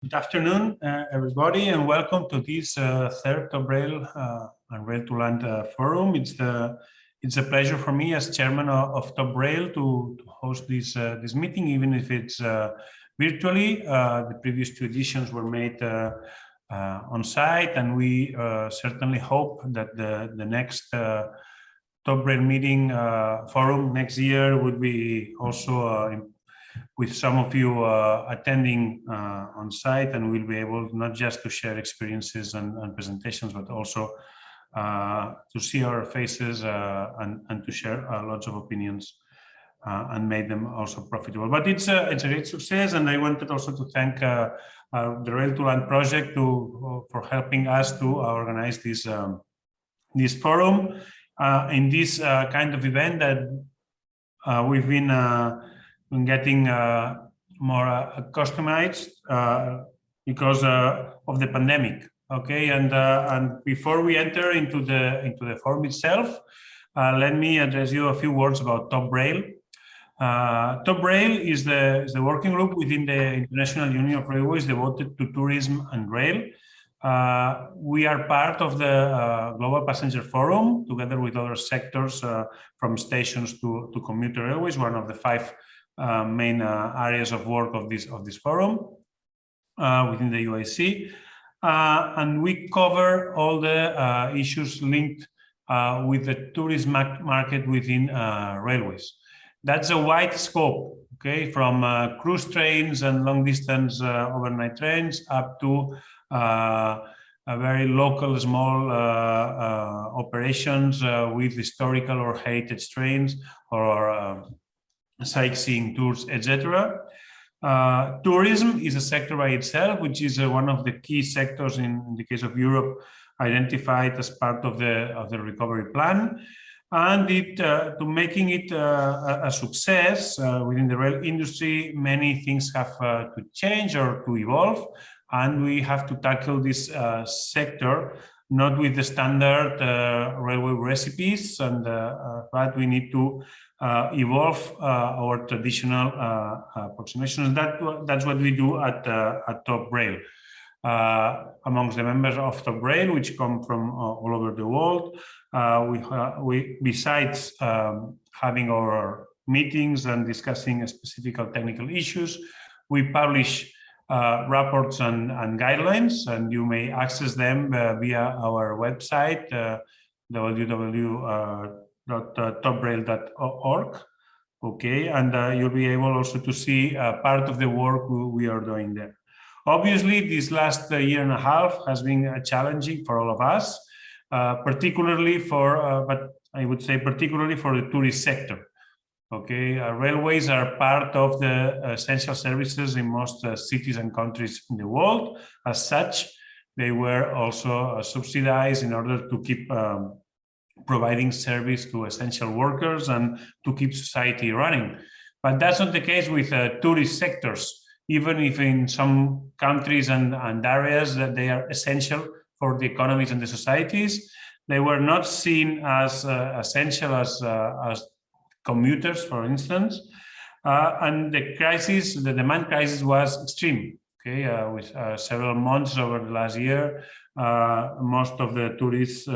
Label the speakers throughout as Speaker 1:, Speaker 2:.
Speaker 1: Good afternoon, everybody, and welcome to this third TopRail and RailtoLand Forum. It's a pleasure for me as chairman of TopRail to host this meeting, even if it's virtually. The previous two editions were made on site, and we certainly hope that the next TopRail meeting forum next year would be also with some of you attending on site, and we'll be able not just to share experiences and presentations, but also to see our faces and to share lots of opinions and make them also profitable. But it's a great success, and I wanted also to thank the RailtoLand project for helping us to organize this forum in this kind of event that we've been getting more customized because of the pandemic. Okay, and before we enter into the forum itself, let me address you a few words about TopRail. TopRail is the working group within the International Union of Railways devoted to tourism and rail. We are part of the Global Passenger Forum, together with other sectors from stations to commuter railways, one of the five main areas of work of this forum within the UIC. And we cover all the issues linked with the tourism market within railways. That's a wide scope, okay, from cruise trains and long distance overnight trains up to a very local, small operations with historical or heritage trains or sightseeing tours, etc. Tourism is a sector by itself, which is one of the key sectors in the case of Europe identified as part of the recovery plan. And to making it a success within the rail industry, many things have to change or to evolve, and we have to tackle this sector not with the standard railway recipes, but we need to evolve our traditional approximations. That's what we do at TopRail. Amongst the members of TopRail, which come from all over the world, we besides having our meetings and discussing specific technical issues, we publish reports and guidelines, and you may access them via our website, www.toprail.org. Okay, and you'll be able also to see part of the work we are doing there. Obviously, this last year and a half has been challenging for all of us, particularly but I would say particularly for the tourist sector. Okay, railways are part of the essential services in most cities and countries in the world. As such, they were also subsidized in order to keep providing service to essential workers and to keep society running. But that's not the case with tourist sectors. Even if in some countries and areas that they are essential for the economies and the societies, they were not seen as essential as commuters, for instance. And the demand crisis was extreme. Okay, with several months over the last year, most of the tourist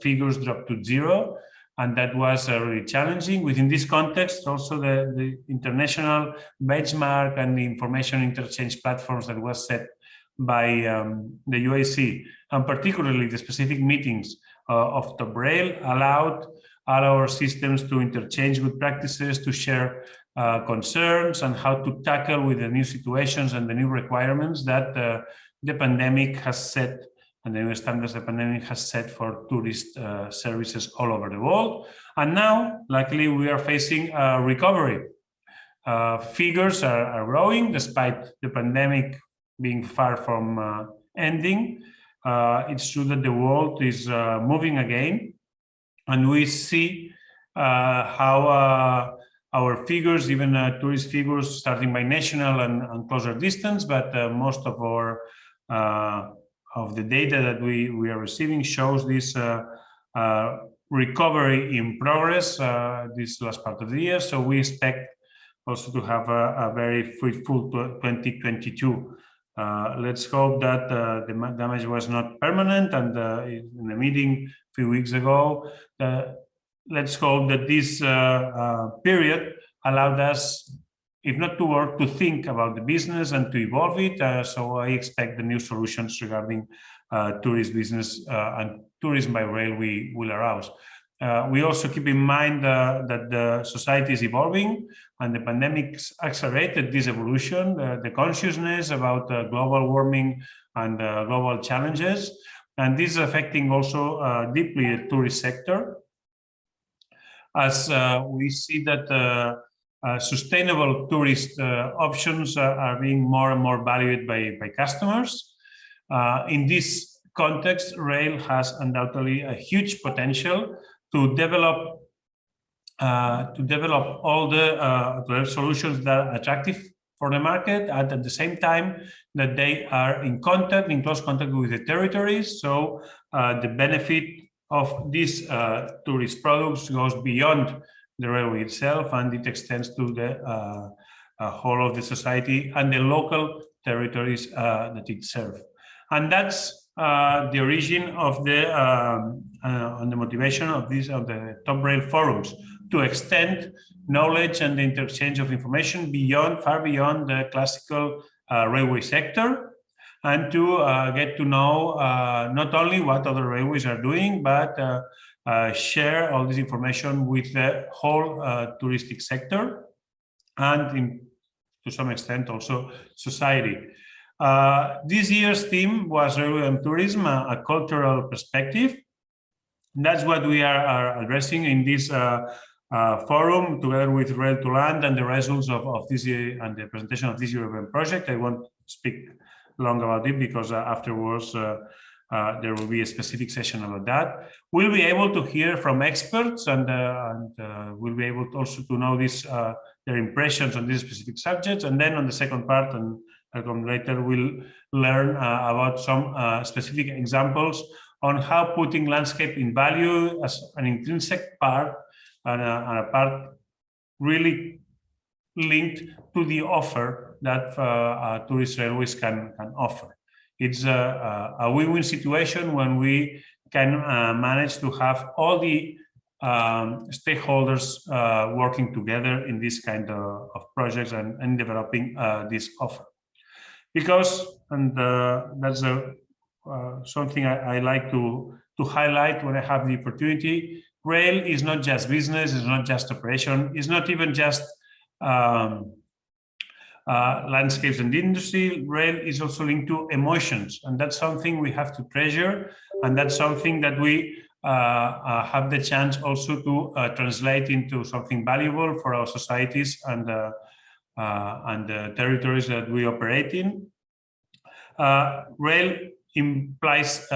Speaker 1: figures dropped to zero. And that was really challenging. Within this context, also the international benchmark and the information interchange platforms that was set by the UIC, and particularly the specific meetings of TopRail, allowed all our systems to interchange good practices, to share concerns, and how to tackle with the new situations and the new requirements that the pandemic has set, and the new standards the pandemic has set for tourist services all over the world. And now, luckily, we are facing a recovery. Figures are growing despite the pandemic being far from ending. It's true that the world is moving again, and we see how our figures, even tourist figures, starting by national and closer distance, but most of our of the data that we are receiving shows this recovery in progress this last part of the year. So we expect also to have a very fruitful 2022 Let's hope that the damage was not permanent. And in the meeting a few weeks ago, let's hope that this period allowed us, if not to work, to think about the business and to evolve it. So I expect the new solutions regarding tourist business and tourism by rail will arouse. We also keep in mind that the society is evolving, and the pandemic accelerated this evolution, the consciousness about global warming and global challenges. And this is affecting also deeply the tourist sector, as we see that sustainable tourist options are being more and more valued by customers. In this context, rail has undoubtedly a huge potential to develop all the solutions that are attractive for the market, and at the same time that they are in close contact with the territories. So the benefit of these tourist products goes beyond the railway itself, and it extends to the whole of the society and the local territories that it serves. And that's the origin of the motivation of the TopRail forums, to extend knowledge and the interchange of information far beyond the classical railway sector, and to get to know not only what other railways are doing, but share all this information with the whole touristic sector, and to some extent also society. This year's theme was Railway and Tourism, a cultural perspective. That's what we are addressing in this forum, together with RailtoLand, and the results of this year and the presentation of this European project. I won't speak long about it, because afterwards there will be a specific session about that. We'll be able to hear from experts, and we'll be able also to know their impressions on these specific subjects. And then on the second part, and I'll come later, we'll learn about some specific examples on how putting landscape in value as an intrinsic part, and a part really linked to the offer that tourist railways can offer. It's a win-win situation when we can manage to have all the stakeholders working together in this kind of projects and developing this offer. Because, and that's something I like to highlight when I have the opportunity, rail is not just business, it's not just operation, it's not even just landscapes and industry. Rail is also linked to emotions, and that's something we have to treasure, and that's something that we have the chance also to translate into something valuable for our societies and the territories that we operate in. Rail implies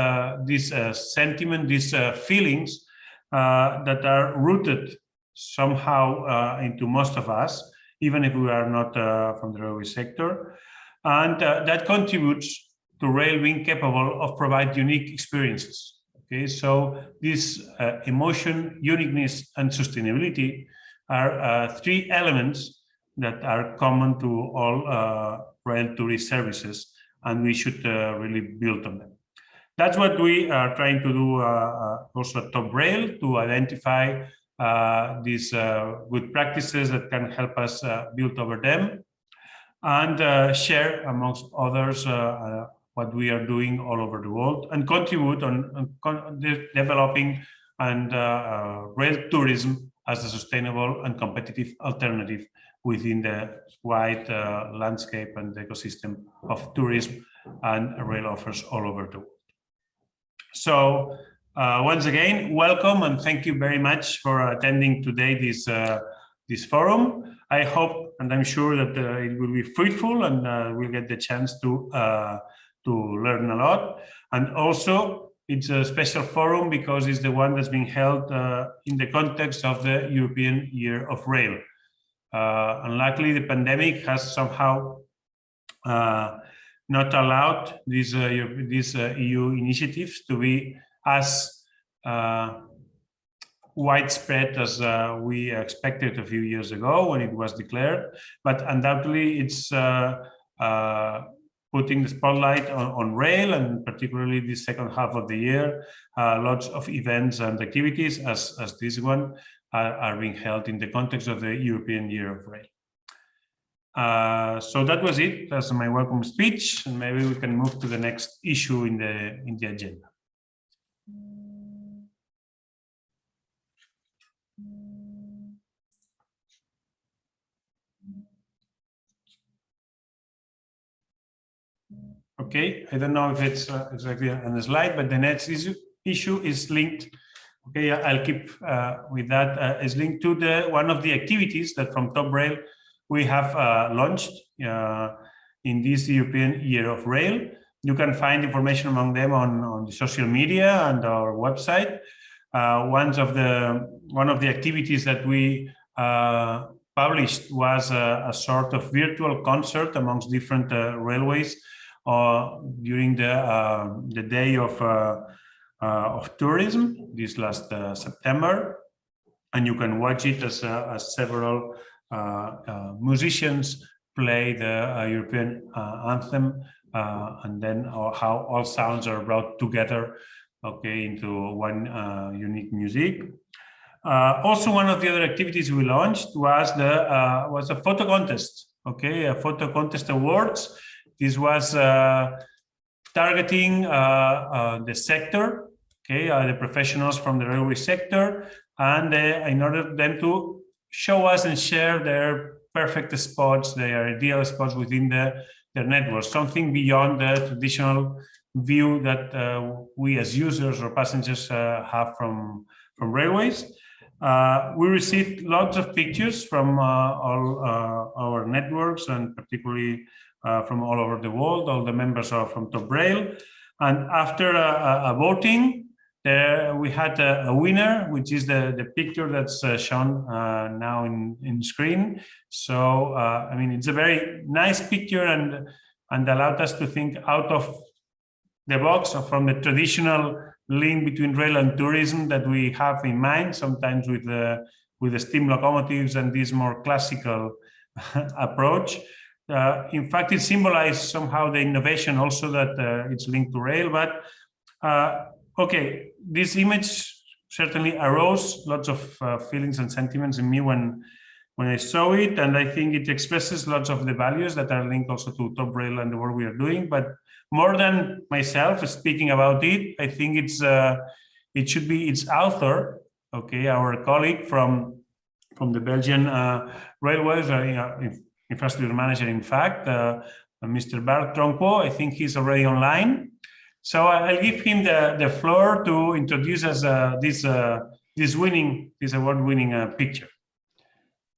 Speaker 1: this sentiment, these feelings that are rooted somehow into most of us, even if we are not from the railway sector, and that contributes to rail being capable of providing unique experiences. Okay, so this emotion, uniqueness, and sustainability are three elements that are common to all rail tourist services, and we should really build on them. That's what we are trying to do also at TopRail, to identify these good practices that can help us build over them, and share amongst others what we are doing all over the world, and contribute on developing and rail tourism as a sustainable and competitive alternative within the wide landscape and ecosystem of tourism and rail offers all over the world. So once again, welcome, and thank you very much for attending today this forum. I hope, and I'm sure that it will be fruitful, and we'll get the chance to learn a lot. And also, it's a special forum because it's the one that's being held in the context of the European Year of Rail. Unluckily, the pandemic has somehow not allowed these EU initiatives to be as widespread as we expected a few years ago when it was declared. But undoubtedly, it's putting the spotlight on rail, and particularly the second half of the year, lots of events and activities as this one are being held in the context of the European Year of Rail. So that was it. That's my welcome speech, and maybe we can move to the next issue in the agenda. Okay, I don't know if it's exactly on the slide, but the next issue is linked. Okay, I'll keep with that. Is linked to one of the activities that from TopRail we have launched in this European Year of Rail. You can find information among them on the social media and our website. One of the activities that we published was a sort of virtual concert amongst different railways during the day of tourism this last September, and you can watch it as several musicians play the European anthem, and then how all sounds are brought together, okay, into one unique music. Also, one of the other activities we launched was a photo contest. Okay, a photo contest awards. This was targeting the sector, okay, the professionals from the railway sector, and in order for them to show us and share their perfect spots, their ideal spots within their network, something beyond the traditional view that we as users or passengers have from railways. We received lots of pictures from all our networks, and particularly from all over the world. All the members are from TopRail, and after a voting, we had a winner, which is the picture that's shown now in screen. So I mean, it's a very nice picture and allowed us to think out of the box, or from the traditional link between rail and tourism that we have in mind, sometimes with the steam locomotives and this more classical approach. In fact, it symbolized somehow the innovation also that it's linked to rail. But okay, this image certainly arose lots of feelings and sentiments in me when I saw it, and I think it expresses lots of the values that are linked also to TopRail and the work we are doing. But more than myself speaking about it, I think it should be its author, okay, our colleague from the Belgian railways, infrastructure manager, in fact, Mr. Bart Tronquo. I think he's already online. So I'll give him the floor to introduce us this award-winning picture.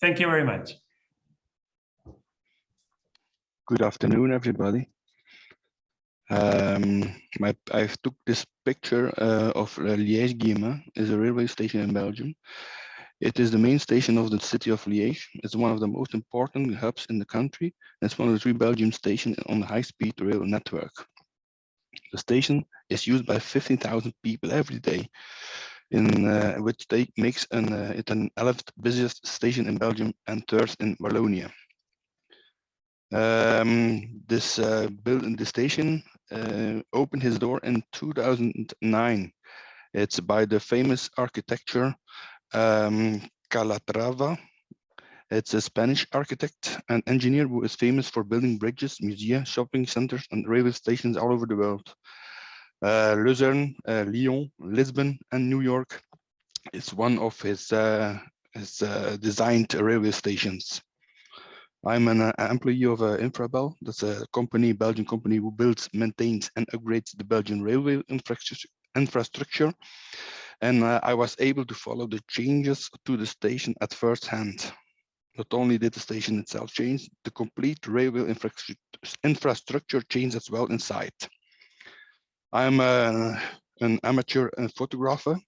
Speaker 1: Thank you very much.
Speaker 2: Good afternoon, everybody. I took this picture of Liège-Guillemins, is a railway station in Belgium. It is the main station of the city of Liège. It's one of the most important hubs in the country. It's one of the 3 Belgian stations on the high-speed rail network. The station is used by 15,000 people every day, which makes it an 11th busiest station in Belgium and 3rd in Wallonia. The station opened his door in 2009. It's by the famous architecture Calatrava. It's a Spanish architect and engineer who is famous for building bridges, museums, shopping centers, and railway stations all over the world. Luzerne, Lyon, Lisbon, and New York is one of his designed railway stations. I'm an employee of Infrabel. That's a Belgian company who builds, maintains, and upgrades the Belgian railway infrastructure. And I was able to follow the changes to the station at first hand. Not only did the station itself change, the complete railway infrastructure changed as well inside. I'm an amateur photographer.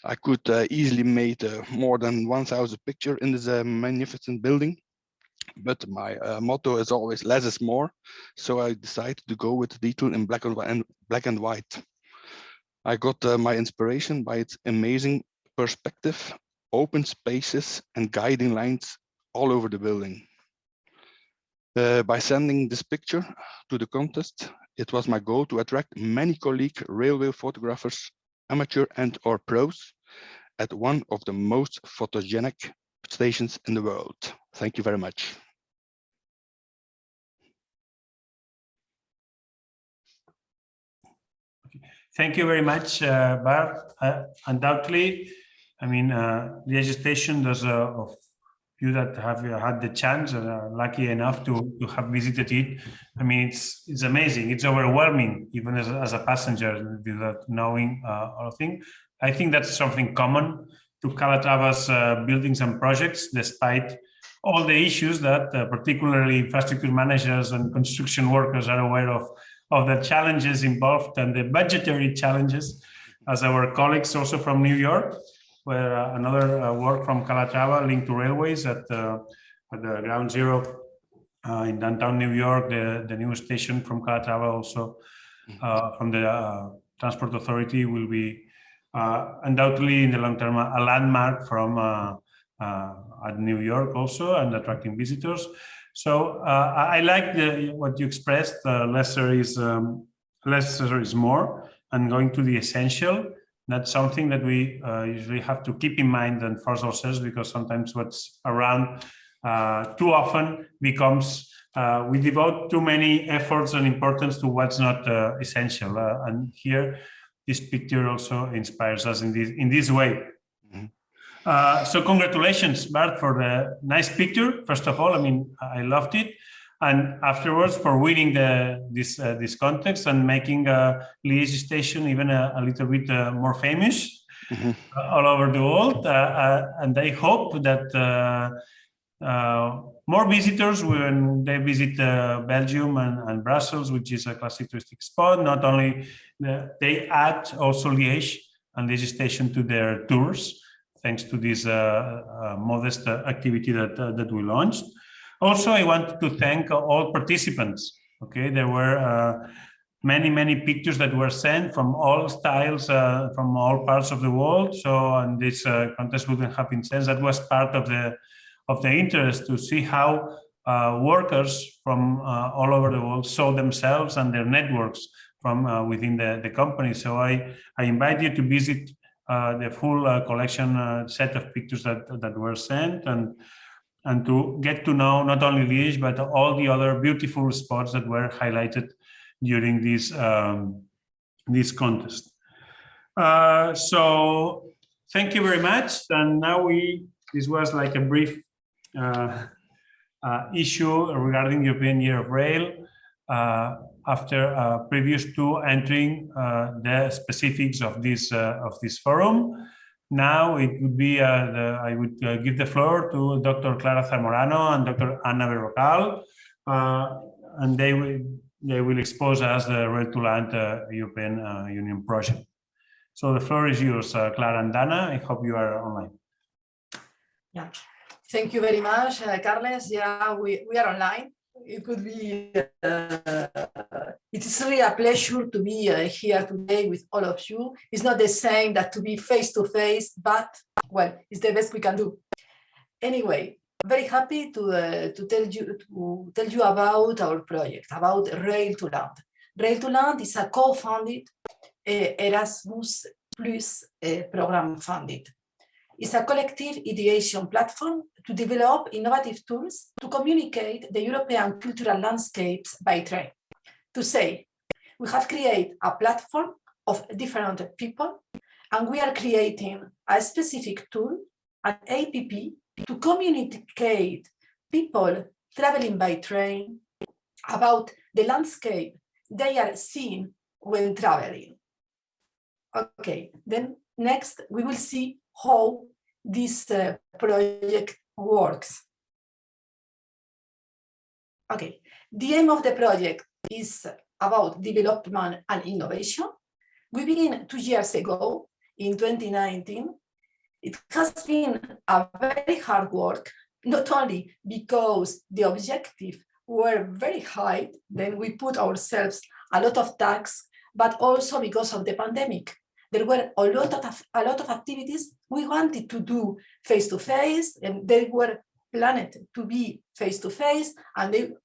Speaker 2: I could easily make more than 1,000 pictures in this magnificent building. But my motto is always less is more. So I decided to go with detail in black and white. I got my inspiration by its amazing perspective, open spaces, and guiding lines all over the building. By sending this picture to the contest, it was my goal to attract many colleague railway photographers, amateur and/or pros, at one of the most photogenic stations in the world. Thank you very much.
Speaker 1: Thank you very much, Bart. Undoubtedly, I mean, the station, those of you that have had the chance and are lucky enough to have visited it, I mean, it's amazing. It's overwhelming, even as a passenger, without knowing all things. I think that's something common to Calatrava's buildings and projects, despite all the issues that particularly infrastructure managers and construction workers are aware of the challenges involved and the budgetary challenges, as our colleagues also from New York, where another work from Calatrava linked to railways at the Ground Zero in downtown New York, the new station from Calatrava also from the Transport Authority will be undoubtedly in the long term a landmark from at New York also, and attracting visitors. So I like what you expressed. Lesser is more, and going to the essential. That's something that we usually have to keep in mind and force ourselves, because sometimes what's around too often becomes we devote too many efforts and importance to what's not essential. And here, this picture also inspires us in this way. So congratulations, Bart, for the nice picture. First of all, I mean, I loved it, and afterwards for winning this contest and making Liège station even a little bit more famous all over the world. And I hope that more visitors, when they visit Belgium and Brussels, which is a classic touristic spot, not only they add also Liège and Liège station to their tours, thanks to this modest activity that we launched. Also, I want to thank all participants. Okay, there were many pictures that were sent from all styles, from all parts of the world. So, and this contest wouldn't have been sense. That was part of the interest, to see how workers from all over the world saw themselves and their networks from within the company. So I invite you to visit the full collection set of pictures that were sent, and to get to know not only Liège, but all the other beautiful spots that were highlighted during this contest. So thank you very much. And now this was like a brief issue regarding European Year of Rail, after previous to entering the specifics of this forum. Now it would be I would give the floor to Dr. Clara Zamorano and Dr. Anna Berrocal, and they will expose us the RailtoLand European Union project. So the floor is yours, Clara and Anna. I hope you are online.
Speaker 3: Yeah, thank you very much, Carles. Yeah, we are online. It could be, it is really a pleasure to be here today with all of you. It's not the same that to be face to face, but well, it's the best we can do. Anyway, very happy to tell you about our project, about RailtoLand. RailtoLand is a co-funded Erasmus Plus program funded. It's a collective ideation platform to develop innovative tools to communicate the European cultural landscapes by train. To say, we have created a platform of different people, and we are creating a specific tool, an app, to communicate people traveling by train about the landscape they are seeing when traveling. Okay, then next we will see how this project works. Okay, the aim of the project is about development and innovation. We began 2 years ago in 2019. It has been a very hard work, not only because the objectives were very high, then we put ourselves a lot of tasks, but also because of the pandemic. There were a lot of activities we wanted to do face-to-face, and they were planned to be face-to-face, and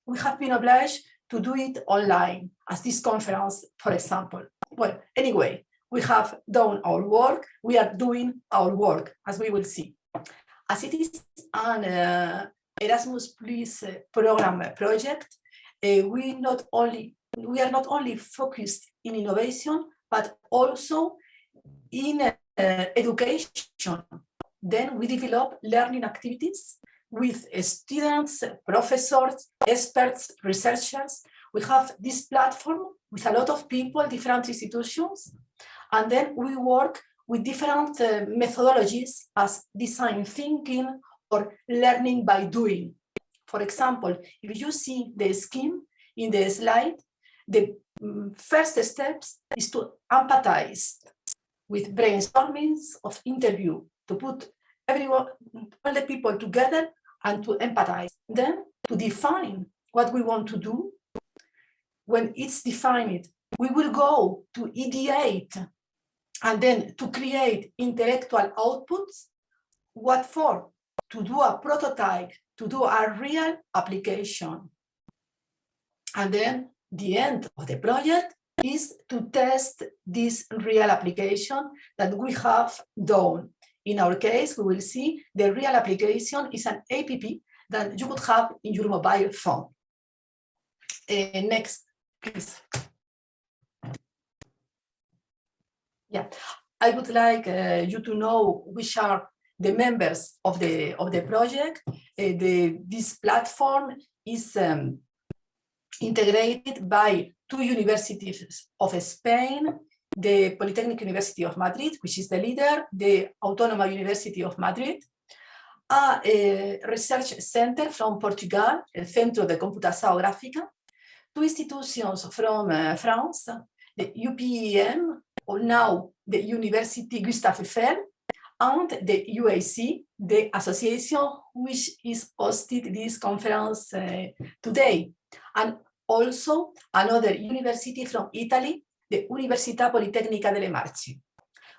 Speaker 3: we have been obliged to do it online, as this conference, for example. Well, anyway, we have done our work. We are doing our work, as we will see. As it is an Erasmus Plus program project, we are not only focused in innovation, but also in education. Then we develop learning activities with students, professors, experts, researchers. We have this platform with a lot of people, different institutions, and then we work with different methodologies as design thinking or learning by doing. For example, if you see the scheme in the slide, the first steps is to empathize with brainstormings of interview, to put everyone, all the people together and to empathize. Then to define what we want to do. When it's defined, we will go to ideate and then to create intellectual outputs. What for? To do a prototype, to do a real application. And then the end of the project is to test this real application that we have done. In our case, we will see the real application is an app that you could have in your mobile phone. Next, please. Yeah, I would like you to know which are the members of the project. This platform is integrated by 2 universities of Spain, the Polytechnic University of Madrid, which is the leader, the Autónoma University of Madrid, a research center from Portugal, el Centro de Computação Gráfica, 2 institutions from France, the UPEM, or now the University Gustave Eiffel, and the UIC, the association which is hosted this conference today, and also another university from Italy, the Università Politecnica delle Marche.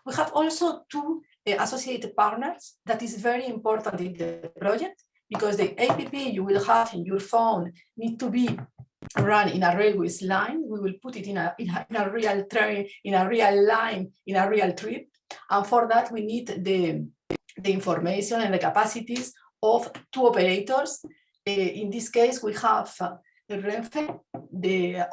Speaker 3: We have also 2 associated partners that is very important in the project, because the app you will have in your phone need to be run in a railways line. We will put it in a real train, in a real line, in a real trip. And for that, we need the information and the capacities of 2 operators. In this case, we have Renfe, the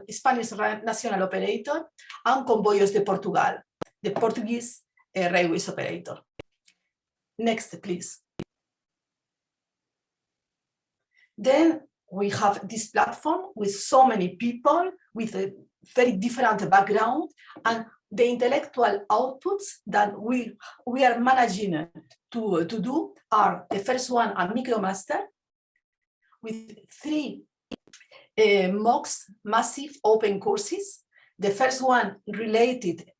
Speaker 3: Spanish national operator, and Comboios de Portugal, the Portuguese railways operator. Next, please. Then we have this platform with so many people with a very different background, and the intellectual outputs that we are managing to do are: the first one, a MicroMaster with 3 MOOCs, massive open courses. The first one related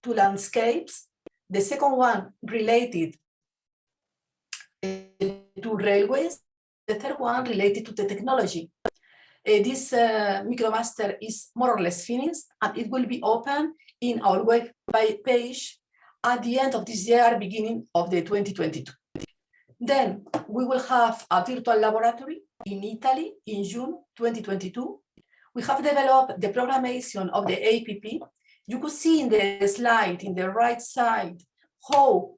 Speaker 3: to landscapes, the second one related to railways, the third one related to the technology. This MicroMaster is more or less finished, and it will be open in our web page at the end of this year, beginning of the 2022. Then we will have a virtual laboratory in Italy in June 2022. We have developed the programmation of the app. You could see in the slide in the right side how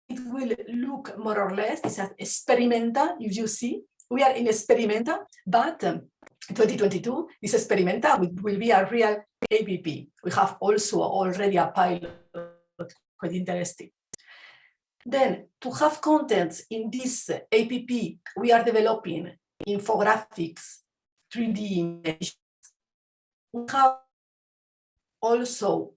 Speaker 3: it will look more or less. It's an experimental, if you see. We are in experimental, but 2022, this experimental will be a real app. We have also already a pilot, quite interesting. Then, to have contents in this app, we are developing infographics, 3D images. We have also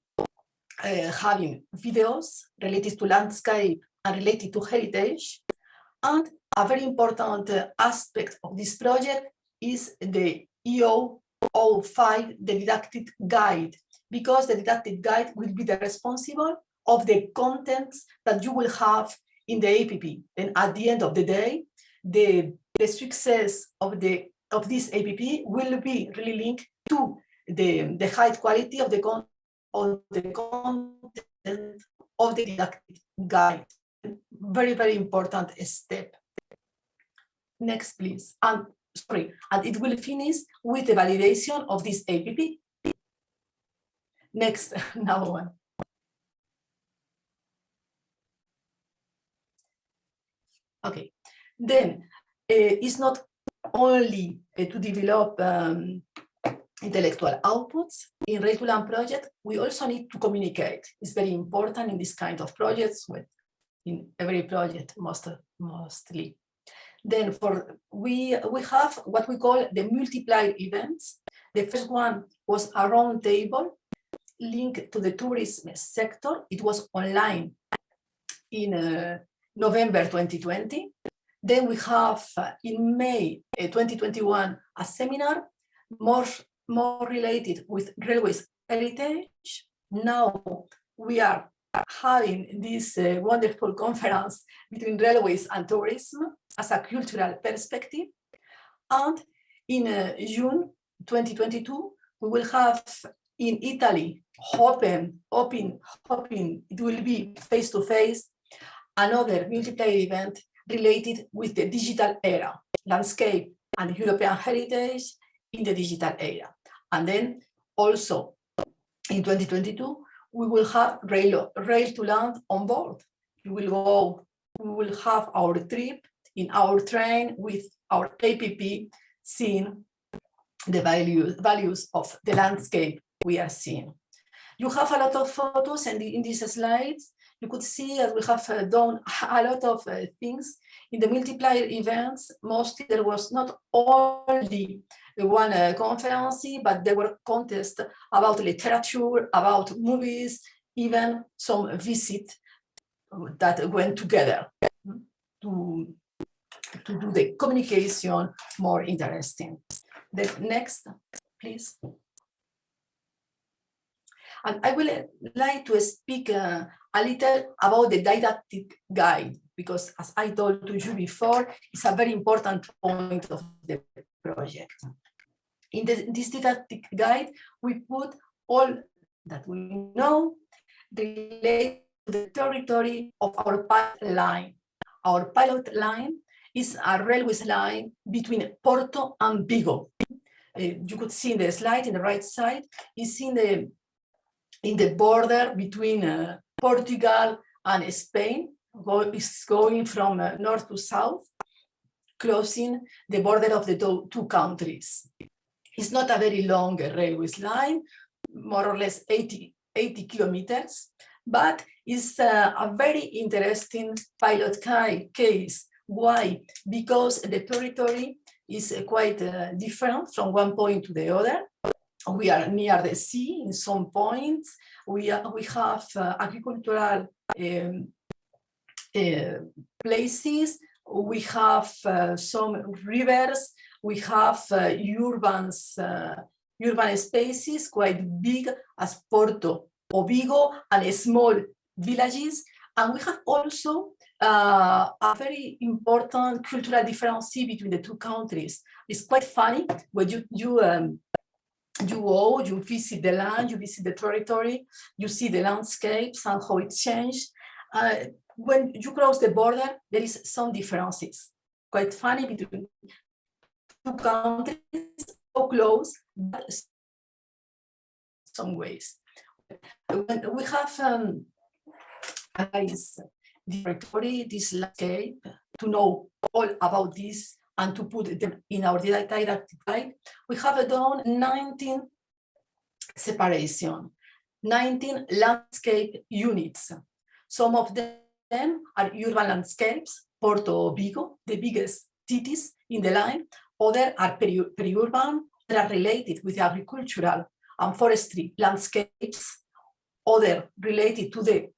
Speaker 3: having videos related to landscape and related to heritage. And a very important aspect of this project is the EO05, the didactic guide, because the didactic guide will be the responsible of the contents that you will have in the app. And at the end of the day, the success of this app will be really linked to the high quality of the content of the didactic guide. very, very important step. Next, please. And it will finish with the validation of this APP. Next, another one. Okay, then it's not only to develop intellectual outputs. In RailtoLand project, we also need to communicate. It's very important in this kind of projects, in every project mostly. Then we have what we call the multiplier events. The first one was a round table linked to the tourism sector. It was online in November 2020. Then we have in May 2021 a seminar more related with railways heritage. Now we are having this wonderful conference between railways and tourism as a cultural perspective. And in June 2022, we will have in Italy, hoping it will be face-to-face, another multiplier event related with the digital era, landscape and European heritage in the digital era. And then also in 2022, we will have RailtoLand on board. We will have our trip in our train with our APP, seeing the values of the landscape we are seeing. You have a lot of photos, and in these slides, you could see that we have done a lot of things. In the multiplier events, mostly there was not only one conference, but there were contests about literature, about movies, even some visits that went together to do the communication more interesting. The next, please. And I will like to speak a little about the didactic guide, because as I told you before, it's a very important point of the project. In this didactic guide, we put all that we know related to the territory of our pilot line. Our pilot line is a railway line between Porto and Vigo. You could see in the slide in the right side, it's in the border between Portugal and Spain. It's going from north to south, closing the border of the two countries. It's not a very long railway line, more or less 80 kilometers, but it's a very interesting pilot case. Why? Because the territory is quite different from one point to the other. We are near the sea in some points. We have agricultural places. We have some rivers. We have urban spaces quite big as Porto or Vigo, and small villages. And we have also a very important cultural difference between the two countries. It's quite funny when you visit the land, you visit the territory, you see the landscapes and how it changed. When you cross the border, there is some differences. Quite funny between two countries, so close, but some ways. When we have analyzed the territory, this landscape, to know all about this and to put them in our didactic guide, we have done 19 separation, 19 landscape units. Some of them are urban landscapes, Porto, Vigo, the biggest cities in the line. Other are peri-urban, that are related with agricultural and forestry landscapes. Other related to the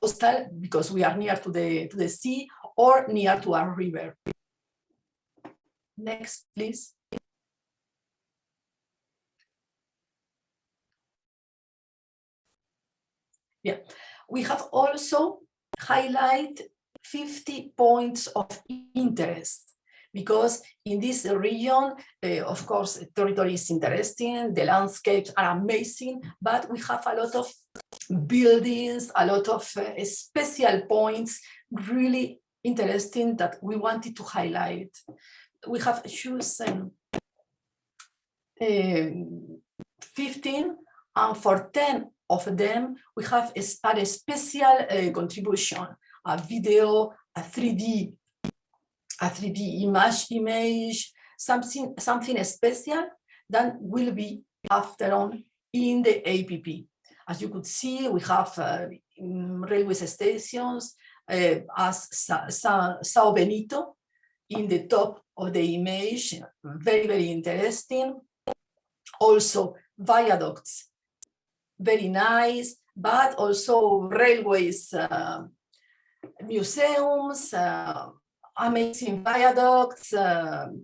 Speaker 3: coastal, because we are near to the sea or near to a river. Next, please. Yeah, we have also highlighted 50 points of interest, because in this region, of course, territory is interesting, the landscapes are amazing, but we have a lot of buildings, a lot of special points, really interesting that we wanted to highlight. We have chosen 15, and for 10 of them, we have a special contribution, a video, a 3D image, something special that will be after on in the APP. As you could see, we have railway stations as Sao Benito in the top of the image, very, very interesting. Also viaducts, very nice, but also railways, museums, amazing viaducts,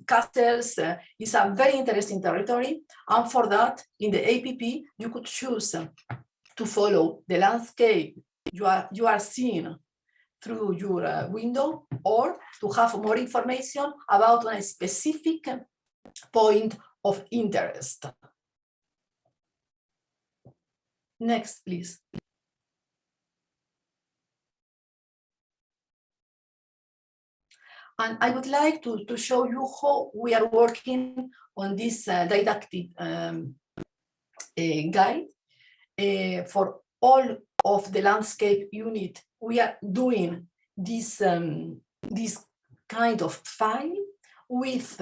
Speaker 3: castles. It's a very interesting territory. And for that, in the APP, you could choose to follow the landscape you are seeing through your window, or to have more information about a specific point of interest. Next, please. And I would like to show you how we are working on this didactic guide. For all of the landscape unit, we are doing this, this kind of file with,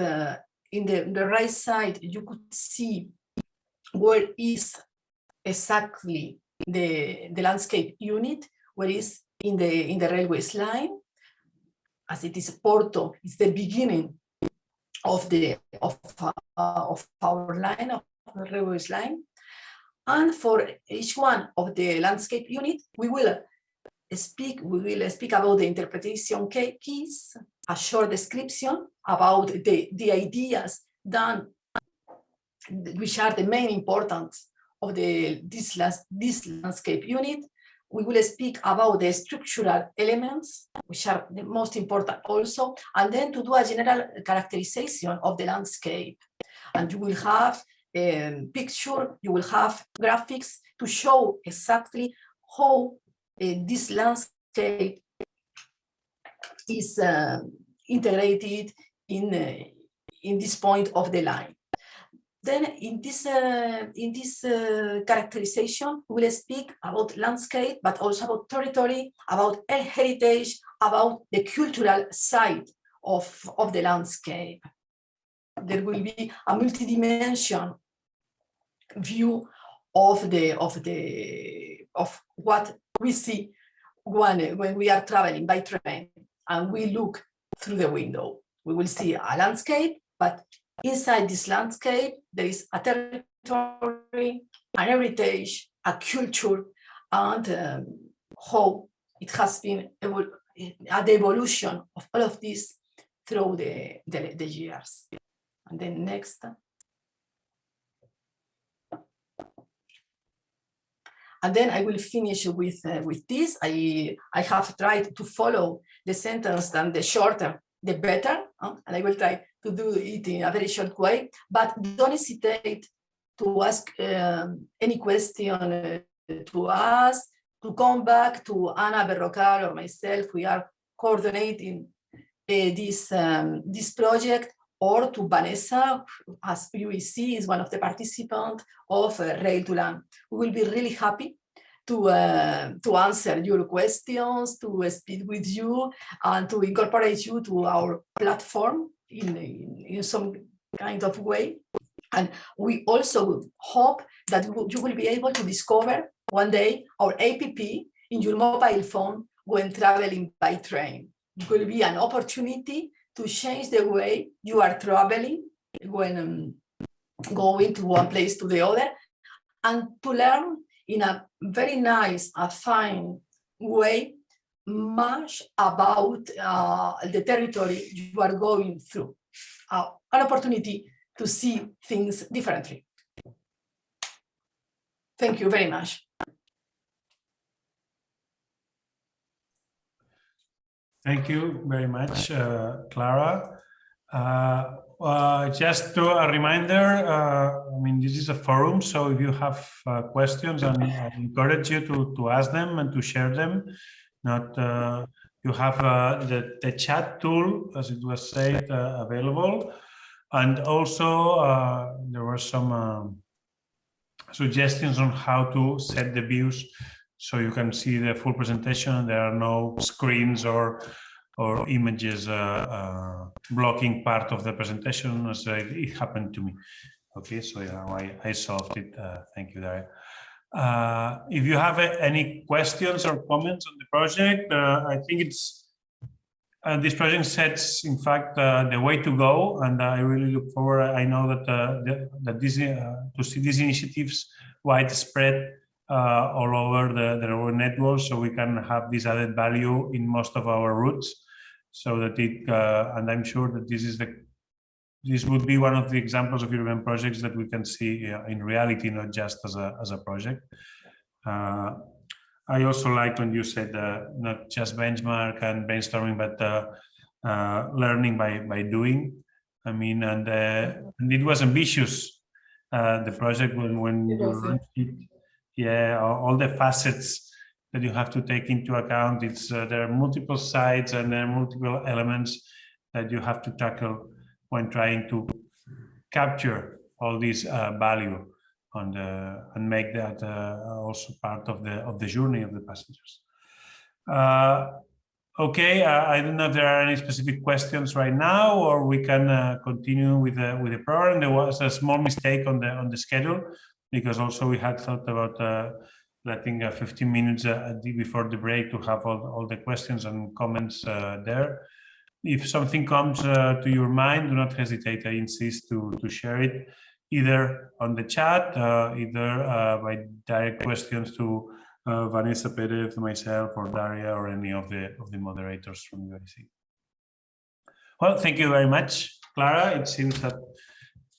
Speaker 3: in the right side, you could see where is exactly the landscape unit, where is in the railways line. As it is Porto, it's the beginning of our line, of the railways line. And for each one of the landscape unit, we will speak about the interpretation keys, a short description about the ideas done, which are the main importance of this landscape unit. We will speak about the structural elements, which are the most important also, and then to do a general characterization of the landscape. And you will have a picture, you will have graphics to show exactly how this landscape is integrated in this point of the line. Then in this characterization, we will speak about landscape, but also about territory, about heritage, about the cultural side of the landscape. There will be a multi-dimension view of what we see when we are traveling by train and we look through the window. We will see a landscape, but inside this landscape, there is a territory, an heritage, a culture, and how it has been the evolution of all of this through the years. And then next. And then I will finish with this. I have tried to follow the sentence, and the shorter, the better. And I will try to do it in a very short way, but don't hesitate to ask any question to us, to come back to Ana Berrocal or myself. We are coordinating this project, or to Vanessa, as UIC is one of the participants of RailtoLand. We will be really happy to answer your questions, to speak with you, and to incorporate you to our platform in some kind of way. And we also hope that you will be able to discover one day our APP in your mobile phone when traveling by train. It will be an opportunity to change the way you are traveling when going to one place to the other, and to learn in a very nice, fine way much about the territory you are going through. An opportunity to see things differently. Thank you very much.
Speaker 1: Thank you very much, Clara. Just to a reminder, I mean, this is a forum, so if you have questions, I encourage you to ask them and to share them. Not you have the chat tool, as it was said, available, and also there were some suggestions on how to set the views so you can see the full presentation. There are no screens or images blocking part of the presentation, as it happened to me. Okay, so yeah, I solved it. Thank you, Daria. If you have any questions or comments on the project, I think it's this project sets, in fact, the way to go, and I really look forward. I know that this to see these initiatives widespread all over the network, so we can have this added value in most of our routes. So that it, and I'm sure that this would be one of the examples of European projects that we can see in reality, not just as a project. I also like when you said not just benchmark and brainstorming, but learning by doing. I mean, and it was ambitious. The project when you launched it, yeah, all the facets that you have to take into account. It's there are multiple sides and there are multiple elements that you have to tackle when trying to capture all this value on and make that also part of the journey of the passengers. Okay, I don't know if there are any specific questions right now, or we can continue with the program. There was a small mistake on the schedule, because also we had thought about letting 15 minutes before the break to have all the questions and comments there. If something comes to your mind, do not hesitate. I insist to share it, either on the chat, either by direct questions to Vanessa Perez, myself, or Daria, or any of the moderators from UIC. Well, thank you very much, Clara. It seems that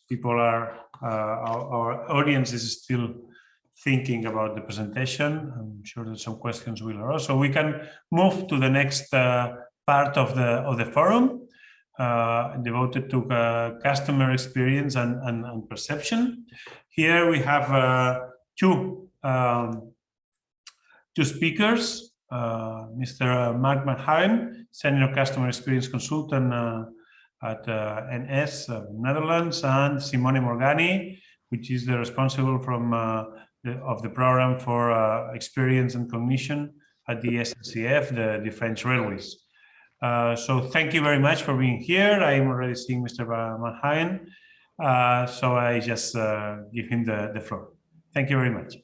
Speaker 1: people are, our audience is still thinking about the presentation. I'm sure that some questions will arise. So we can move to the next part of the forum, devoted to customer experience and perception. Here we have two speakers, Mr. Mark Manheim, Senior Customer Experience Consultant at NS Netherlands, and Simone Morgani, which is the responsible of the program for experience and cognition at the SNCF, the French Railways. So thank you very much for being here. I am already seeing Mr. Manheim, so I just give him the floor. Thank you very much.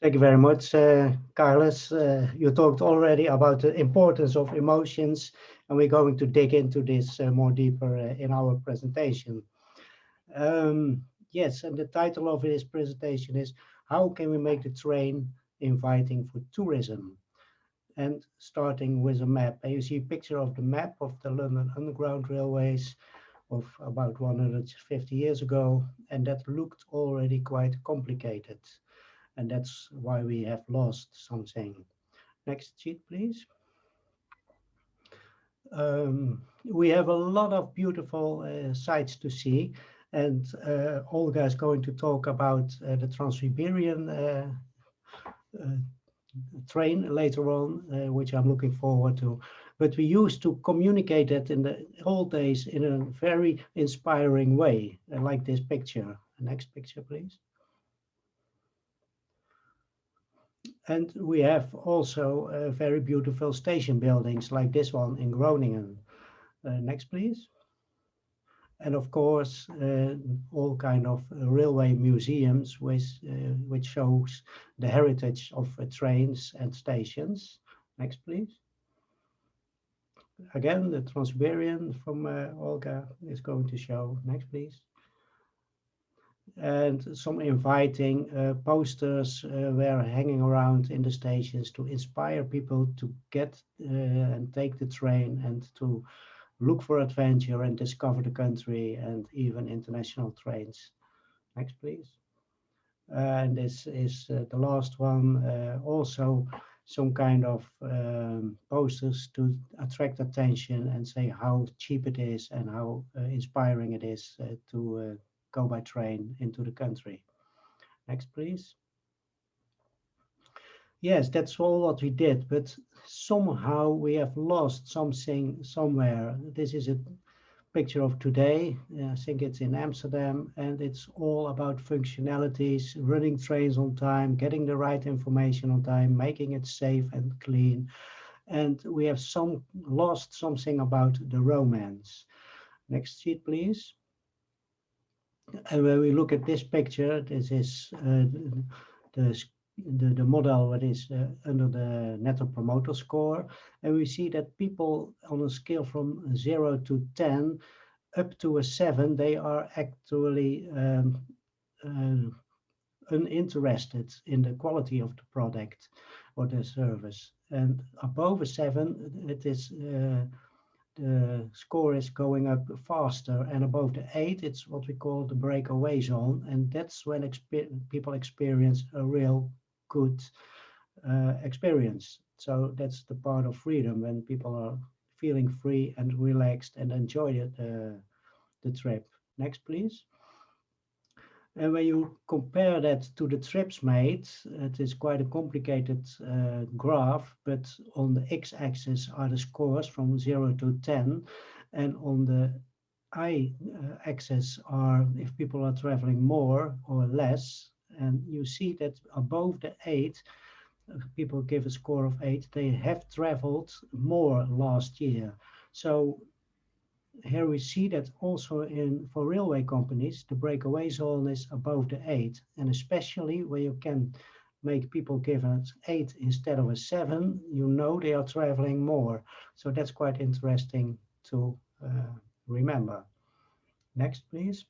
Speaker 4: Thank you very much, Carlos. You talked already about the importance of emotions, and we're going to dig into this more deeper in our presentation. Yes, and the title of this presentation is "How can we make the train inviting for tourism?" And starting with a map. And you see a picture of the map of the London Underground Railways of about 150 years ago, and that looked already quite complicated. And that's why we have lost something. Next sheet, please. We have a lot of beautiful sights to see, and Olga is going to talk about the Trans-Siberian train later on, which I'm looking forward to. But we used to communicate it in the old days in a very inspiring way, like this picture. Next picture, please. And we have also very beautiful station buildings like this one in Groningen. Next, please. And of course, all kind of railway museums which shows the heritage of trains and stations. Next, please. Again, the Trans-Siberian from Olga is going to show. Next, please. And some inviting posters were hanging around in the stations to inspire people to get and take the train and to look for adventure and discover the country and even international trains. Next, please. And this is the last one, also some kind of posters to attract attention and say how cheap it is and how inspiring it is to go by train into the country. Next, please. Yes, that's all what we did, but somehow we have lost something somewhere. This is a picture of today. I think it's in Amsterdam, and it's all about functionalities, running trains on time, getting the right information on time, making it safe and clean. And we have lost something about the romance. Next sheet, please. And when we look at this picture, this is the model that is under the Net Promoter Score, and we see that people on a scale from 0 to 10 up to a 7, they are actually uninterested in the quality of the product or the service, and above a 7, it is the score is going up faster, and above the 8, it's what we call the breakaway zone, and that's when people experience a real good experience. So that's the part of freedom, when people are feeling free and relaxed and enjoy the trip. Next, please. And when you compare that to the trips made, it is quite a complicated graph, but on the x-axis are the scores from 0 to 10, and on the y-axis are if people are traveling more or less, and you see that above the 8, people give a score of 8, they have traveled more last year. So here we see that also for railway companies, the breakaway zone is above the 8, and especially where you can make people give an 8 instead of a 7, you know they are traveling more. So that's quite interesting to remember. Next, please.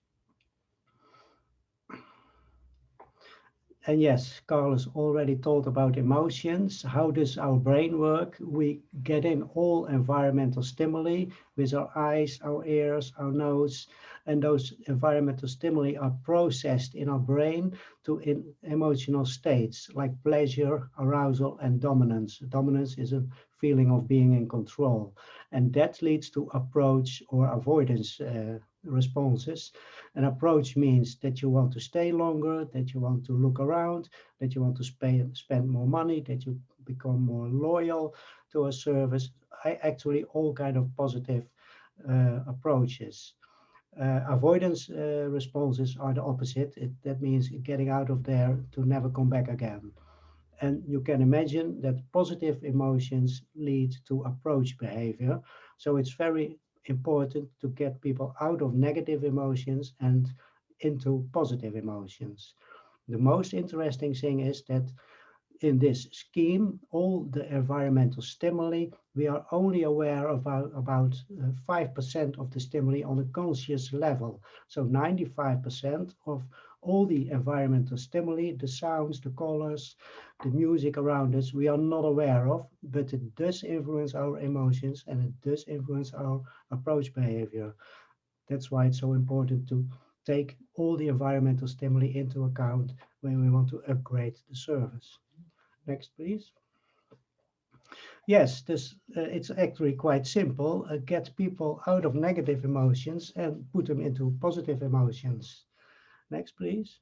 Speaker 4: And yes, Carlos already told about emotions. How does our brain work? We get in all environmental stimuli with our eyes, our ears, our nose, and those environmental stimuli are processed in our brain to emotional states like pleasure, arousal, and dominance. Dominance is a feeling of being in control, and that leads to approach or avoidance responses. An approach means that you want to stay longer, that you want to look around, that you want to spend more money, that you become more loyal to a service. Actually, all kind of positive approaches. Avoidance responses are the opposite. That means getting out of there to never come back again. And you can imagine that positive emotions lead to approach behavior. So it's very important to get people out of negative emotions and into positive emotions. The most interesting thing is that in this scheme, all the environmental stimuli, we are only aware of about 5% of the stimuli on a conscious level. So 95% of all the environmental stimuli, the sounds, the colors, the music around us, we are not aware of, but it does influence our emotions and it does influence our approach behavior. That's why it's so important to take all the environmental stimuli into account when we want to upgrade the service. Next, please. Yes, it's actually quite simple. Get people out of negative emotions and put them into positive emotions. Next, please.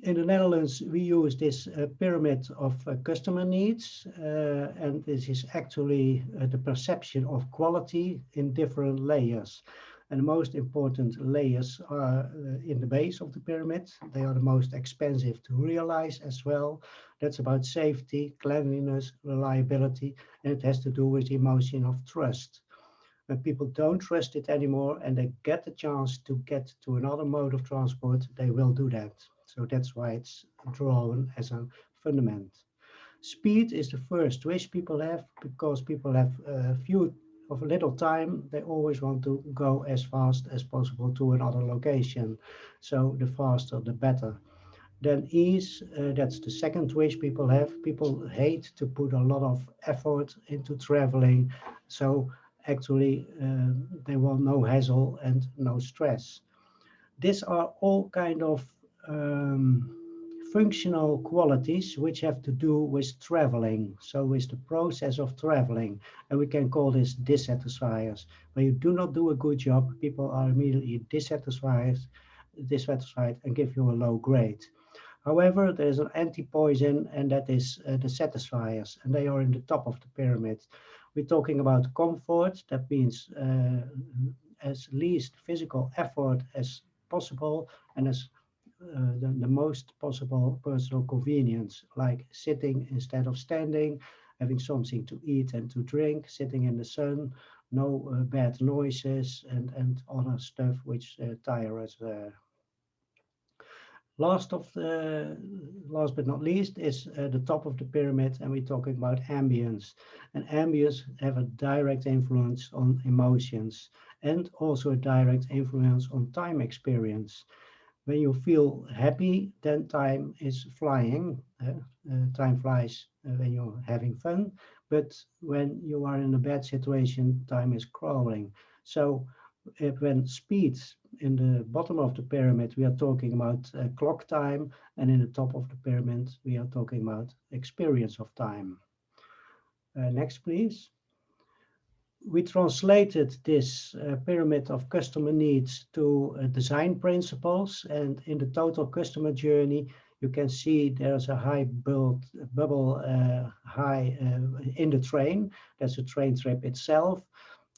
Speaker 4: In the Netherlands, we use this pyramid of customer needs, and this is actually the perception of quality in different layers. And the most important layers are in the base of the pyramid. They are the most expensive to realize as well. That's about safety, cleanliness, reliability, and it has to do with the emotion of trust. When people don't trust it anymore and they get the chance to get to another mode of transport, they will do that. So that's why it's drawn as a fundament. Speed is the first wish people have, because people have a little time. They always want to go as fast as possible to another location. So the faster, the better. Then ease, that's the second wish people have. People hate to put a lot of effort into traveling. So actually, they want no hassle and no stress. These are all kind of functional qualities which have to do with traveling, so with the process of traveling, and we can call this dissatisfiers. When you do not do a good job, people are immediately dissatisfied and give you a low grade. However, there's an anti-poison, and that is the satisfiers, and they are in the top of the pyramid. We're talking about comfort. That means as least physical effort as possible, and as the most possible personal convenience, like sitting instead of standing, having something to eat and to drink, sitting in the sun, no bad noises, and other stuff which tire us. Last but not least is the top of the pyramid, and we're talking about ambience. And ambience have a direct influence on emotions and also a direct influence on time experience. When you feel happy, then time is flying. Time flies when you're having fun, but when you are in a bad situation, time is crawling. So when speed in the bottom of the pyramid, we are talking about clock time, and in the top of the pyramid, we are talking about experience of time. Next, please. We translated this pyramid of customer needs to design principles, and in the total customer journey, you can see there's a high bubble high in the train. That's the train trip itself.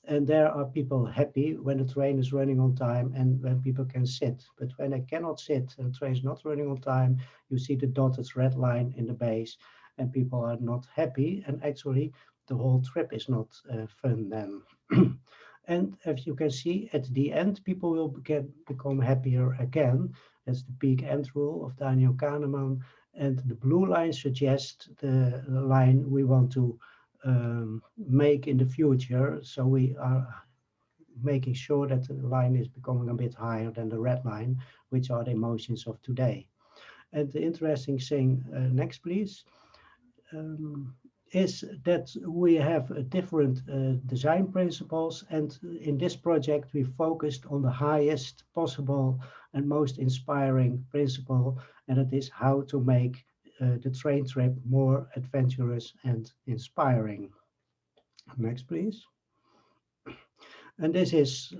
Speaker 4: And there are people happy when the train is running on time and when people can sit. But when they cannot sit and the train is not running on time, you see the dotted red line in the base, and people are not happy. And actually, the whole trip is not fun then. And as you can see, at the end, people will become happier again. That's the peak end rule of Daniel Kahneman. And the blue line suggests the line we want to make in the future. So we are making sure that the line is becoming a bit higher than the red line, which are the emotions of today. And the interesting thing, next please, is that we have different design principles, and in this project we focused on the highest possible and most inspiring principle, and it is how to make the train trip more adventurous and inspiring. Next, please. And this is,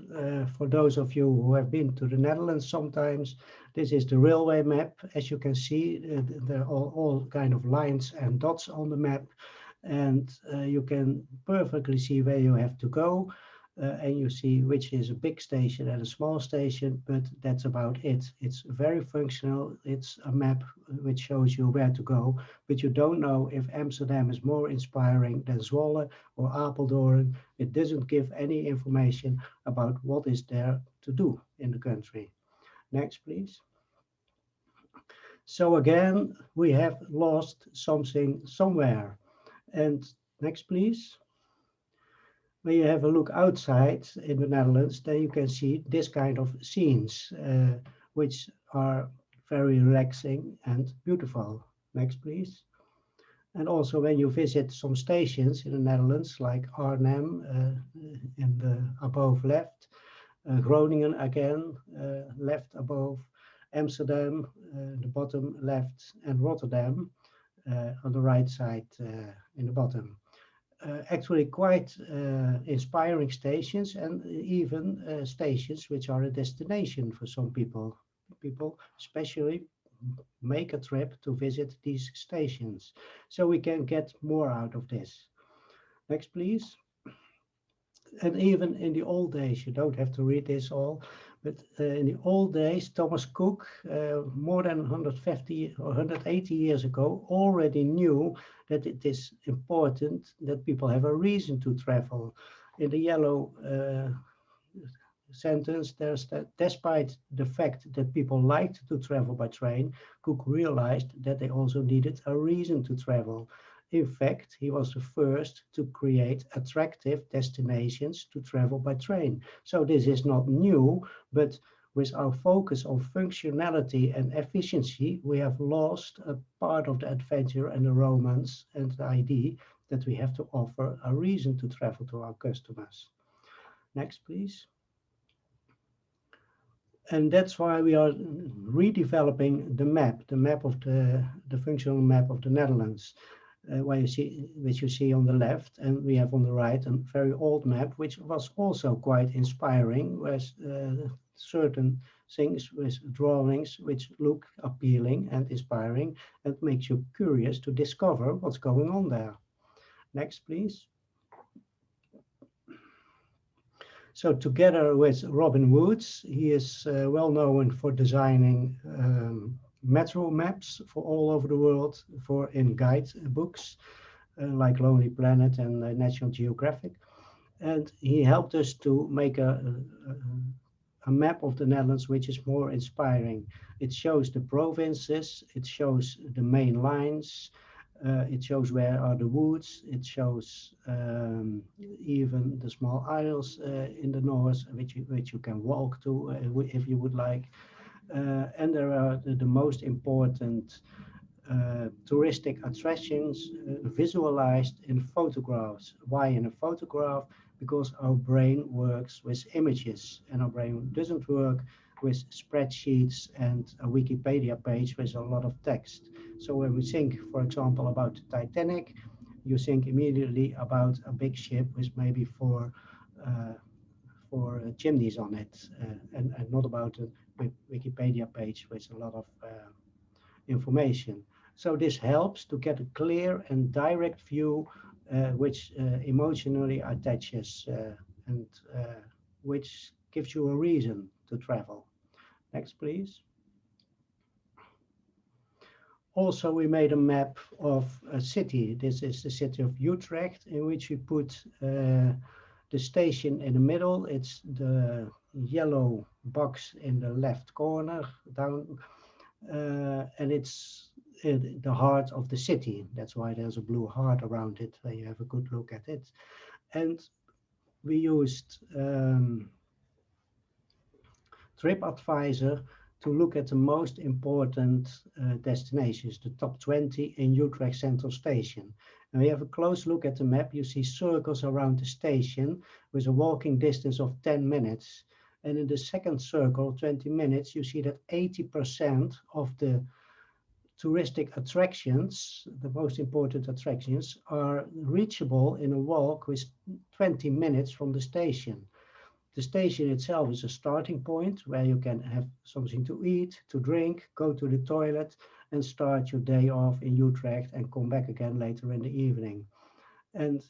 Speaker 4: for those of you who have been to the Netherlands sometimes, this is the railway map. As you can see, there are all kind of lines and dots on the map, and you can perfectly see where you have to go. And you see which is a big station and a small station, but that's about it. It's very functional. It's a map which shows you where to go, but you don't know if Amsterdam is more inspiring than Zwolle or Apeldoorn. It doesn't give any information about what is there to do in the country. Next, please. So again, we have lost something somewhere. And next, please. When you have a look outside in the Netherlands, then you can see this kind of scenes, which are very relaxing and beautiful. Next, please. And also when you visit some stations in the Netherlands, like Arnhem in the above left, Groningen again, left above, Amsterdam, the bottom left, and Rotterdam on the right side in the bottom. Actually quite inspiring stations, and even stations which are a destination for some people. People especially make a trip to visit these stations. So we can get more out of this. Next, please. And even in the old days, you don't have to read this all, but in the old days, Thomas Cook, more than 150 or 180 years ago, already knew that it is important that people have a reason to travel. In the yellow sentence, there's that despite the fact that people liked to travel by train, Cook realized that they also needed a reason to travel. In fact, he was the first to create attractive destinations to travel by train. So this is not new, but with our focus on functionality and efficiency, we have lost a part of the adventure and the romance and the idea that we have to offer a reason to travel to our customers. Next, please. And that's why we are redeveloping the map of the functional map of the Netherlands, which you see on the left, and we have on the right a very old map, which was also quite inspiring, with certain things with drawings which look appealing and inspiring and makes you curious to discover what's going on there. Next, please. So together with Robin Woods, he is well known for designing metro maps for all over the world in guide books like Lonely Planet and National Geographic. And he helped us to make a map of the Netherlands which is more inspiring. It shows the provinces, it shows the main lines, it shows where are the woods, it shows even the small isles in the north, which you can walk to if you would like. And there are the most important touristic attractions visualized in photographs. Why in a photograph? Because our brain works with images and our brain doesn't work with spreadsheets and a Wikipedia page with a lot of text. So when we think, for example, about the Titanic, you think immediately about a big ship with maybe four chimneys on it, and not about a Wikipedia page with a lot of information. So this helps to get a clear and direct view which emotionally attaches and which gives you a reason to travel. Next, please. Also, we made a map of a city. This is the city of Utrecht, in which we put the station in the middle. It's the yellow box in the left corner down, and it's the heart of the city. That's why there's a blue heart around it, where you have a good look at it. And we used TripAdvisor to look at the most important destinations, the top 20 in Utrecht Central Station. And we have a close look at the map. You see circles around the station with a walking distance of 10 minutes. And in the second circle, 20 minutes, you see that 80% of the touristic attractions, the most important attractions, are reachable in a walk with 20 minutes from the station. The station itself is a starting point where you can have something to eat, to drink, go to the toilet, and start your day off in Utrecht and come back again later in the evening. And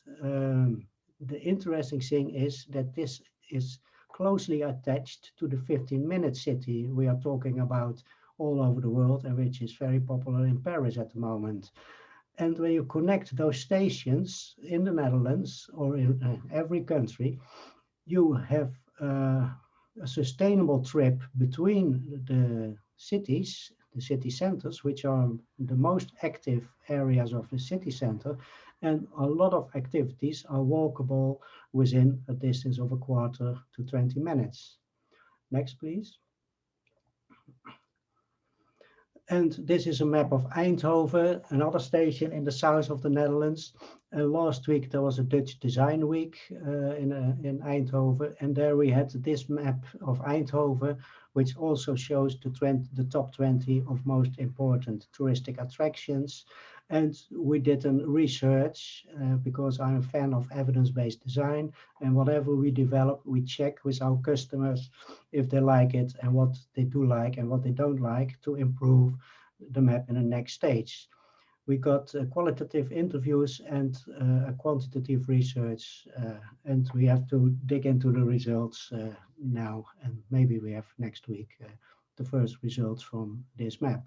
Speaker 4: the interesting thing is that this is closely attached to the 15-minute city we are talking about all over the world, and which is very popular in Paris at the moment. And when you connect those stations in the Netherlands or in every country, you have a sustainable trip between the cities, the city centers, which are the most active areas of the city center, and a lot of activities are walkable within a distance of a quarter to 20 minutes. Next, please. And this is a map of Eindhoven, another station in the south of the Netherlands. And last week there was a Dutch Design Week in Eindhoven, and there we had this map of Eindhoven, which also shows the top 20 of most important touristic attractions. And we did a research because I'm a fan of evidence-based design, and whatever we develop, we check with our customers if they like it and what they do like and what they don't like to improve the map in the next stage. We got qualitative interviews and a quantitative research, and we have to dig into the results now, and maybe we have next week the first results from this map.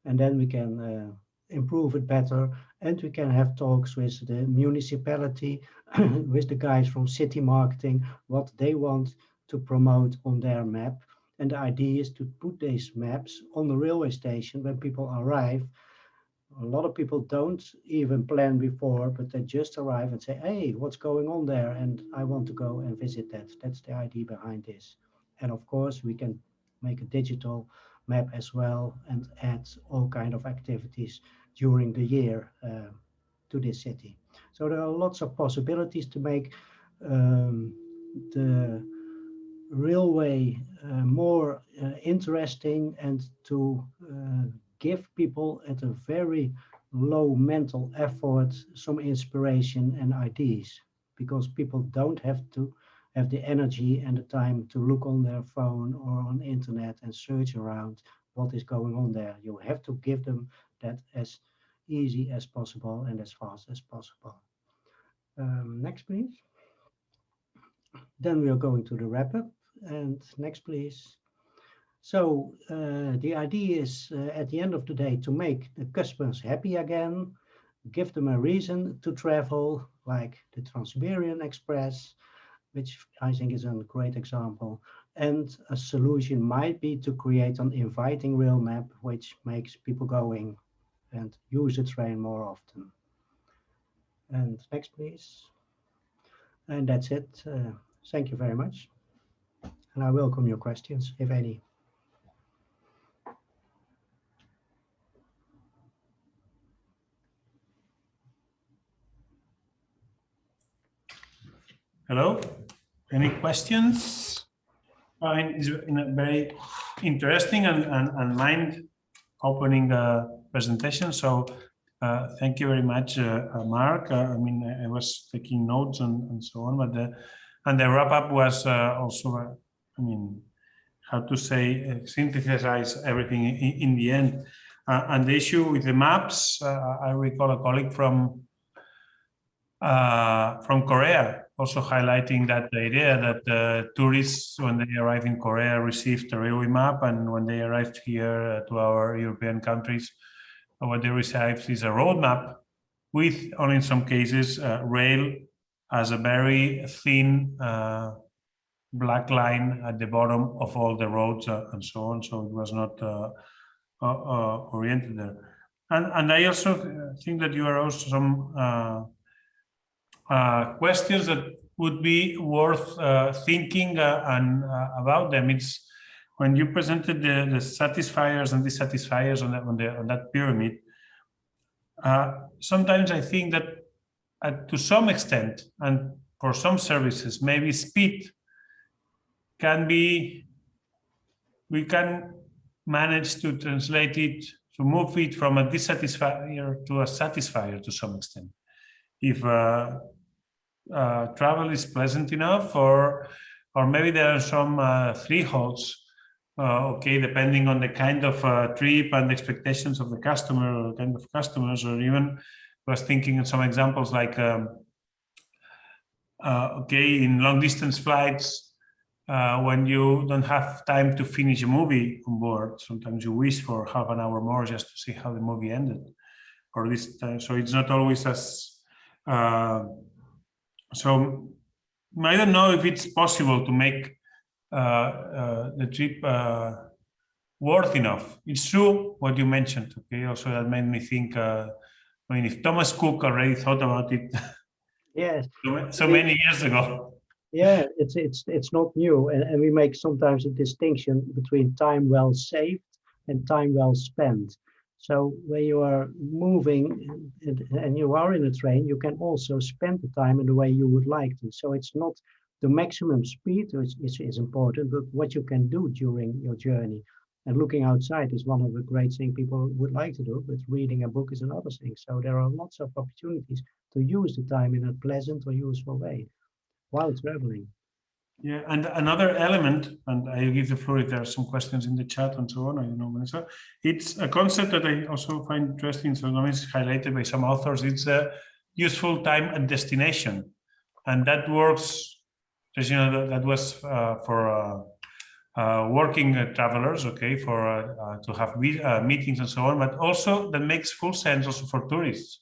Speaker 4: And then we can improve it better, and we can have talks with the municipality, with the guys from city marketing, what they want to promote on their map. And the idea is to put these maps on the railway station when people arrive. A lot of people don't even plan before, but they just arrive and say, hey, what's going on there? And I want to go and visit that. That's the idea behind this. And of course, we can make a digital map as well and add all kinds of activities during the year to this city. So there are lots of possibilities to make the railway more interesting and to give people at a very low mental effort some inspiration and ideas, because people don't have to have the energy and the time to look on their phone or on internet and search around what is going on there. You have to give them that as easy as possible and as fast as possible. Next, please. Then we are going to the wrap up. And next, please. So the idea is at the end of the day to make the customers happy again, give them a reason to travel, like the Trans-Siberian Express, which I think is a great example. And a solution might be to create an inviting rail map, which makes people going and use the train more often. And next, please. And that's it. Thank you very much. And I welcome your questions, if any.
Speaker 1: Hello, any questions? It's very interesting and mind-opening presentation. So thank you very much, Mark. I mean, I was taking notes and so on, but the wrap-up was also, I mean, how to say, synthesize everything in the end. And the issue with the maps, I recall a colleague from Korea also highlighting that idea that tourists, when they arrive in Korea, received a railway map, and when they arrived here to our European countries, what they received is a road map with, only in some cases, rail as a very thin black line at the bottom of all the roads and so on. So it was not oriented there. And I also think that you are also some questions that would be worth thinking about them. It's when you presented the satisfiers and dissatisfiers on that pyramid. Sometimes I think that to some extent, and for some services, maybe speed can be, we can manage to translate it, to move it from a dissatisfier to a satisfier to some extent. If travel is pleasant enough, or maybe there are some thresholds, okay, depending on the kind of trip and expectations of the customer or kind of customers, or even was thinking of some examples like, okay, in long distance flights, when you don't have time to finish a movie on board, sometimes you wish for half an hour more just to see how the movie ended, or this time. So it's not always as so I don't know if it's possible to make the trip worth enough. It's true what you mentioned, okay? Also, that made me think, I mean, if Thomas Cook already thought about it,
Speaker 4: yes,
Speaker 1: so many years ago.
Speaker 4: Yeah, it's not new, and we make sometimes a distinction between time well saved and time well spent. So when you are moving and you are in a train, you can also spend the time in the way you would like to. So it's not the maximum speed which is important, but what you can do during your journey. And looking outside is one of the great things people would like to do, but reading a book is another thing. So there are lots of opportunities to use the time in a pleasant or useful way while traveling.
Speaker 1: Yeah, and another element, and I give the floor if there are some questions in the chat and so on, I don't know, Vanessa. It's a concept that I also find interesting, so it's highlighted by some authors. It's a useful time and destination. And that works, as you know, that was for working travelers, okay, for to have meetings and so on, but also that makes full sense also for tourists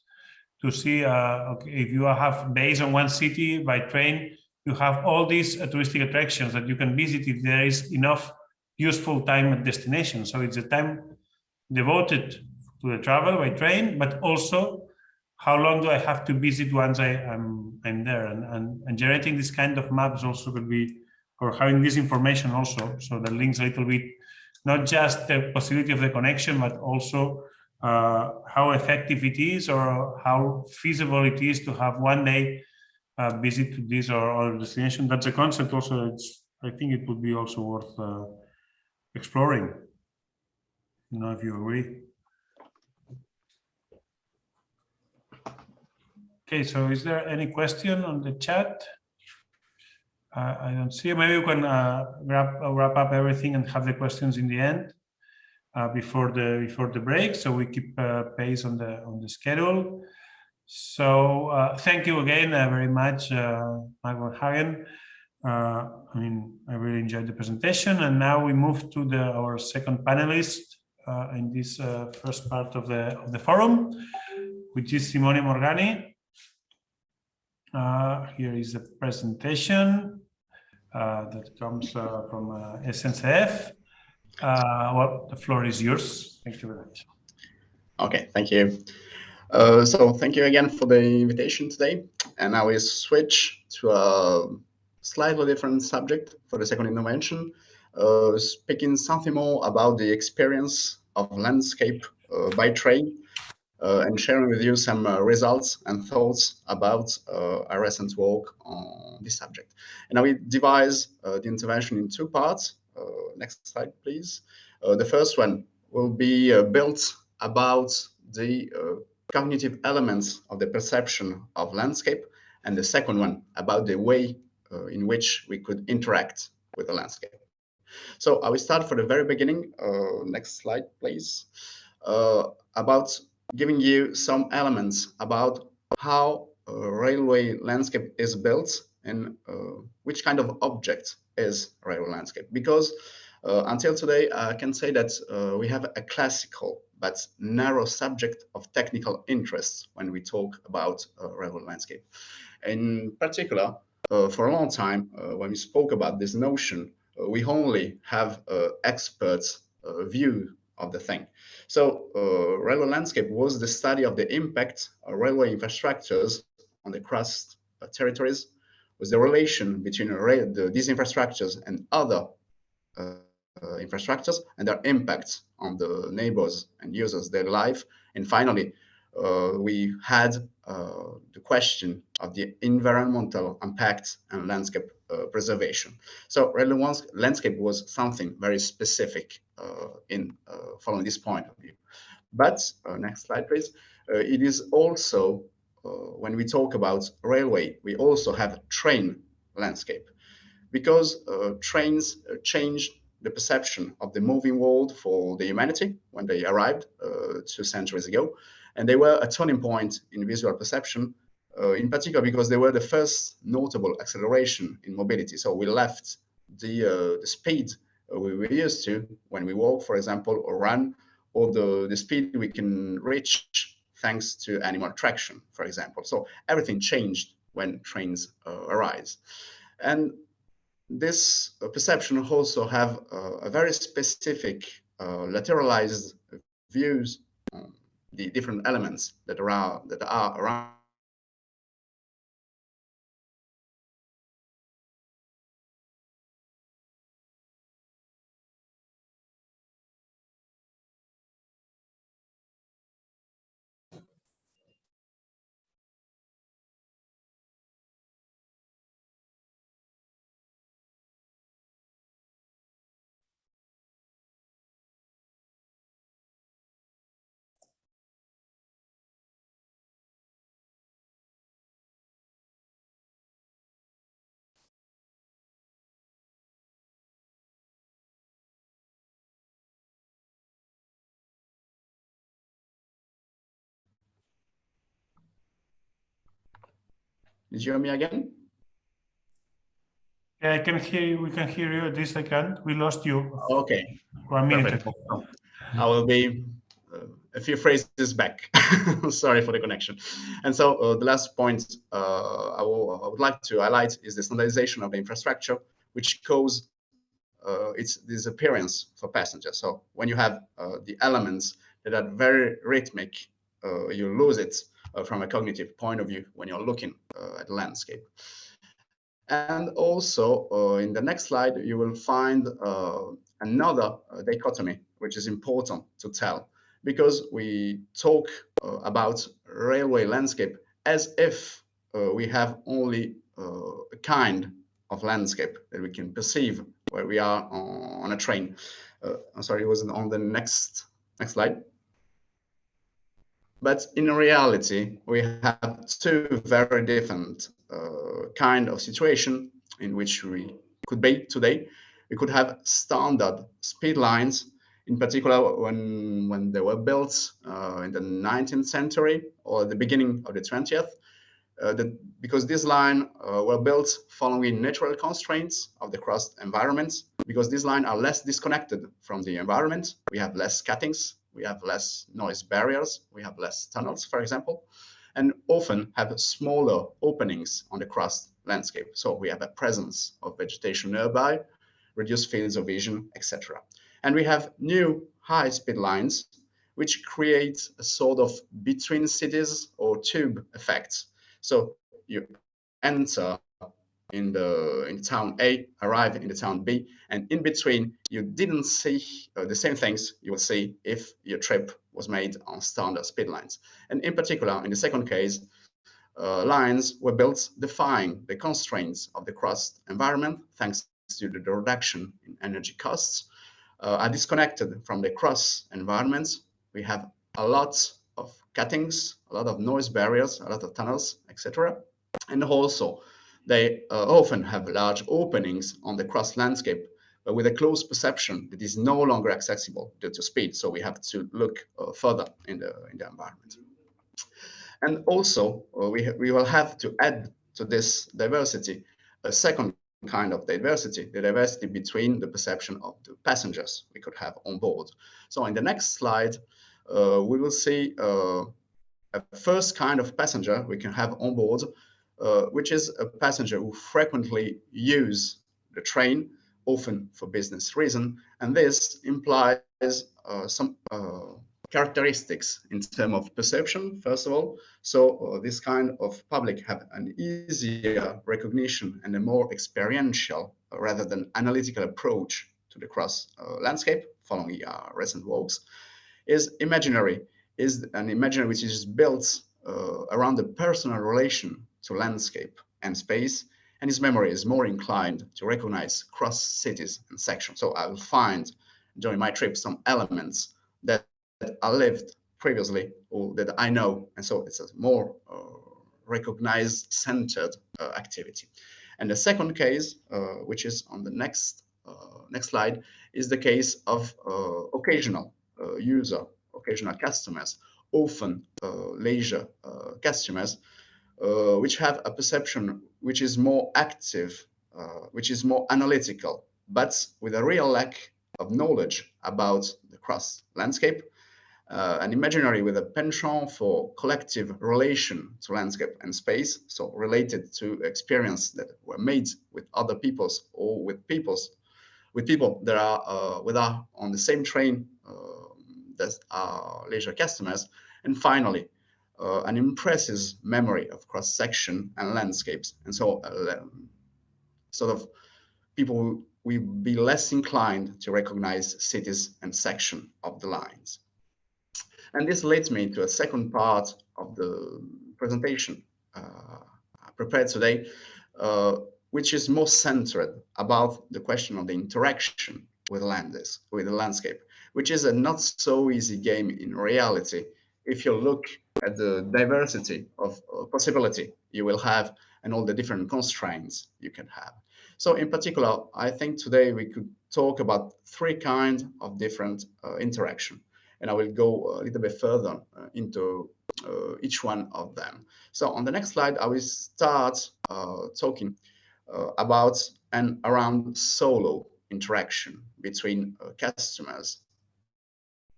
Speaker 1: to see, okay, if you have based on one city by train, you have all these touristic attractions that you can visit if there is enough useful time at destination. So it's a time devoted to the travel by train, but also how long do I have to visit once I'm there, and generating this kind of maps also could be, or having this information also, so that links a little bit, not just the possibility of the connection, but also how effective it is or how feasible it is to have one day visit to this or destination. That's a concept also that's I think it would be also worth exploring. You know, if you agree. Okay, so is there any question on the chat? I don't see. Maybe we can wrap up everything and have the questions in the end before the break, so we keep pace on the schedule. So thank you again very much, Michael Hagen. I mean, I really enjoyed the presentation, and now we move to our second panelist in this first part of the forum, which is Simone Morgani. Here is the presentation that comes from SNCF. Well, the floor is yours. Thank you very much.
Speaker 5: Okay, thank you. So thank you again for the invitation today. And now we switch to a slightly different subject for the second intervention, speaking something more about the experience of landscape by train, and sharing with you some results and thoughts about our recent work on this subject. And now we devise the intervention in two parts. Next slide, please. The first one will be built about the cognitive elements of the perception of landscape, and the second one about the way in which we could interact with the landscape. So I will start for the very beginning. Next slide, please. About giving you some elements about how a railway landscape is built and which kind of object is a railway landscape. Because until today, I can say that we have a classical but narrow subject of technical interest when we talk about railway landscape. In particular, for a long time, when we spoke about this notion, we only have experts' view of the thing. So railway landscape was the study of the impact of railway infrastructures on the cross territories, was the relation between these infrastructures and other infrastructures and their impacts on the neighbors and users, their life. And finally, we had the question of the environmental impact and landscape preservation. So railway landscape was something very specific in following this point of view. But next slide, please. It is also, when we talk about railway, we also have train landscape, because trains changed the perception of the moving world for the humanity when they arrived 2 centuries ago. And they were a turning point in visual perception, in particular because they were the first notable acceleration in mobility. So we left the speed we were used to when we walk, for example, or run, or the speed we can reach thanks to animal traction, for example. So everything changed when trains arise. And this perception also have a very specific lateralized views on the different elements that are around. Did you hear me again?
Speaker 1: Yeah, I can hear you. We can hear you. At least I can. We lost you.
Speaker 5: Okay.
Speaker 1: 1 minute
Speaker 5: Perfect.
Speaker 1: ago.
Speaker 5: I will be a few phrases back. Sorry for the connection. And so the last point I would like to highlight is the standardization of the infrastructure, which causes its disappearance for passengers. So when you have the elements that are very rhythmic, you lose it from a cognitive point of view when you're looking at the landscape. And also in the next slide, you will find another dichotomy, which is important to tell, because we talk about railway landscape as if we have only a kind of landscape that we can perceive where we are on a train. I'm sorry, it wasn't on the next slide. But in reality, we have two very different kind of situation in which we could be today. We could have standard speed lines, in particular when they were built in the 19th century or the beginning of the 20th. Because this line were built following natural constraints of the crust environments, because these lines are less disconnected from the environment. We have less cuttings, we have less noise barriers, we have less tunnels, for example, and often have smaller openings on the crust landscape. So we have a presence of vegetation nearby, reduced fields of vision, etc. And we have new high-speed lines, which create a sort of between cities or tube effects. So you enter in the town A, arrive in the town B, and in between you didn't see the same things you would see if your trip was made on standard speed lines. And in particular, in the second case, lines were built defying the constraints of the crust environment, thanks to the reduction in energy costs, are disconnected from the cross environments. We have a lot of cuttings, a lot of noise barriers, a lot of tunnels, etc. And also, they often have large openings on the cross landscape, but with a close perception that is no longer accessible due to speed. So we have to look further in the environment. And also, we will have to add to this diversity a second kind of diversity, the diversity between the perception of the passengers we could have on board. So in the next slide, we will see a first kind of passenger we can have on board, which is a passenger who frequently use the train, often for business reason, and this implies some characteristics in terms of perception, first of all. So this kind of public have an easier recognition and a more experiential rather than analytical approach to the cross landscape, following our recent walks. Is an imaginary which is built around the personal relation to landscape and space, and his memory is more inclined to recognize cross cities and sections. So I will find during my trip some elements that I lived previously or that I know, and so it's a more recognized, centered activity. And the second case, which is on the next slide, is the case of occasional occasional customers, often leisure customers, which have a perception which is more active, which is more analytical, but with a real lack of knowledge about the cross landscape, an imaginary with a penchant for collective relation to landscape and space, so related to experience that were made with other peoples or with people that are on the same train that are leisure customers, and finally, an impressive memory of cross-section and landscapes, and so sort of people will be less inclined to recognize cities and section of the lines. And this leads me to a second part of the presentation prepared today, which is more centered about the question of the interaction with the landscape, which is a not so easy game in reality. If you look at the diversity of possibility you will have and all the different constraints you can have. So in particular, I think today we could talk about three kinds of different interaction. And I will go a little bit further into each one of them. So on the next slide, I will start talking about and around solo interaction between customers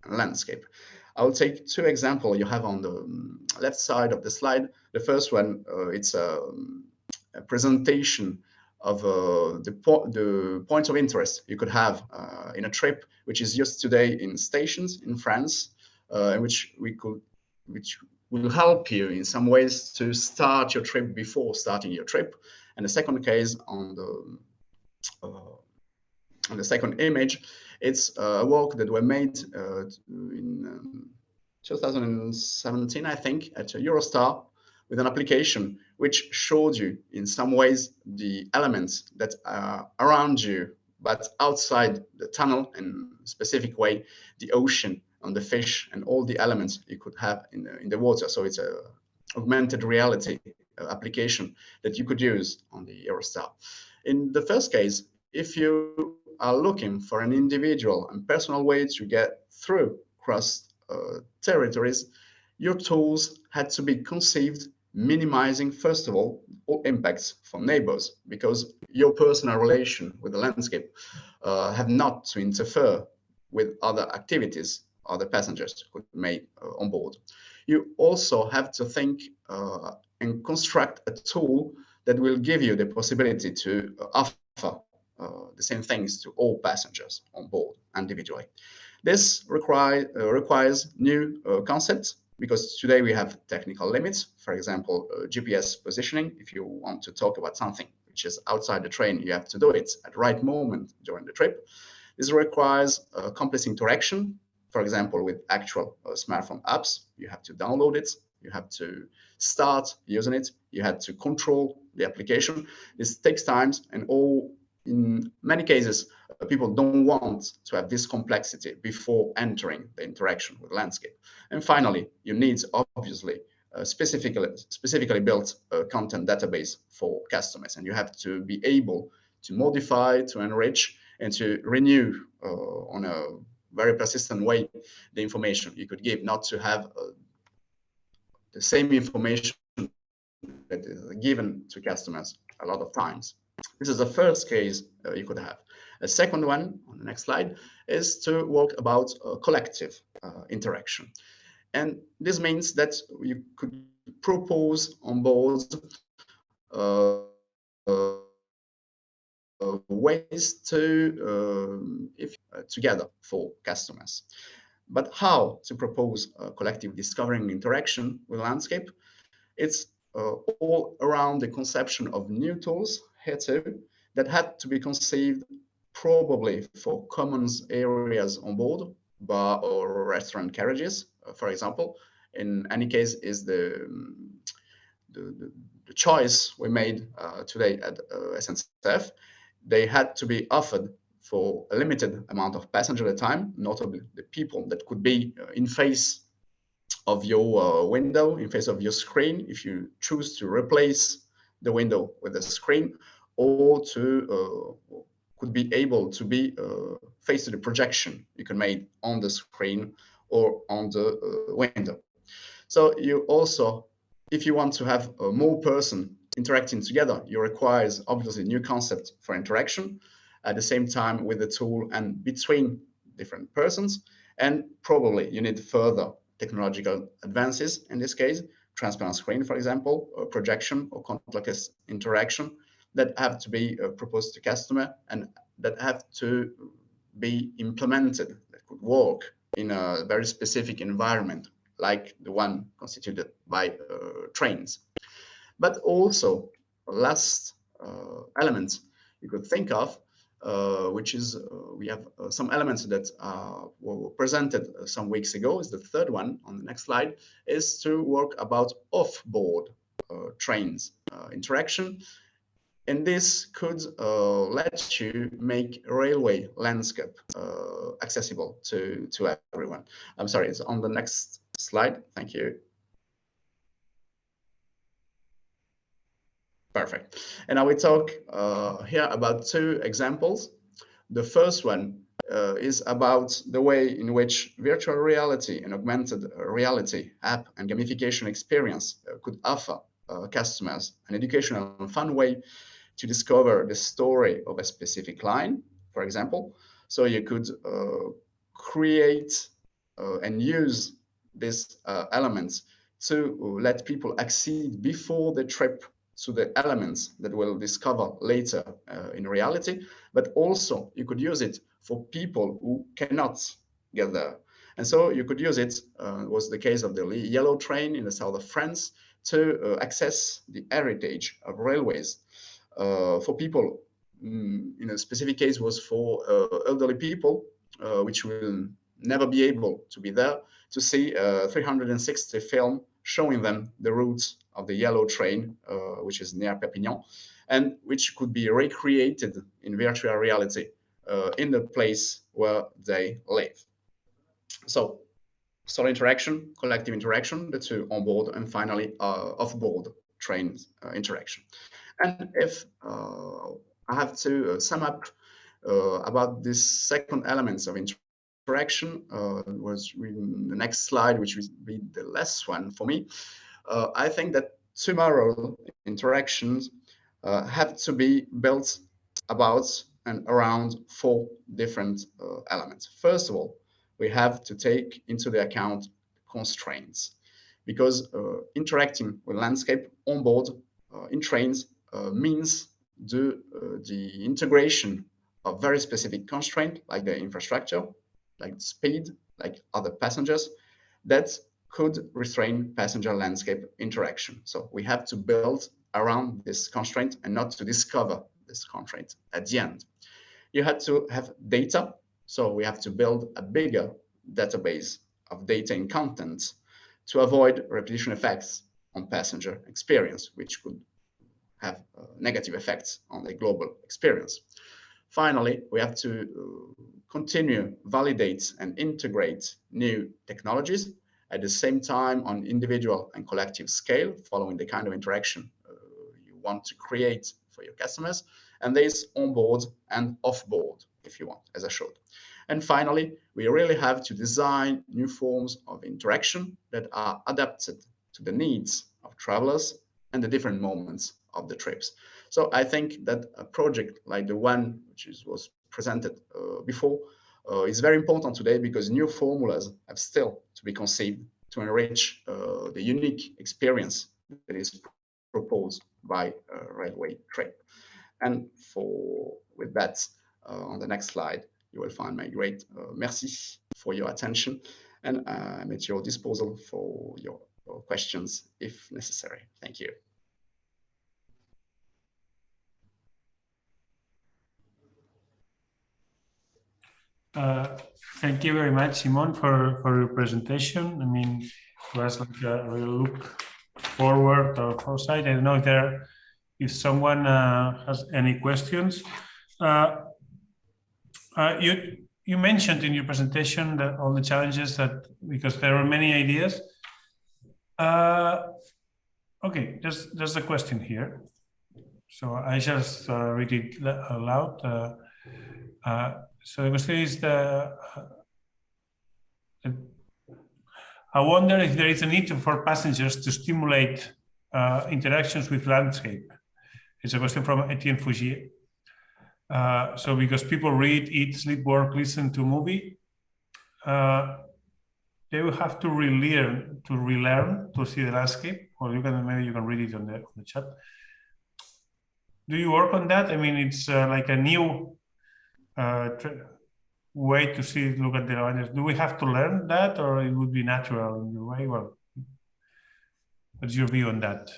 Speaker 5: and landscape. I will take two examples you have on the left side of the slide. The first one, it's a presentation of the points of interest you could have in a trip, which is used today in stations in France, which will help you in some ways to start your trip before starting your trip. And the second case on the second image, it's a work that were made in 2017, I think, at Eurostar, with an application which showed you in some ways the elements that are around you, but outside the tunnel, in a specific way, the ocean and the fish and all the elements you could have in the water. So it's a augmented reality application that you could use on the Eurostar. In the first case, if you are looking for an individual and personal way to get through across territories, your tools had to be conceived minimizing, first of all impacts from neighbors, because your personal relation with the landscape have not to interfere with other activities other passengers could make on board. You also have to think and construct a tool that will give you the possibility to offer the same things to all passengers on board individually. This requires new concepts, because today we have technical limits. For example, GPS positioning. If you want to talk about something which is outside the train, you have to do it at the right moment during the trip. This requires complex interaction. For example, with actual smartphone apps, you have to download it, you have to start using it, you have to control the application. This takes time, and in many cases, people don't want to have this complexity before entering the interaction with the landscape. And finally, you need obviously specifically built content database for customers, and you have to be able to modify, to enrich, and to renew on a very persistent way the information you could give, not to have the same information that is given to customers a lot of times. This is the first case you could have. A second one, on the next slide, is to work about collective interaction. And this means that you could propose on board ways to together for customers. But how to propose collective discovering interaction with landscape? It's all around the conception of new tools here too, that had to be conceived probably for common areas on board, bar or restaurant carriages, for example. In any case, is the choice we made today at SNCF. They had to be offered for a limited amount of passengers at a time, notably the people that could be in face of your window, in face of your screen, if you choose to replace the window with a screen, or to could be able to be face to the projection you can make on the screen or on the window. So you also, if you want to have more person interacting together, you requires obviously new concept for interaction at the same time with the tool and between different persons. And probably you need further technological advances, in this case, transparent screen, for example, or projection or contactless interaction that have to be proposed to customer and that have to be implemented, that could work in a very specific environment, like the one constituted by trains. But also, last element you could think of, which is we have some elements that were presented some weeks ago, is the third one on the next slide, is to work about off-board trains interaction. And this could let you make railway landscape accessible to everyone. I'm sorry, it's on the next slide. Thank you. Perfect. And I will talk here about two examples. The first one is about the way in which virtual reality and augmented reality app and gamification experience could offer customers an educational and fun way to discover the story of a specific line, for example. So you could create and use these elements to let people accede before the trip to the elements that we'll discover later in reality, but also you could use it for people who cannot get there. And so you could use it, was the case of the yellow train in the south of France, to access the heritage of railways. For people, in a specific case was for elderly people, which will never be able to be there, to see a 360 film showing them the routes of the yellow train, which is near Perpignan, and which could be recreated in virtual reality in the place where they live. So social interaction, collective interaction, the two onboard, and finally off-board train interaction. And if I have to sum up about this second elements of interaction, was the next slide, which will be the last one for me. I think that tomorrow interactions have to be built about and around four different elements. First of all, we have to take into the account constraints, because interacting with landscape on board in trains means the integration of very specific constraints like the infrastructure, like speed, like other passengers, that could restrain passenger landscape interaction. So we have to build around this constraint and not to discover this constraint at the end. You had to have data, so we have to build a bigger database of data and content to avoid repetition effects on passenger experience, which could have negative effects on the global experience. Finally, we have to continue, validate, and integrate new technologies at the same time on individual and collective scale, following the kind of interaction you want to create for your customers. And there's onboard and offboard, if you want, as I showed. And finally, we really have to design new forms of interaction that are adapted to the needs of travelers and the different moments of the trips. So I think that a project like the one which was presented before is very important today, because new formulas have still to be conceived to enrich the unique experience that is proposed by railway trade. And with that, on the next slide, you will find my great merci for your attention, and I'm at your disposal for your questions if necessary. Thank you.
Speaker 1: Thank you very much, Simone, for your presentation. I mean, it was like a real look forward or foresight. I don't know if someone has any questions. You mentioned in your presentation that all the challenges that, because there are many ideas. Okay, there's a question here. So I just read it aloud. So the question is I wonder if there is a need for passengers to stimulate interactions with landscape. It's a question from Etienne Fougier. So because people read, eat, sleep, work, listen to movie, they will have to relearn to see the landscape, or maybe you can read it on the chat. Do you work on that? I mean, it's like a new way to look at the landscape. Do we have to learn that, or it would be natural in your way? Well, what's your view on that?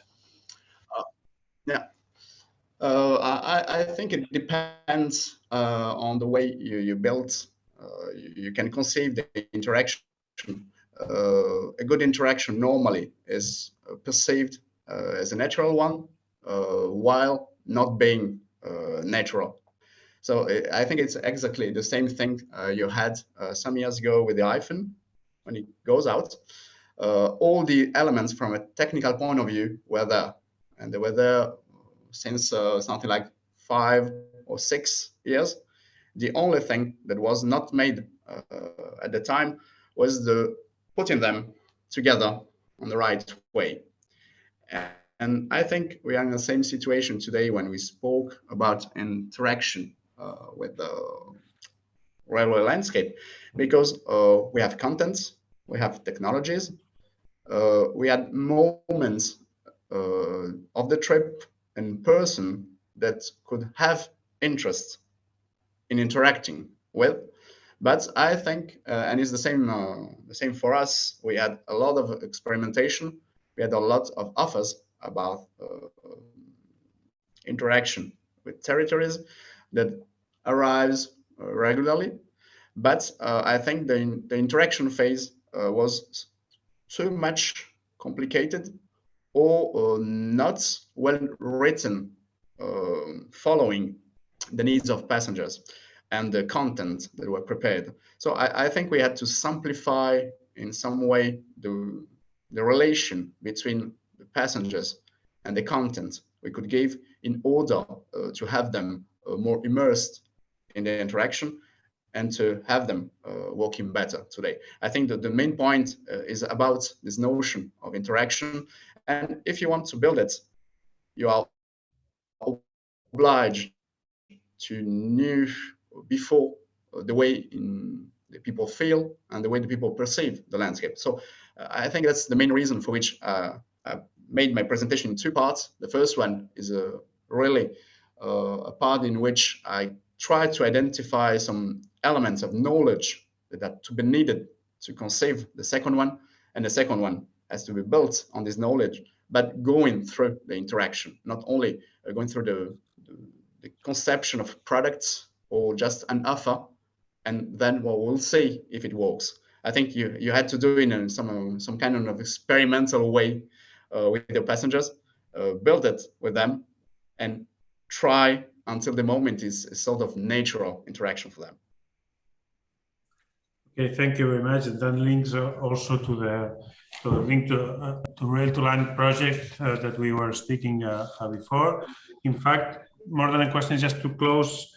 Speaker 5: Yeah. I think it depends on the way you build. You can conceive the interaction. A good interaction normally is perceived as a natural one, while not being natural. So I think it's exactly the same thing you had some years ago with the iPhone when it goes out. All the elements from a technical point of view were there, and they were there since something like 5 or 6 years. The only thing that was not made at the time was putting them together on the right way. And I think we are in the same situation today when we spoke about interaction with the railway landscape, because we have contents, we have technologies, we had moments of the trip in person that could have interest in interacting with. But I think, and it's the same for us, we had a lot of experimentation, we had a lot of offers about interaction with territories that arrives regularly. But I think the interaction phase was too much complicated or not well written, following the needs of passengers and the content that were prepared. So I think we had to simplify in some way the relation between the passengers and the content we could give in order to have them more immersed in the interaction and to have them working better today. I think that the main point is about this notion of interaction. And if you want to build it, you are obliged to know before the way the people feel and the way the people perceive the landscape. So I think that's the main reason for which I made my presentation in two parts. The first one is really a part in which I try to identify some elements of knowledge that are to be needed to conceive the second one. And the second one has to be built on this knowledge, but going through the interaction, not only going through the conception of products or just an offer, and then we'll see if it works. I think you had to do it in some kind of experimental way with your passengers, build it with them, and try until the moment is a sort of natural interaction for them.
Speaker 1: Okay, thank you very much. And that links also to the link to RailtoLand project that we were speaking before. In fact, more than a question, just to close,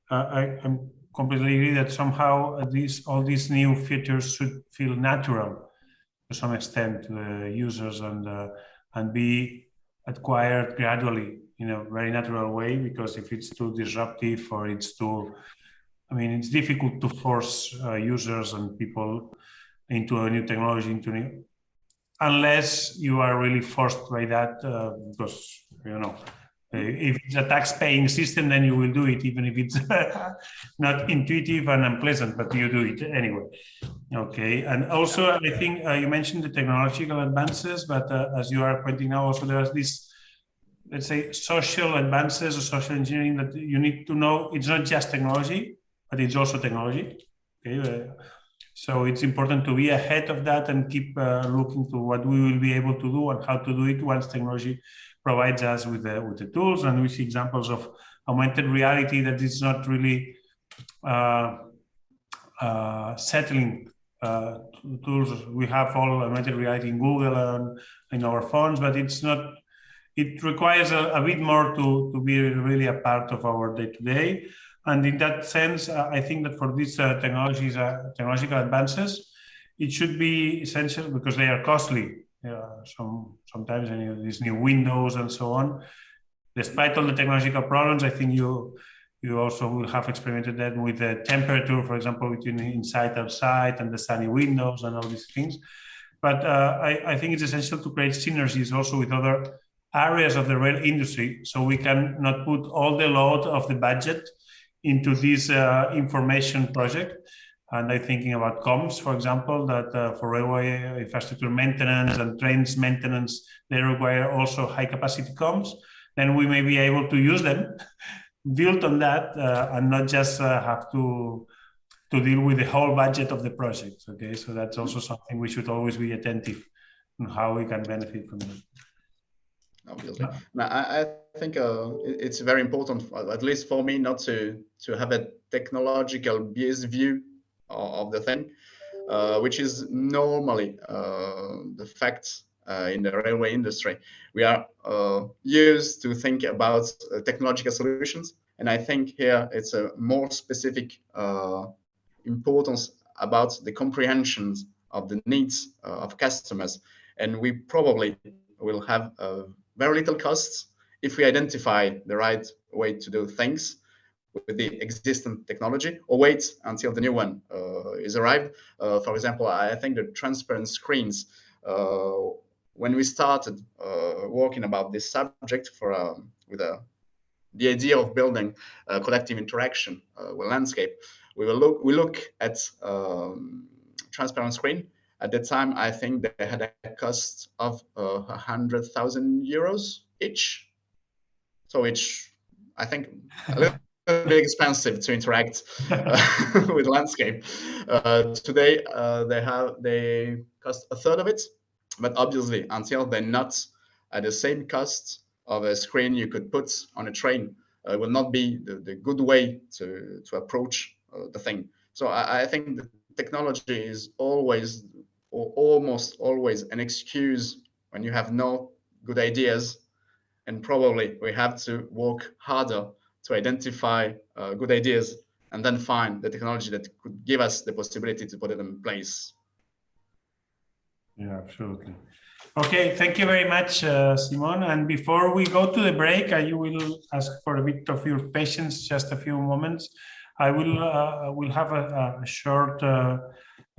Speaker 1: I'm completely agree that somehow all these new features should feel natural to some extent to the users and be acquired gradually in a very natural way, because if it's too disruptive or it's too, I mean, it's difficult to force users and people into a new technology, unless you are really forced by that, because, you know, if it's a tax-paying system, then you will do it, even if it's not intuitive and unpleasant, but you do it anyway. Okay, and also I think you mentioned the technological advances, but as you are pointing out, also there's this, let's say, social advances or social engineering that you need to know. It's not just technology, but it's also technology. Okay, so it's important to be ahead of that and keep looking to what we will be able to do and how to do it once technology provides us with the tools. And we see examples of augmented reality that is not really settling tools. We have all augmented reality in Google and in our phones, but it's not. It requires a bit more to be really a part of our day-to-day. And in that sense, I think that for these technological advances, it should be essential because they are costly. Sometimes these new windows and so on. Despite all the technological problems, I think you also will have experimented that with the temperature, for example, between inside, outside, and the sunny windows and all these things. But I think it's essential to create synergies also with other areas of the rail industry, so we can not put all the load of the budget into this information project. And I'm thinking about comms, for example, that for railway infrastructure maintenance and trains maintenance, they require also high capacity comms. Then we may be able to use them, build on that, and not just have to deal with the whole budget of the project. Okay, so that's also something we should always be attentive on how we can benefit from them.
Speaker 5: Obviously. Now, I think it's very important, at least for me, not to have a technological biased view of the thing, which is normally the fact in the railway industry. We are used to think about technological solutions, and I think here it's a more specific importance about the comprehensions of the needs of customers, and we probably will have very little costs if we identify the right way to do things with the existing technology, or wait until the new one is arrived. For example, I think the transparent screens, when we started working about this subject with the idea of building collective interaction with landscape, we look at transparent screen. At the time, I think they had a cost of 100,000 euros each. So it's, I think, a little bit expensive to interact with landscape. Today, they cost a third of it, but obviously, until they're not at the same cost of a screen you could put on a train. It will not be the good way to approach the thing. So I think the technology is always, or almost always, an excuse when you have no good ideas, and probably we have to work harder to identify good ideas and then find the technology that could give us the possibility to put it in place.
Speaker 1: Yeah, absolutely. Okay, thank you very much, Simone. And before we go to the break, I will ask for a bit of your patience, just a few moments. I will have a short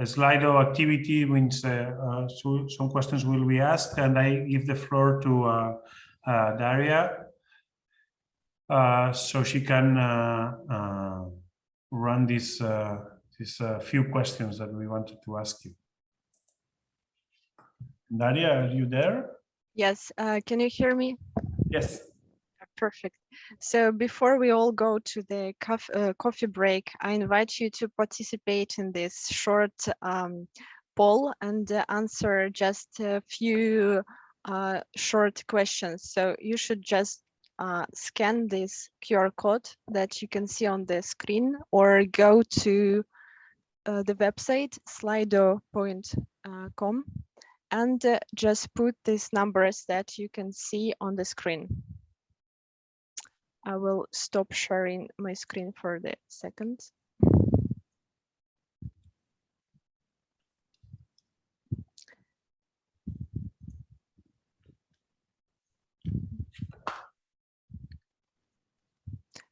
Speaker 1: Slido activity, which so some questions will be asked, and I give the floor to Daria, so she can run these few questions that we wanted to ask you. Daria, are you there?
Speaker 6: Yes, can you hear me?
Speaker 1: Yes.
Speaker 6: Perfect. So before we all go to the coffee break, I invite you to participate in this short poll and answer just a few short questions. So you should just scan this QR code that you can see on the screen, or go to the website slido.com and just put these numbers that you can see on the screen. I will stop sharing my screen for the second.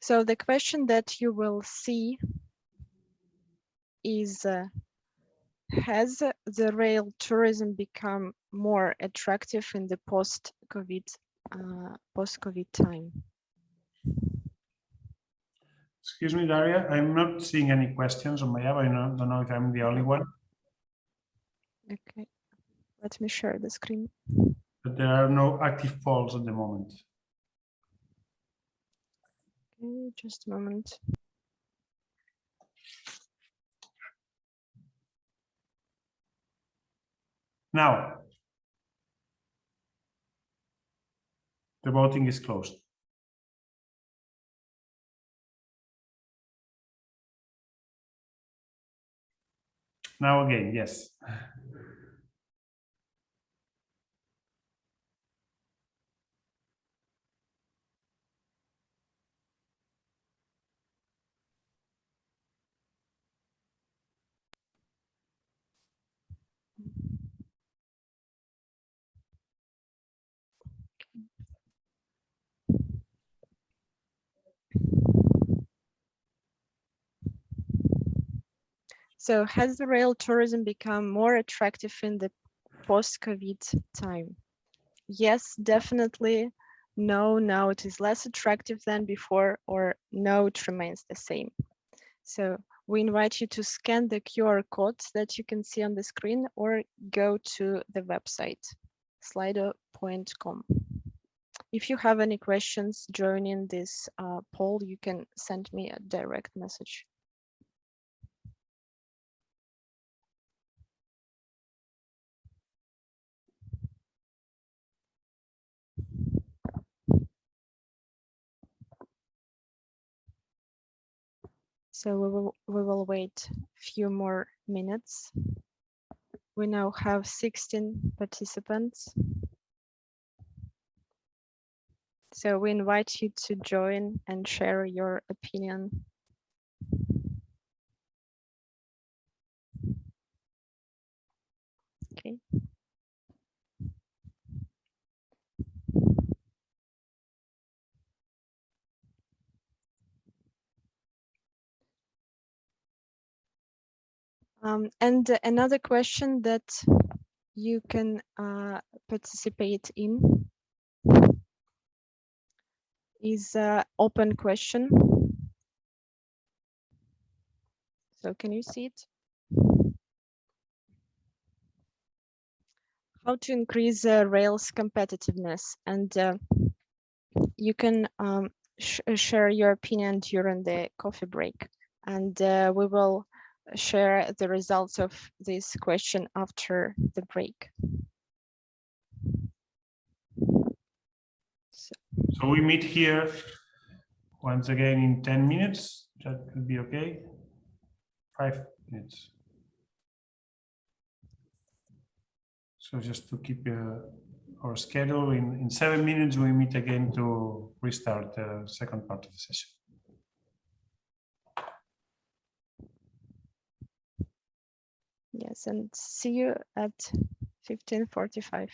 Speaker 6: So the question that you will see is, has the rail tourism become more attractive in the post-COVID time?
Speaker 1: Excuse me, Daria, I'm not seeing any questions on my app. I don't know if I'm the only one.
Speaker 6: Okay, let me share the screen.
Speaker 1: But there are no active polls at the moment.
Speaker 6: Okay, just a moment.
Speaker 1: Now, the voting is closed. Now again, yes.
Speaker 6: So has the rail tourism become more attractive in the post-COVID time? Yes, definitely. No, now it is less attractive than before, or no, it remains the same. So we invite you to scan the QR codes that you can see on the screen, or go to the website, slido.com. If you have any questions joining this poll, you can send me a direct message. So we will wait a few more minutes. We now have 16 participants. So we invite you to join and share your opinion. Okay. And another question that you can participate in is an open question. So can you see it? How to increase rail's competitiveness, and you can share your opinion during the coffee break, and we will share the results of this question after the break.
Speaker 1: So we meet here once again in 10 minutes. That will be okay. 5 minutes. So just to keep our schedule, in 7 minutes, we meet again to restart the second part of the session.
Speaker 6: Yes, and see you at 15:45.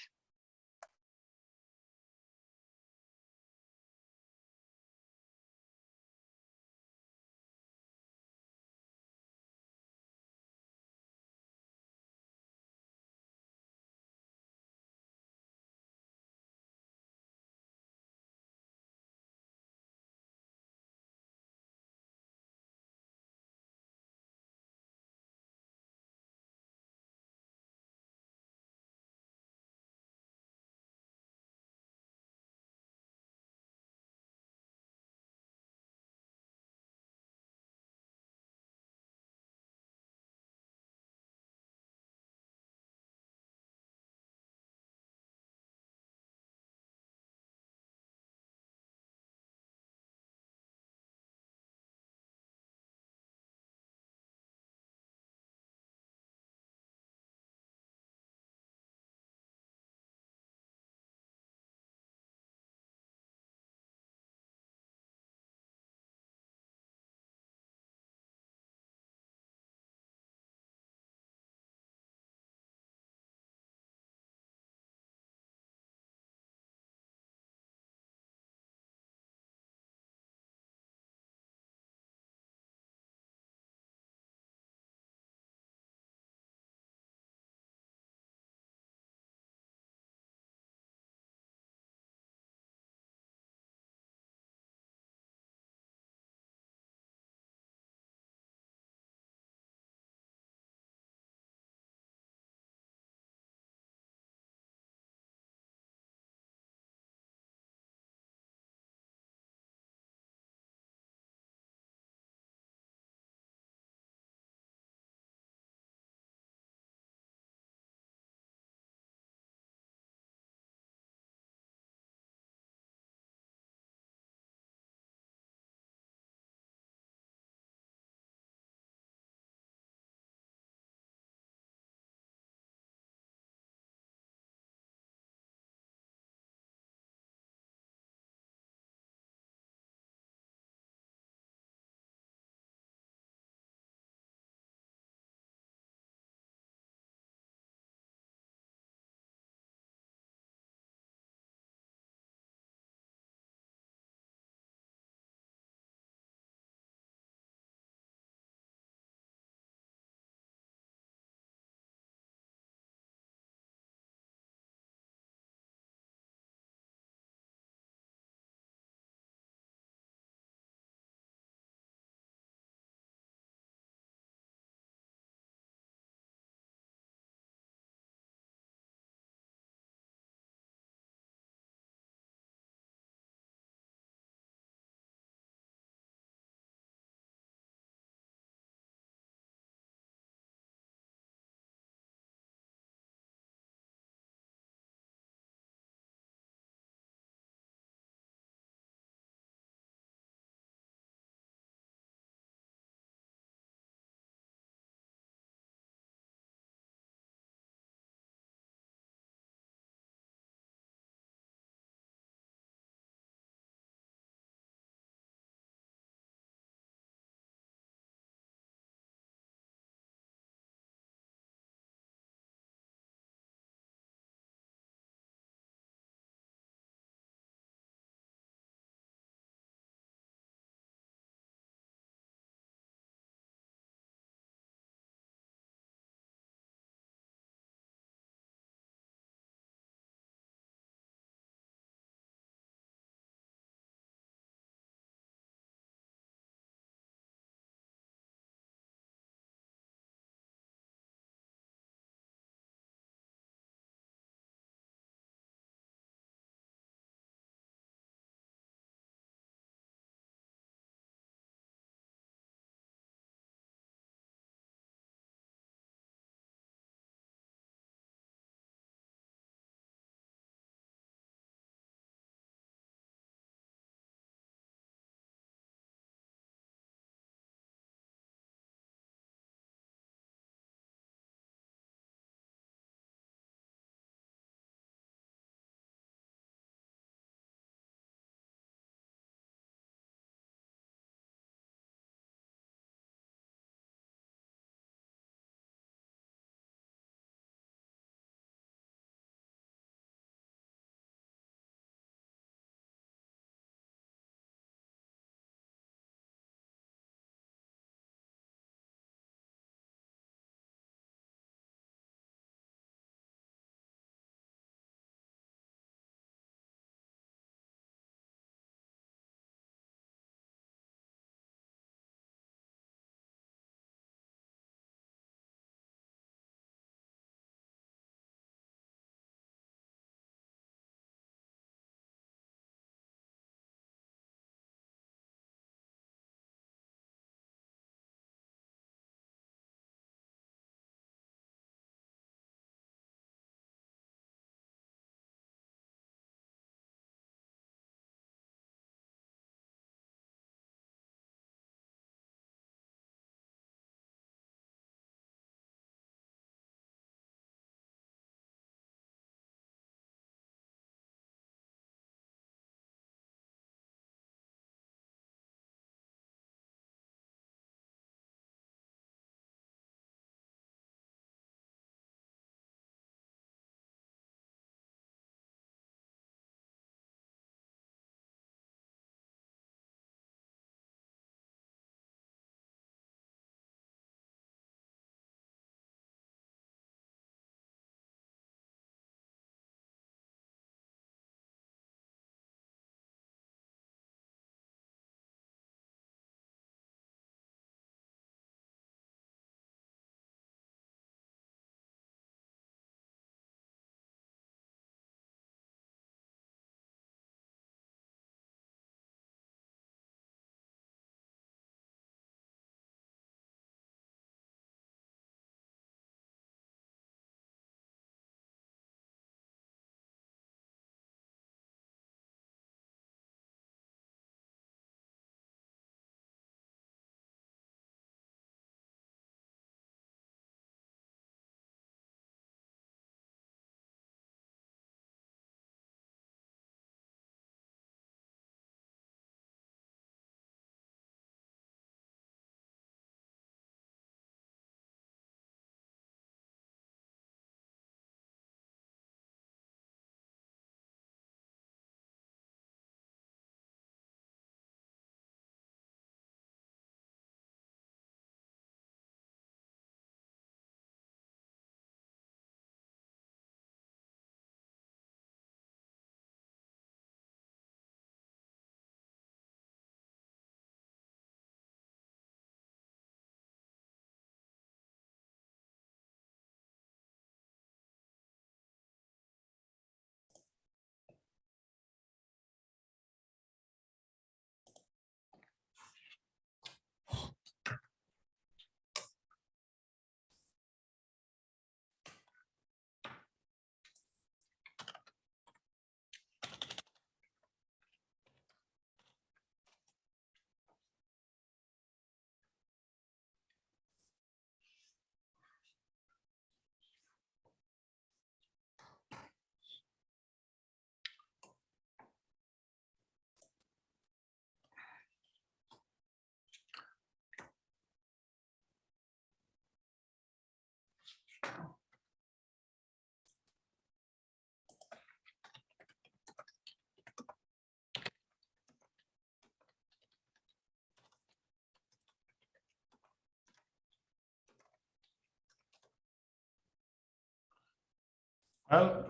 Speaker 1: Well,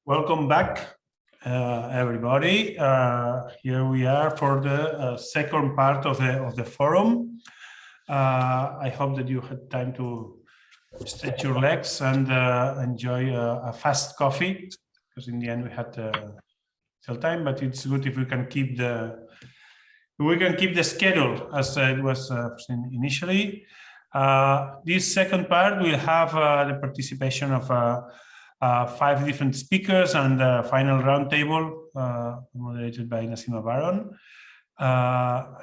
Speaker 1: welcome back, everybody. Here we are for the second part of the forum. I hope that you had time to stretch your legs and enjoy a fast coffee, because in the end we had still time. But it's good if we can keep the schedule as it was initially. This second part will have the participation of 5 different speakers and the final roundtable moderated by Nassima Baron.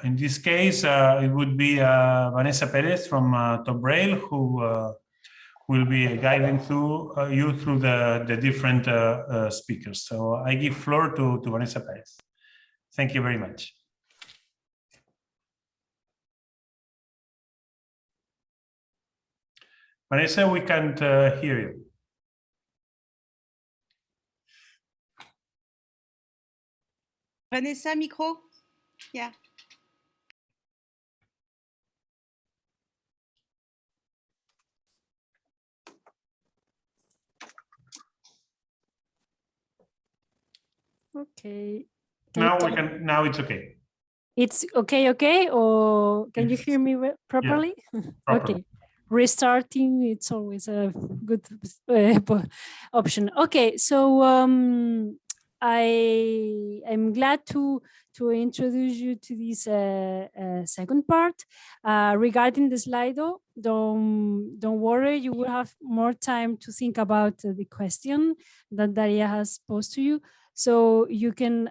Speaker 1: In this case, it would be Vanessa Perez from TopRail, who will be guiding you through the different speakers. So I give floor to Vanessa Perez. Thank you very much. Vanessa, we can't hear you.
Speaker 7: Vanessa, micro? Yeah.
Speaker 8: Okay.
Speaker 1: Now it's okay.
Speaker 8: It's okay, or can you hear me properly?
Speaker 1: Yeah,
Speaker 8: okay. Restarting, it's always a good option. Okay, so I'm glad to introduce you to this second part. Regarding the Slido, don't worry, you will have more time to think about the question that Daria has posed to you. So you can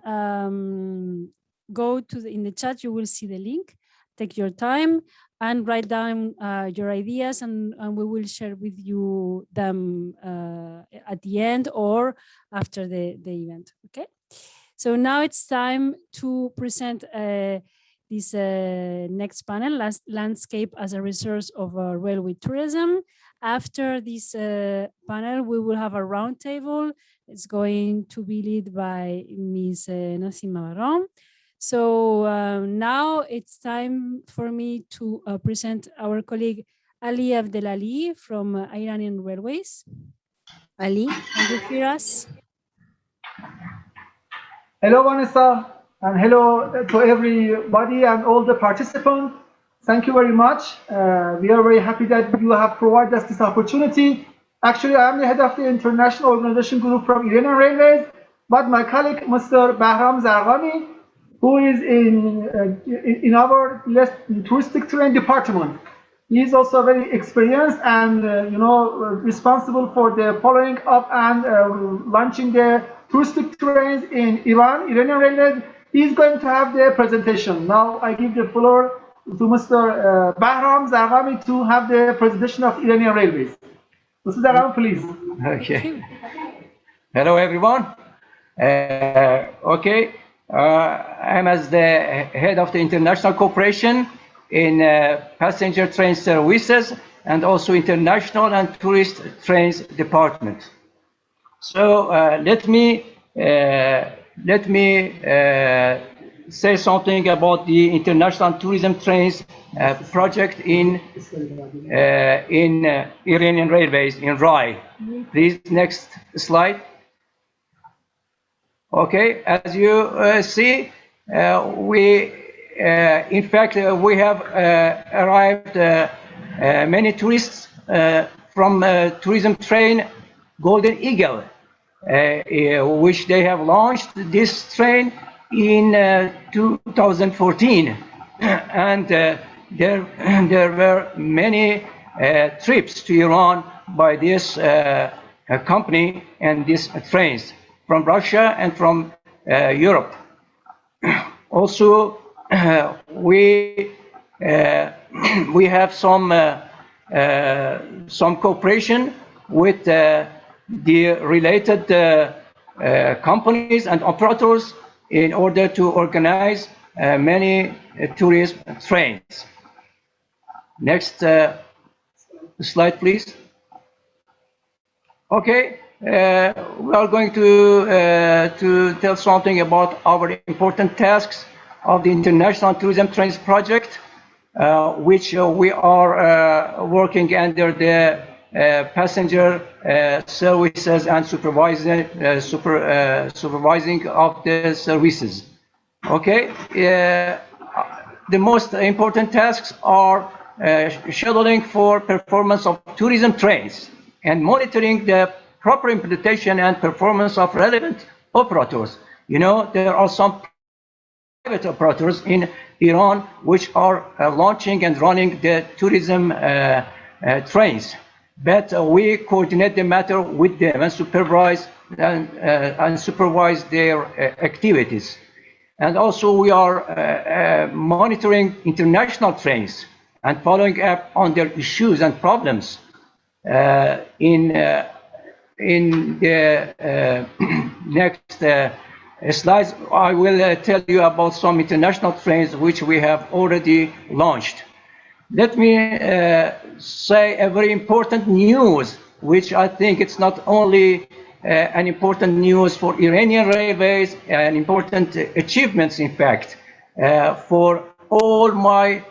Speaker 8: go to in the chat, you will see the link, take your time and write down your ideas, and we will share with you them at the end or after the event, okay? So now it's time to present this next panel, Landscape as a Resource of Railway Tourism. After this panel, we will have a roundtable. It's going to be led by Ms. Nassima Baron. So now it's time for me to present our colleague Ali Abdelali from Iranian Railways. Ali, can you hear us?
Speaker 9: Hello, Vanessa, and hello to everybody and all the participants. Thank you very much. We are very happy that you have provided us this opportunity. Actually, I am the head of the International Organization Group from Iranian Railways, but my colleague, Mr. Bahram Zarghami, who is in our touristic terrain department. He is also very experienced and responsible for the following up and launching the touristic trains in Iran, Iranian Railways. He is going to have the presentation. Now I give the floor to Mr. Bahram Zarghami to have the presentation of Iranian Railways. Mr. Zarghami, please.
Speaker 10: Okay. Hello, everyone. Okay. I'm as the head of the international cooperation in passenger train services and also international and tourist trains department. So let me say something about the international tourism trains project in Iranian Railways in RAI. Please, next slide. Okay, as you see, in fact, we have arrived many tourists from tourism train Golden Eagle, which they have launched this train in 2014, and there were many trips to Iran by this company and these trains from Russia and from Europe. Also, we have some cooperation with the related companies and operators in order to organize many tourism trains. Next slide, please. Okay. We are going to tell something about our important tasks of the International Tourism Trains Project, which we are working under the passenger services and supervising of the services. Okay, the most important tasks are scheduling for performance of tourism trains and monitoring the proper implementation and performance of relevant operators. You know, there are some private operators in Iran which are launching and running the tourism trains, but we coordinate the matter with them and supervise their activities. And also we are monitoring international trains and following up on their issues and problems. In the next slides, I will tell you about some international trains which we have already launched. Let me say a very important news, which I think it's not only an important news for Iranian railways, and important achievements, in fact, for all my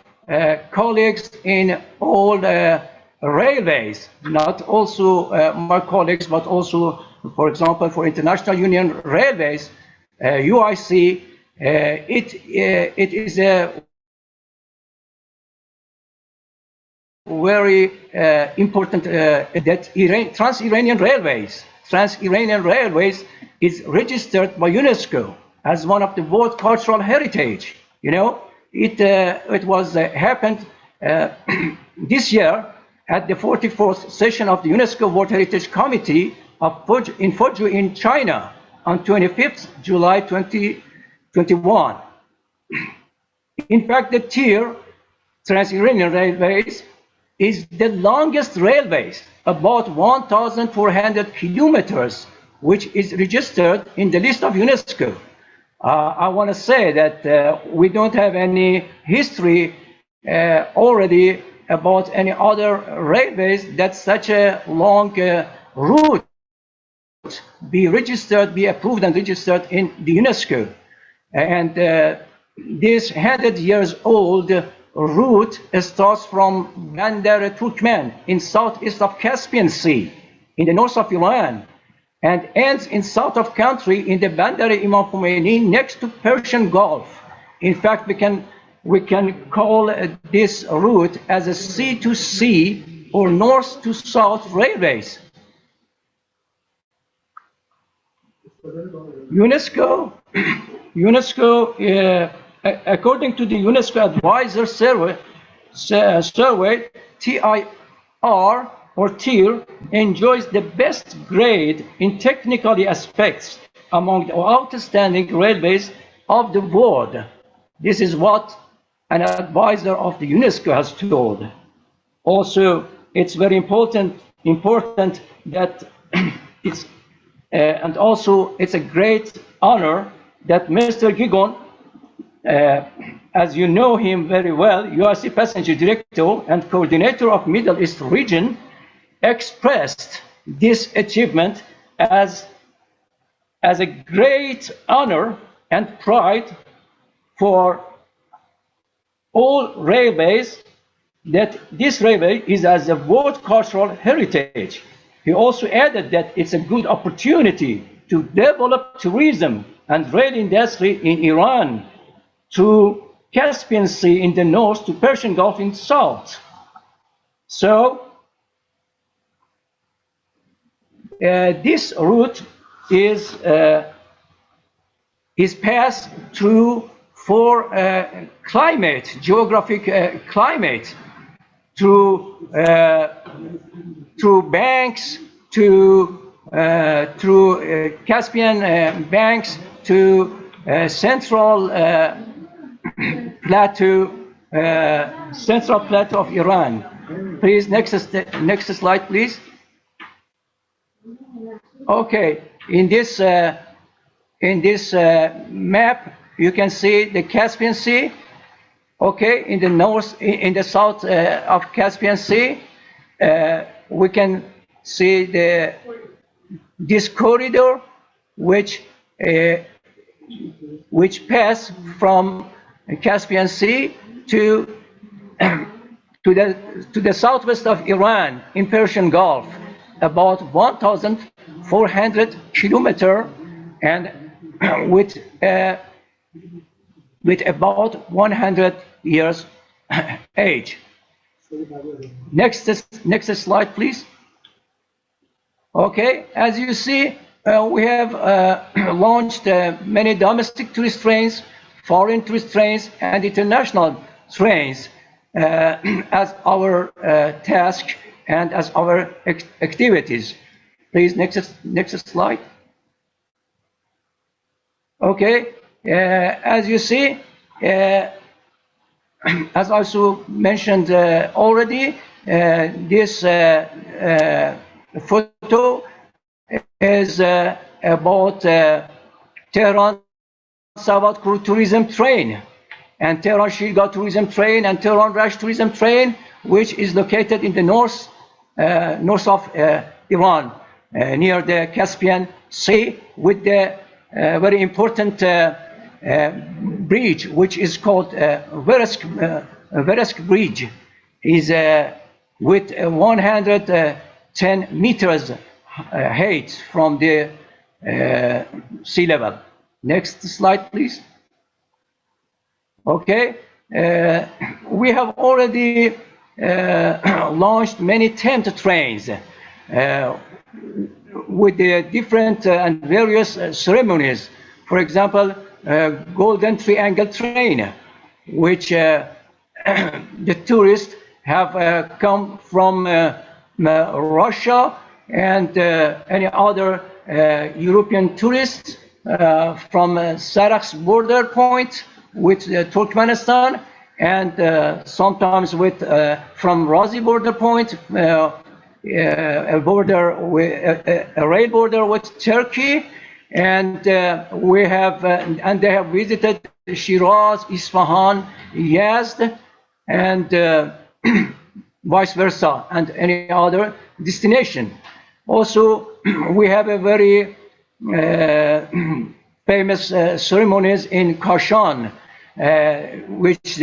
Speaker 10: colleagues in all railways, not also my colleagues, but also, for example, for International Union Railways, UIC, it is a very important that Trans-Iranian Railways is registered by UNESCO as one of the World Cultural Heritage. You know, it was happened this year at the 44th session of the UNESCO World Heritage Committee in Fuzhou in China on 25th July 2021. In fact, the TIR, Trans-Iranian Railways, is the longest railways, about 1,400 kilometers, which is registered in the list of UNESCO. I want to say that we don't have any history already about any other railways that such a long route be approved and registered in the UNESCO. And this 100 years old route starts from Bandar Turkmen in southeast of Caspian Sea in the north of Iran and ends in south of country in the Bandar Imam Khomeini next to Persian Gulf. In fact, we can call this route as a sea to sea or north to south railways. UNESCO, according to the UNESCO Advisor Survey, TIR or TIR enjoys the best grade in technical aspects among the outstanding railways of the world. This is what an advisor of the UNESCO has told. Also, it's very important that it's and also it's a great honor that Mr. Gigon, as you know him very well, UIC Passenger Director and Coordinator of Middle East Region, expressed this achievement as a great honor and pride for all railways, that this railway is as a World Cultural Heritage. He also added that it's a good opportunity to develop tourism and rail industry in Iran, to Caspian Sea in the north, to Persian Gulf in the south. So this route is passed through four geographic climate, through banks, through Caspian banks, to central plateau of Iran. Please, next slide, please. Okay, in this map, you can see the Caspian Sea. Okay, in the north, in the south of Caspian Sea, we can see this corridor, which pass from Caspian Sea to to the southwest of Iran in Persian Gulf, about 1,400 kilometers, and with about 100 years age. Next slide, please. Okay, as you see, we have launched many domestic tourist trains, foreign tourist trains, and international trains as our task and as our activities. Please, next slide. Okay, as you see, as also mentioned already, this photo is about Tehran Savat Crew tourism train, and Tehran Shirgah tourism train, and Tehran Rash tourism train, which is located in the north of Iran, near the Caspian Sea, with the very important bridge, which is called Veresk Bridge, is with 110 meters height from the sea level. Next slide, please. Okay, we have already launched many tent trains with the different and various ceremonies. For example, Golden Triangle train, which the tourists have come from Russia and any other European tourists from Sarax border point with Turkmenistan, and sometimes with from Razi border point, a rail border with Turkey, and we have and they have visited Shiraz, Isfahan, Yazd, and vice versa, and any other destination. Also, we have a very famous ceremonies in Kashan, which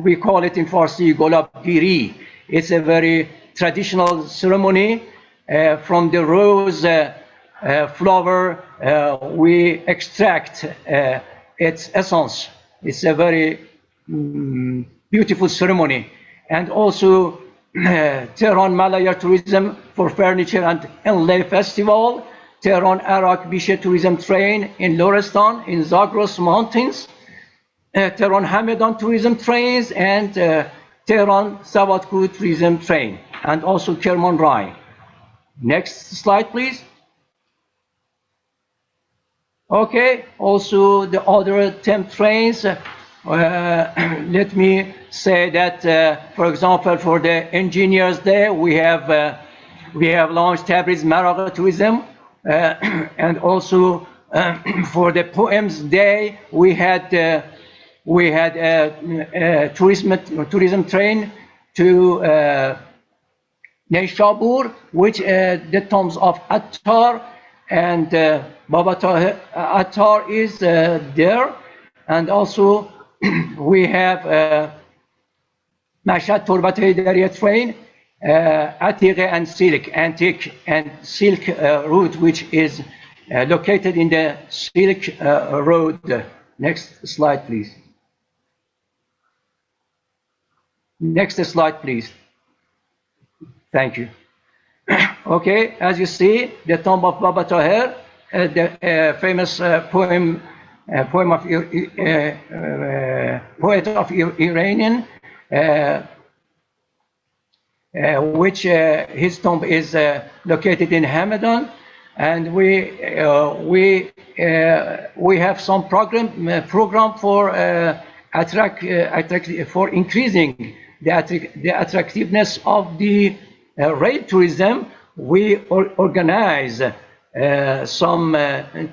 Speaker 10: we call it in Farsi Golab Giri. It's a very traditional ceremony. From the rose flower, we extract its essence. It's a very beautiful ceremony. And also Tehran Malaya Tourism for Furniture and Inlay Festival, Tehran Arak Bishe Tourism Train in Lorestan in Zagros Mountains, Tehran Hamedan Tourism Trains, and Tehran Savat Crew Tourism Train, and also Kerman Rai. Next slide, please. Okay, also the other temp trains. Let me say that, for example, for the Engineers Day, we have launched Tabriz Maraga Tourism, and also for the Poems Day, we had a tourism train to Neyshabur, which the tombs of Attar and Baba Attar is there, and also we have Mashhad Turbat Haydariya train, Atiq and Silk, Antique and Silk route, which is located in the Silk Road. Next slide, please. Next slide, please. Thank you. Okay, as you see, the tomb of Baba Tahir, the famous poet of Iranian, which his tomb is located in Hamadan, and we have some program for for increasing the attractiveness of the rail tourism. We organize some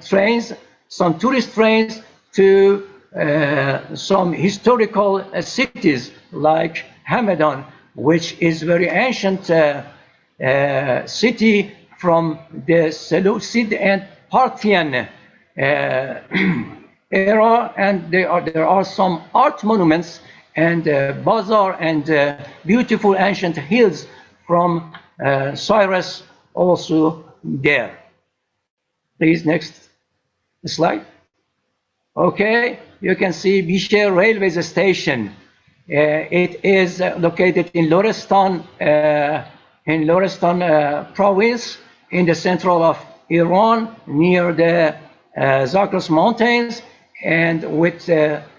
Speaker 10: trains, some tourist trains to some historical cities like Hamadan, which is very ancient city from the Seleucid and Parthian era, and there are some art monuments and bazaar and beautiful ancient hills from Cyrus also there. Please, next slide. Okay, you can see Bisher Railway Station. It is located in Lorestan province in the central of Iran, near the Zagros Mountains, and with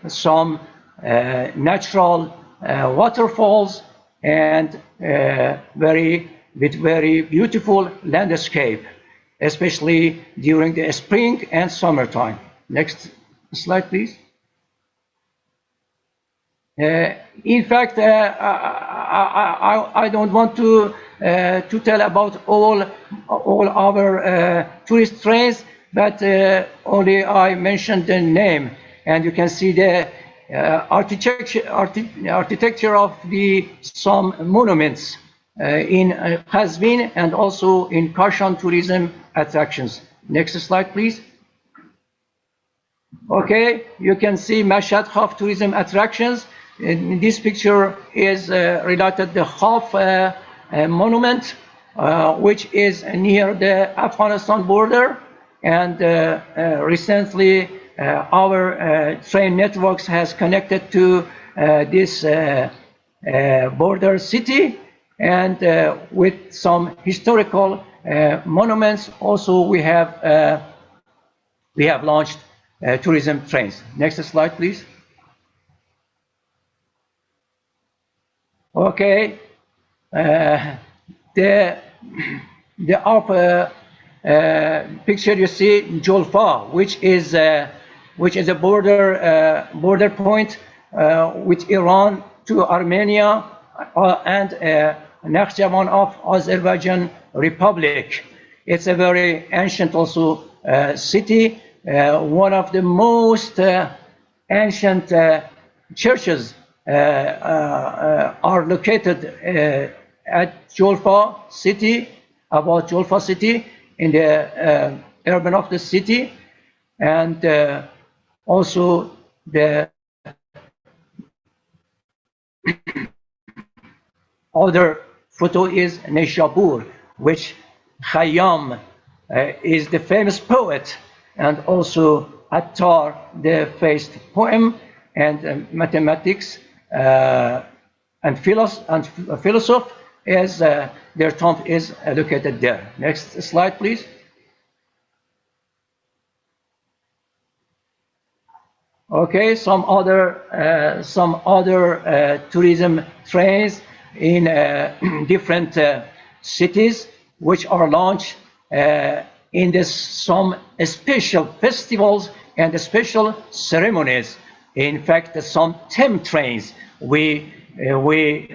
Speaker 10: some natural waterfalls and very beautiful landscape, especially during the spring and summertime. Next slide, please. In fact, I don't want to tell about all our tourist trains, but only I mentioned the name, and you can see the architecture of some monuments in Caspian and also in Kashan tourism attractions. Next slide, please. Okay, you can see Mashhad Khaf tourism attractions. In this picture is related the Khaf monument, which is near the Afghanistan border, and recently our train networks has connected to this border city, and with some historical monuments. Also, we have launched tourism trains. Next slide, please. Okay, the upper picture you see Jolfa, which is a border point with Iran to Armenia and Nakhchivan of Azerbaijan Republic. It's a very ancient also city. One of the most ancient churches are located at Jolfa city, about Jolfa city, in the urban of the city, and also the other photo is Neshabur, which Khayyam is the famous poet, and also Attar, the faced poem, and mathematics and philosophy, as their tomb is located there. Next slide, please. Okay, some other tourism trains in different cities, which are launched in some special festivals and special ceremonies. In fact, some TEM trains we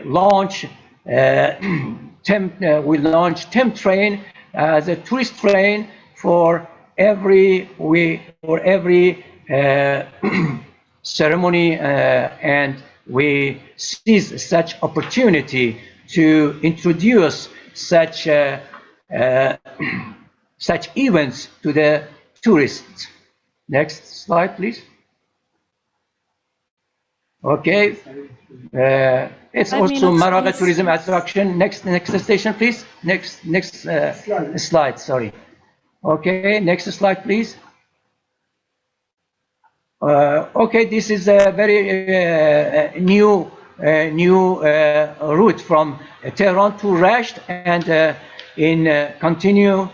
Speaker 10: launch TEM train as a tourist train for every ceremony, and we seize such opportunity to introduce such events to the tourists. Next slide, please. Okay, it's also Maraga tourism attraction. Next station, please. Next slide. Sorry. Okay, next slide, please. Okay, this is a very new route from Tehran to Rasht, and continue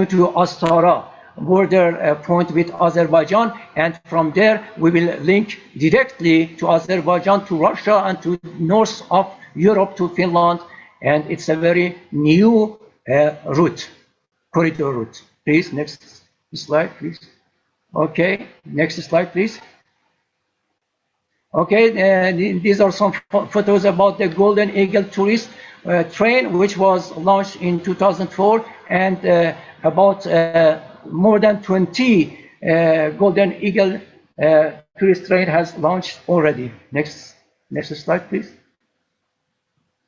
Speaker 10: to Astara, border point with Azerbaijan, and from there we will link directly to Azerbaijan, to Russia, and to north of Europe, to Finland, and it's a very new corridor route. Please, next slide, please. Okay, next slide, please. Okay, these are some photos about the Golden Eagle tourist train, which was launched in 2004, and about more than 20 Golden Eagle tourist train has launched already. Next slide, please.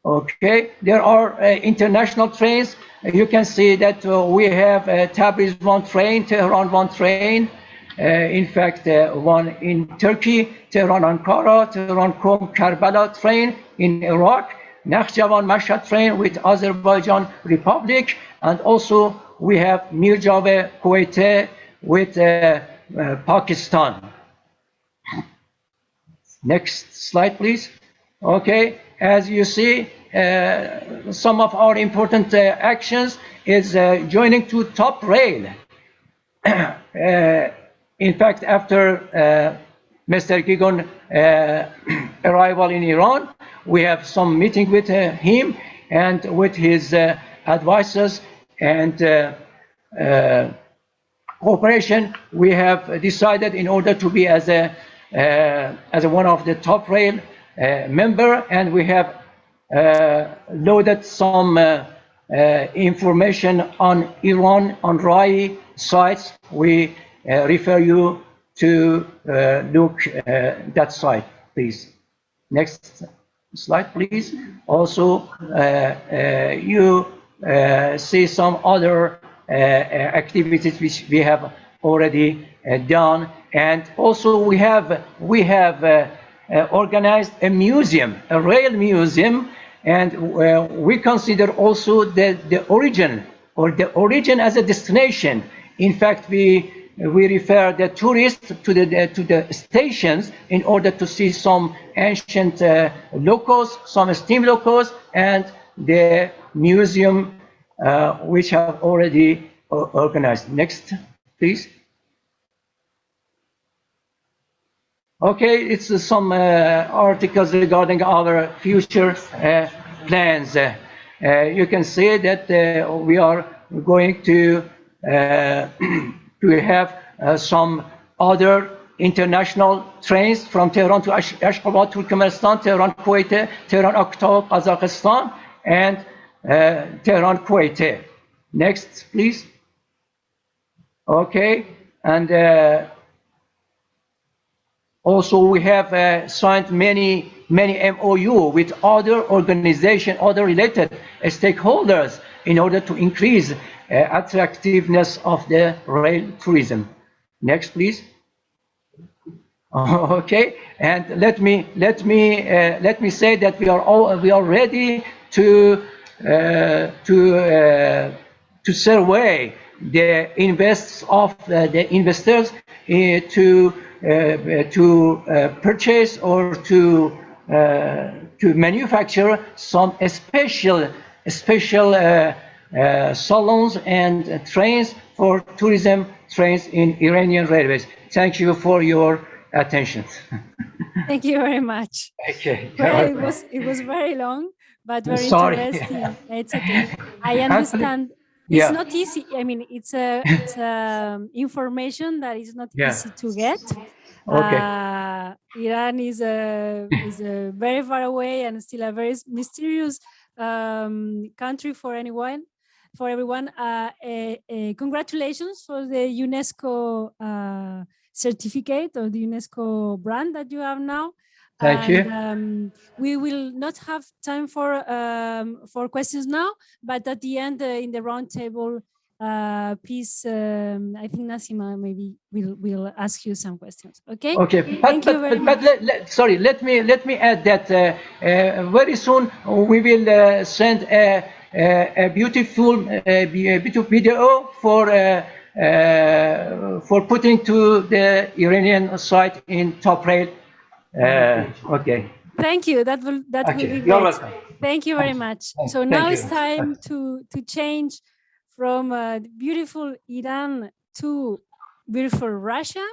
Speaker 10: Okay, there are international trains. You can see that we have Tabriz 1 train, Tehran 1 train, In fact, one in Turkey, Tehran-Ankara, Tehran-Qom-Karbala train in Iraq, Nakhjavan-Mashhad train with Azerbaijan Republic, and also we have Mirjave Kuwait with Pakistan. Next slide, please. Okay, as you see, some of our important actions is joining to TopRail. In fact, after Mr. Gigon arrival in Iran, we have some meeting with him and with his advisors and cooperation. We have decided in order to be as one of the TopRail member, and we have loaded some information on Iran on RAI sites. We refer you to look that site, please. Next slide, please. Also, you see some other activities which we have already done, and also we have organized a museum, a rail museum, and we consider also the origin as a destination. In fact, we refer the tourists to the stations in order to see some ancient locos, some steam locos, and the museum which have already organized. Next, please. Okay, it's some articles regarding our future plans. You can see that we are going to have some other international trains from Tehran to Ashgabat, Turkmenistan, Tehran, Kuwait, Tehran, Aktau, Kazakhstan, and Tehran, Kuwait. Next, please. Okay, and also we have signed many MOU with other organizations, other related stakeholders in order to increase attractiveness of the rail tourism. Next, please. Okay, and let me say that we are ready to survey the investors to purchase or to manufacture some special salons and trains for tourism trains in Iranian railways. Thank you for your attention.
Speaker 8: Thank you very much.
Speaker 10: Okay.
Speaker 8: Well, it was very long, but very interesting. It's okay. I understand. It's not easy. I mean, it's information that is not easy to get.
Speaker 10: Okay.
Speaker 8: Iran is very far away and still a very mysterious country for everyone. Congratulations for the UNESCO certificate or the UNESCO brand that you have now.
Speaker 10: Thank you.
Speaker 8: We will not have time for questions now, but at the end in the round table, please, I think Nassima maybe will ask you some questions. Okay.
Speaker 10: Okay.
Speaker 8: Thank you very much.
Speaker 10: Sorry. Let me add that very soon we will send a beautiful video for putting to the Iranian site in TopRail. Okay.
Speaker 8: Thank you. That will be great.
Speaker 10: You're welcome.
Speaker 8: Thank you very much. So now it's time to change from beautiful Iran to beautiful Russia.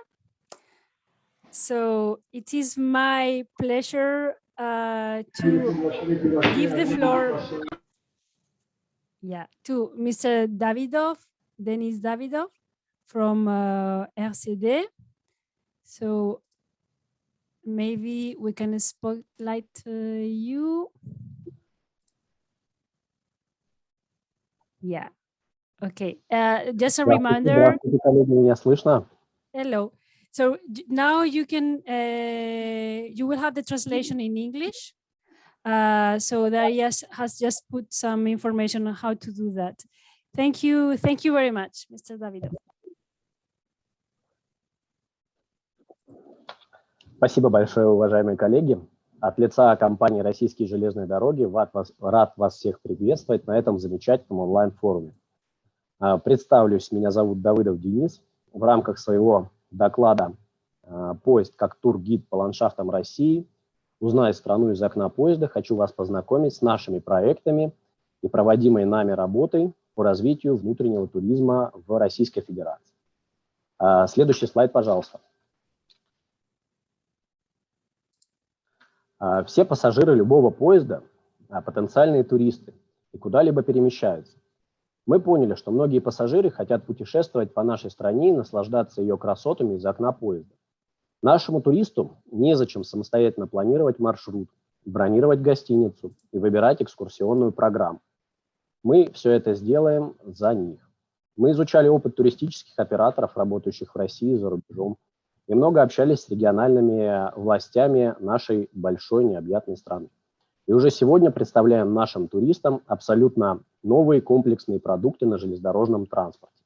Speaker 8: So it is my pleasure to give the floor to Mr. Denis Davidov from RCD. So maybe we can spotlight you. Yeah. Okay. Just a reminder. Hello. So now you can you will have the translation in English. So Darius has just put some information on how to do that. Thank you very much, Mr. Davidov.
Speaker 11: Спасибо большое, уважаемые коллеги. От лица компании «Российские железные дороги» рад вас всех приветствовать на этом замечательном онлайн-форуме. Представлюсь, меня зовут Давыдов Денис. В рамках своего доклада «Поезд как тургид по ландшафтам России. Узнай страну из окна поезда» хочу вас познакомить с нашими проектами и проводимой нами работой по развитию внутреннего туризма в Российской Федерации. Следующий слайд, пожалуйста. Все пассажиры любого поезда – потенциальные туристы и куда-либо перемещаются. Мы поняли, что многие пассажиры хотят путешествовать по нашей стране и наслаждаться ее красотами из окна поезда. Нашему туристу незачем самостоятельно планировать маршрут, бронировать гостиницу и выбирать экскурсионную программу. Мы все это сделаем за них. Мы изучали опыт туристических операторов, работающих в России и за рубежом, и много общались с региональными властями нашей большой необъятной страны. И уже сегодня представляем нашим туристам абсолютно новые комплексные продукты на железнодорожном транспорте.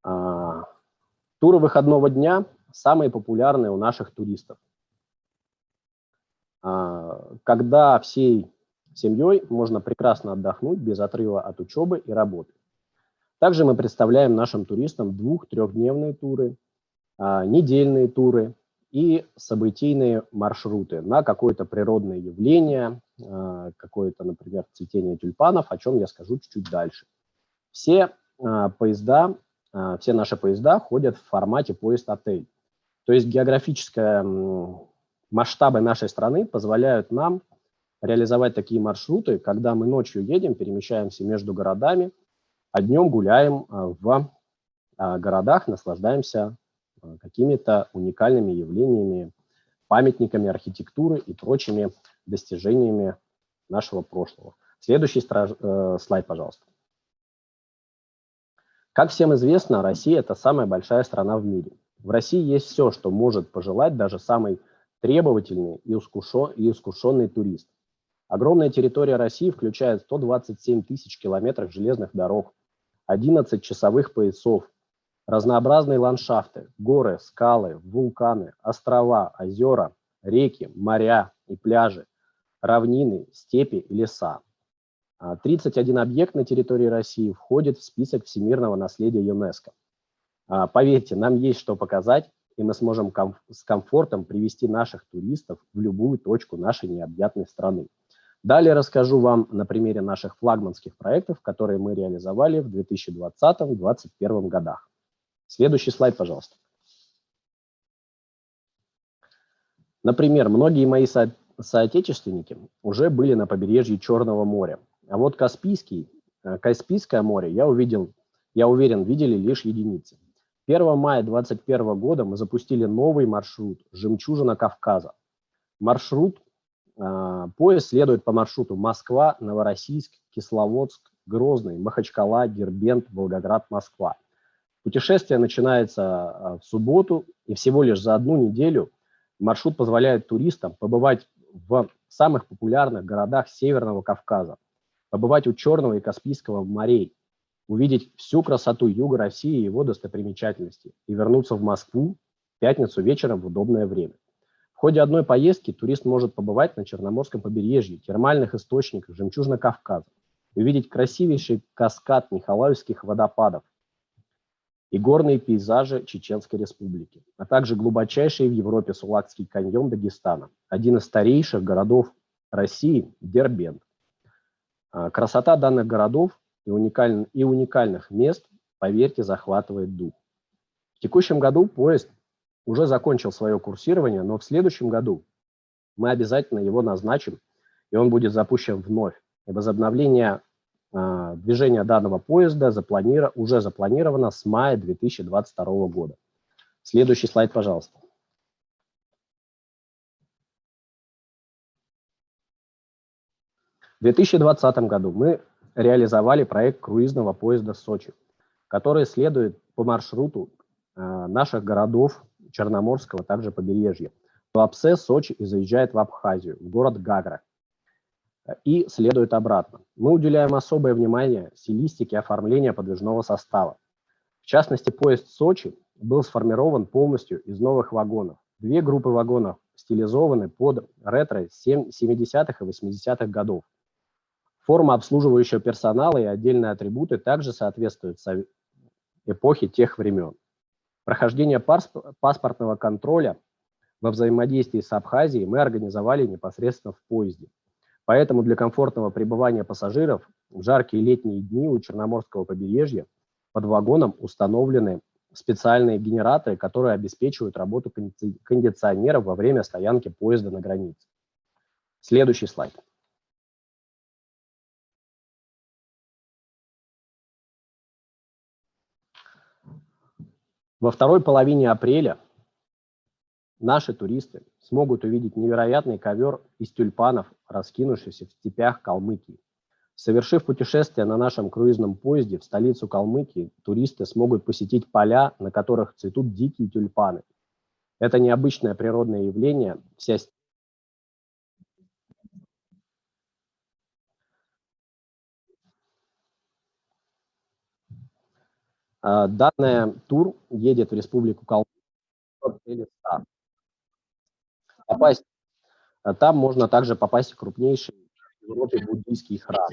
Speaker 11: Туры выходного дня самые популярные у наших туристов, когда всей семьей можно прекрасно отдохнуть без отрыва от учебы и работы. Также мы представляем нашим туристам 2-3-дневные туры, недельные туры и событийные маршруты на какое-то природное явление, какое-то, например, цветение тюльпанов, о чем я скажу чуть-чуть дальше. Все наши поезда ходят в формате поезд-отель. То есть географические масштабы нашей страны позволяют нам реализовать такие маршруты, когда мы ночью едем, перемещаемся между городами, а днем гуляем в городах, наслаждаемся какими-то уникальными явлениями, памятниками архитектуры и прочими достижениями нашего прошлого. Следующий слайд, пожалуйста. Как всем известно, Россия – это самая большая страна в мире. В России есть все, что может пожелать даже самый требовательный и искушенный турист. Огромная территория России включает 127 тысяч километров железных дорог, 11 часовых поясов, разнообразные ландшафты, горы, скалы, вулканы, острова, озера, реки, моря и пляжи, равнины, степи и леса. 31 объект на территории России входит в список всемирного наследия ЮНЕСКО. Поверьте, нам есть что показать, и мы сможем с комфортом привести наших туристов в любую точку нашей необъятной страны. Далее расскажу вам на примере наших флагманских проектов, которые мы реализовали в 2020-2021 годах. Следующий слайд, пожалуйста. Например, многие мои соотечественники уже были на побережье Черного моря, а вот Каспийское море, я уверен, видели лишь единицы. 1 мая 2021 года мы запустили новый маршрут «Жемчужина Кавказа». Поезд следует по маршруту Москва, Новороссийск, Кисловодск, Грозный, Махачкала, Дербент, Волгоград, Москва. Путешествие начинается в субботу, и всего лишь за одну неделю маршрут позволяет туристам побывать в самых популярных городах Северного Кавказа, побывать у Черного и Каспийского морей, увидеть всю красоту юга России и его достопримечательности и вернуться в Москву в пятницу вечером в удобное время. В ходе одной поездки турист может побывать на Черноморском побережье, термальных источниках Жемчужного Кавказа, увидеть красивейший каскад Николаевских водопадов и горные пейзажи Чеченской Республики, а также глубочайший в Европе Сулакский каньон Дагестана, один из старейших городов России – Дербент. Красота данных городов и уникальных мест, поверьте, захватывает дух. В текущем году поезд уже закончил свое курсирование, но в следующем году мы обязательно его назначим, и он будет запущен вновь. И возобновление движения данного поезда уже запланировано с мая 2022 года. Следующий слайд, пожалуйста. В 2020 году мы реализовали проект круизного поезда «Сочи», который следует по маршруту наших городов Черноморского, также побережья, в Туапсе, Сочи и заезжает в Абхазию, в город Гагра, и следует обратно. Мы уделяем особое внимание стилистике оформления подвижного состава. В частности, поезд «Сочи» был сформирован полностью из новых вагонов, Две группы вагонов стилизованы под ретро 70-х и 80-х годов. Форма обслуживающего персонала и отдельные атрибуты также соответствуют эпохе тех времен. Прохождение паспортного контроля во взаимодействии с Абхазией мы организовали непосредственно в поезде. Поэтому для комфортного пребывания пассажиров в жаркие летние дни у Черноморского побережья под вагоном установлены специальные генераторы, которые обеспечивают работу кондиционеров во время стоянки поезда на границе. Следующий слайд. Во второй половине апреля наши туристы смогут увидеть невероятный ковер из тюльпанов, раскинувшийся в степях Калмыкии. Совершив путешествие на нашем круизном поезде в столицу Калмыкии, туристы смогут посетить поля, на которых цветут дикие тюльпаны. Это необычное природное явление. Данный тур едет в Республику Калмыкия. Там можно также попасть в крупнейший в Европе буддийский храм.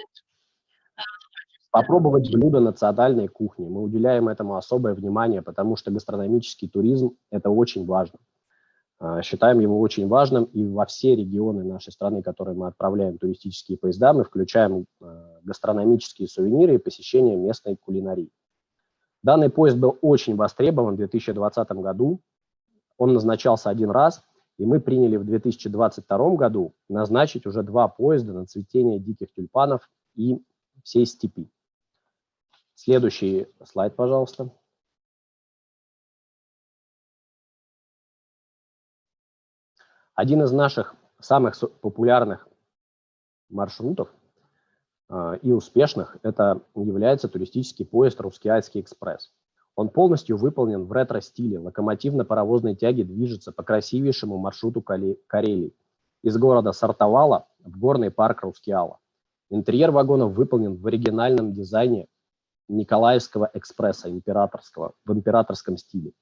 Speaker 11: Попробовать блюда национальной кухни. Мы уделяем этому особое внимание, потому что гастрономический туризм – это очень важно. Считаем его очень важным, и во все регионы нашей страны, которые мы отправляем туристические поезда, мы включаем гастрономические сувениры и посещение местной кулинарии. Данный поезд был очень востребован в 2020 году. Он назначался один раз, и мы приняли в 2022 году назначить уже 2 поезда на цветение диких тюльпанов и всей степи. Следующий слайд, пожалуйста. Один из наших самых популярных маршрутов и успешных это является туристический поезд «Русский экспресс». Он полностью выполнен в ретро-стиле. Локомотивно-паровозной тяги движется по красивейшему маршруту Карелии из города Сартовала в горный парк Рускеала. Интерьер вагонов выполнен в оригинальном дизайне Николаевского экспресса, императорского, в императорском стиле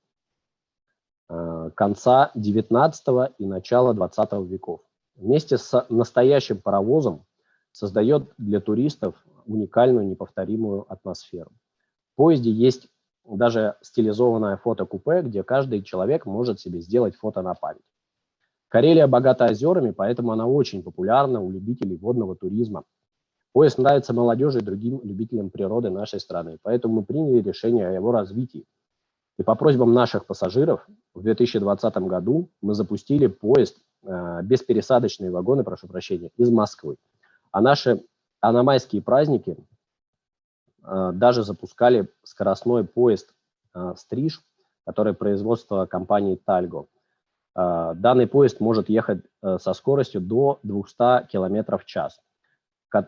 Speaker 11: конца 19 и начала 20 веков. Вместе с настоящим паровозом создает для туристов уникальную, неповторимую атмосферу. В поезде есть даже стилизованное фотокупе, где каждый человек может себе сделать фото на память. Карелия богата озерами, поэтому она очень популярна у любителей водного туризма. Поезд нравится молодежи и другим любителям природы нашей страны, поэтому мы приняли решение о его развитии. И по просьбам наших пассажиров в 2020 году мы запустили поезд, беспересадочные вагоны, прошу прощения, из Москвы. А на майские праздники даже запускали скоростной поезд «Стриж», который производство компании «Тальго». Данный поезд может ехать со скоростью до 200 км в час.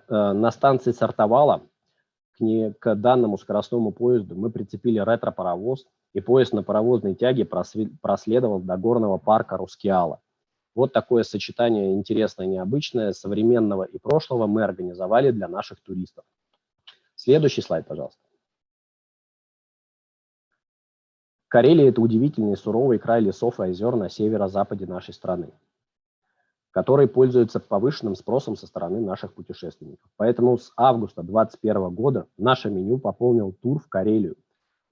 Speaker 11: На станции Сартовала к данному скоростному поезду мы прицепили ретро-паровоз, и поезд на паровозной тяге проследовал до горного парка Рускеала. Вот такое сочетание интересное, необычное, современного и прошлого мы организовали для наших туристов. Следующий слайд, пожалуйста. Карелия – это удивительный суровый край лесов и озер на северо-западе нашей страны, который пользуется повышенным спросом со стороны наших путешественников. Поэтому с августа 2021 года наше меню пополнил тур в Карелию.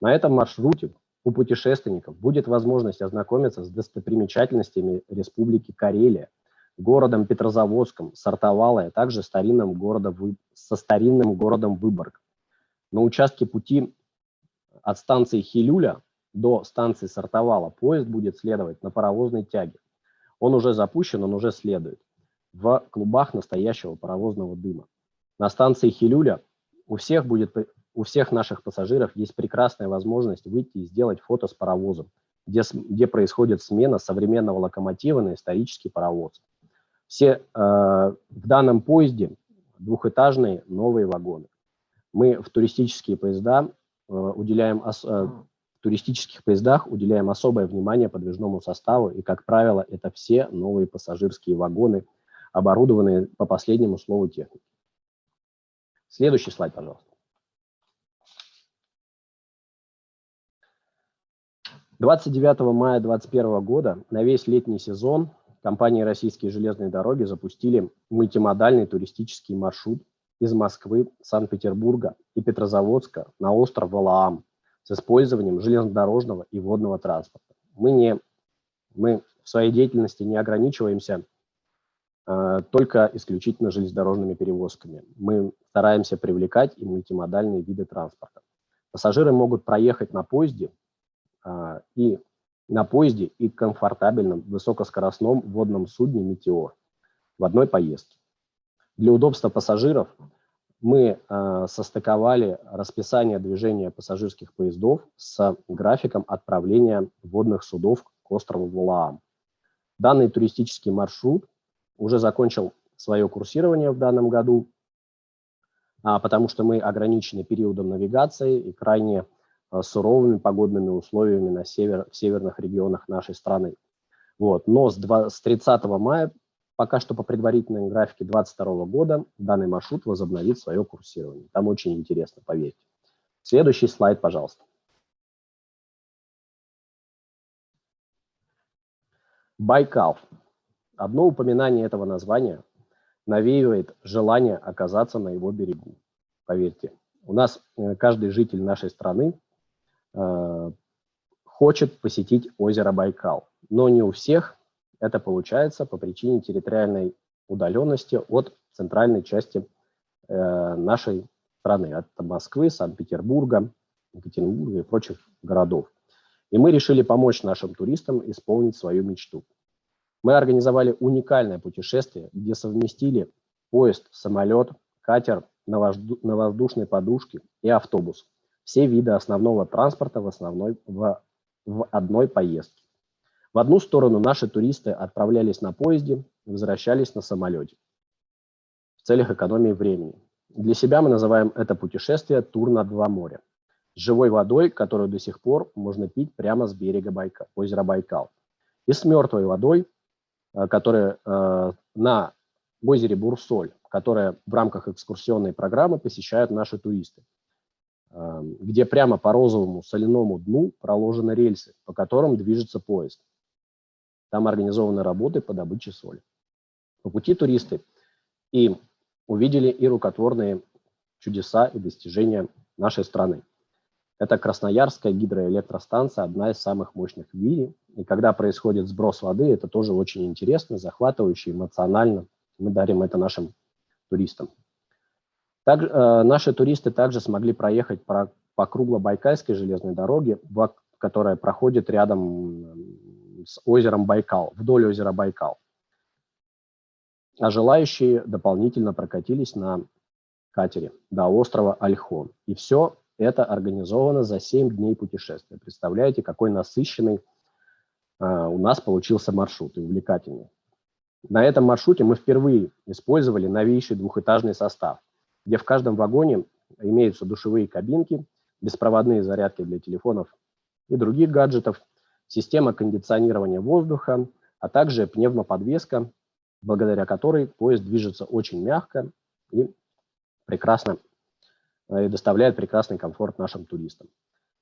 Speaker 11: На этом маршруте у путешественников будет возможность ознакомиться с достопримечательностями Республики Карелия, городом Петрозаводском, Сартовалой, а также со старинным городом Выборг. На участке пути от станции Хилюля до станции Сартовала поезд будет следовать на паровозной тяге. Он уже запущен, он уже следует в клубах настоящего паровозного дыма. На станции Хилюля у всех наших пассажиров есть прекрасная возможность выйти и сделать фото с паровозом, где происходит смена современного локомотива на исторический паровоз. В данном поезде двухэтажные новые вагоны. Мы в туристических поездах уделяем особое внимание подвижному составу, и, как правило, это все новые пассажирские вагоны, оборудованные по последнему слову техники. Следующий слайд, пожалуйста. 29 мая 2021 года на весь летний сезон компании «Российские железные дороги» запустили мультимодальный туристический маршрут из Москвы, Санкт-Петербурга и Петрозаводска на остров Валаам с использованием железнодорожного и водного транспорта. Мы в своей деятельности не ограничиваемся только исключительно железнодорожными перевозками. Мы стараемся привлекать и мультимодальные виды транспорта. Пассажиры могут проехать на поезде и комфортабельном высокоскоростном водном судне «Метеор» в одной поездке. Для удобства пассажиров мы состыковали расписание движения пассажирских поездов с графиком отправления водных судов к острову Валаам. Данный туристический маршрут уже закончил свое курсирование в данном году, потому что мы ограничены периодом навигации и крайне суровыми погодными условиями в северных регионах нашей страны. Вот. Но с 30 мая, пока что по предварительной графике 2022 года, данный маршрут возобновит свое курсирование. Там очень интересно, поверьте. Следующий слайд, пожалуйста. Байкал. Одно упоминание этого названия навеивает желание оказаться на его берегу. Поверьте, у нас каждый житель нашей страны хочет посетить озеро Байкал, но не у всех это получается по причине территориальной удаленности от центральной части нашей страны, от Москвы, Санкт-Петербурга, Екатеринбурга и прочих городов. И мы решили помочь нашим туристам исполнить свою мечту. Мы организовали уникальное путешествие, где совместили поезд, самолет, катер на воздушной подушке и автобус. Все виды основного транспорта в одной поездке. В одну сторону наши туристы отправлялись на поезде, возвращались на самолете в целях экономии времени. Для себя мы называем это путешествие «Тур на два моря» с живой водой, которую до сих пор можно пить прямо с берега озера Байкал, и с мертвой водой, которая на озере Бурсоль, которая в рамках экскурсионной программы посещают наши туристы, где прямо по розовому соляному дну проложены рельсы, по которым движется поезд. Там организованы работы по добыче соли. По пути туристы и увидели и рукотворные чудеса и достижения нашей страны. Это Красноярская гидроэлектростанция, одна из самых мощных в мире. И когда происходит сброс воды, это тоже очень интересно, захватывающе, эмоционально. Мы дарим это нашим туристам. Наши туристы также смогли проехать по Круглобайкальской железной дороге, которая проходит рядом с озером Байкал, вдоль озера Байкал. А желающие дополнительно прокатились на катере до острова Ольхон. И все это организовано за 7 дней путешествия. Представляете, какой насыщенный у нас получился маршрут и увлекательный. На этом маршруте мы впервые использовали новейший двухэтажный состав, где в каждом вагоне имеются душевые кабинки, беспроводные зарядки для телефонов и других гаджетов, система кондиционирования воздуха, а также пневмоподвеска, благодаря которой поезд движется очень мягко и прекрасно и доставляет прекрасный комфорт нашим туристам.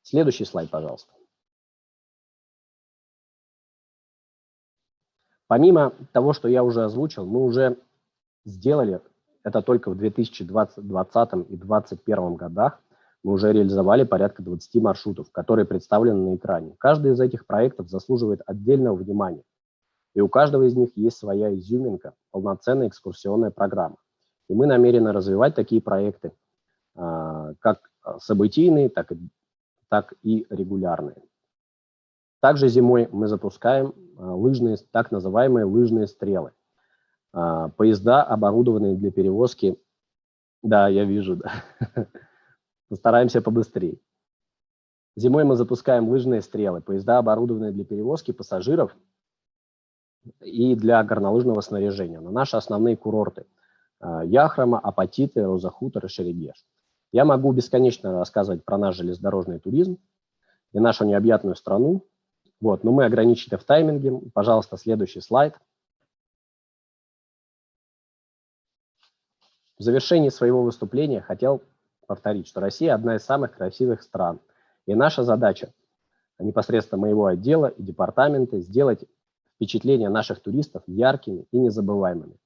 Speaker 11: Следующий слайд, пожалуйста. Помимо того, что я уже озвучил, мы уже сделали это только в 2020 и 2021 годах. Мы уже реализовали порядка 20 маршрутов, которые представлены на экране. Каждый из этих проектов заслуживает отдельного внимания. И у каждого из них есть своя изюминка, полноценная экскурсионная программа. И мы намерены развивать такие проекты, как событийные, так и регулярные. Также зимой мы запускаем так называемые лыжные стрелы. Поезда, оборудованные для перевозки. Да, я вижу, да. Постараемся побыстрее. Зимой мы запускаем лыжные стрелы, поезда, оборудованные для перевозки пассажиров и для горнолыжного снаряжения на наши основные курорты Яхрома, Апатиты, Роза-Хутор и Шерегеш. Я могу бесконечно рассказывать про наш железнодорожный туризм и нашу необъятную страну, но мы ограничены в тайминге. Пожалуйста, следующий слайд. В завершении своего выступления хотел повторить, что Россия одна из самых красивых стран. И наша задача непосредственно моего отдела и департамента сделать впечатления наших туристов яркими и незабываемыми,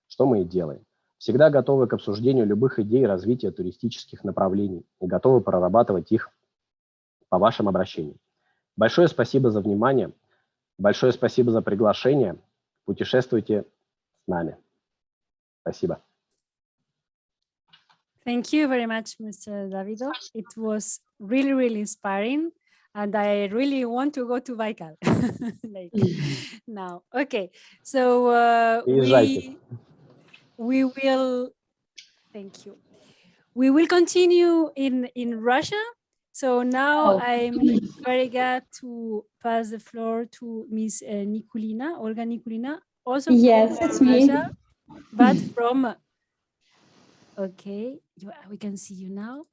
Speaker 11: что мы и делаем. Всегда готовы к обсуждению любых идей развития туристических направлений и готовы прорабатывать их по вашим обращениям. Большое спасибо за внимание, большое спасибо за приглашение. Путешествуйте с нами. Спасибо.
Speaker 8: Thank you very much, Mr. Davido. It was really, really inspiring. And I really want to go to Baikal like now. Okay, so we will, thank you. We will continue in Russia. So now I'm very glad to pass the floor to Ms. Nikulina, Olga Nikulina, also
Speaker 12: yes,
Speaker 8: from
Speaker 12: it's
Speaker 8: Russia,
Speaker 12: me.
Speaker 8: but from, okay, we can see you now.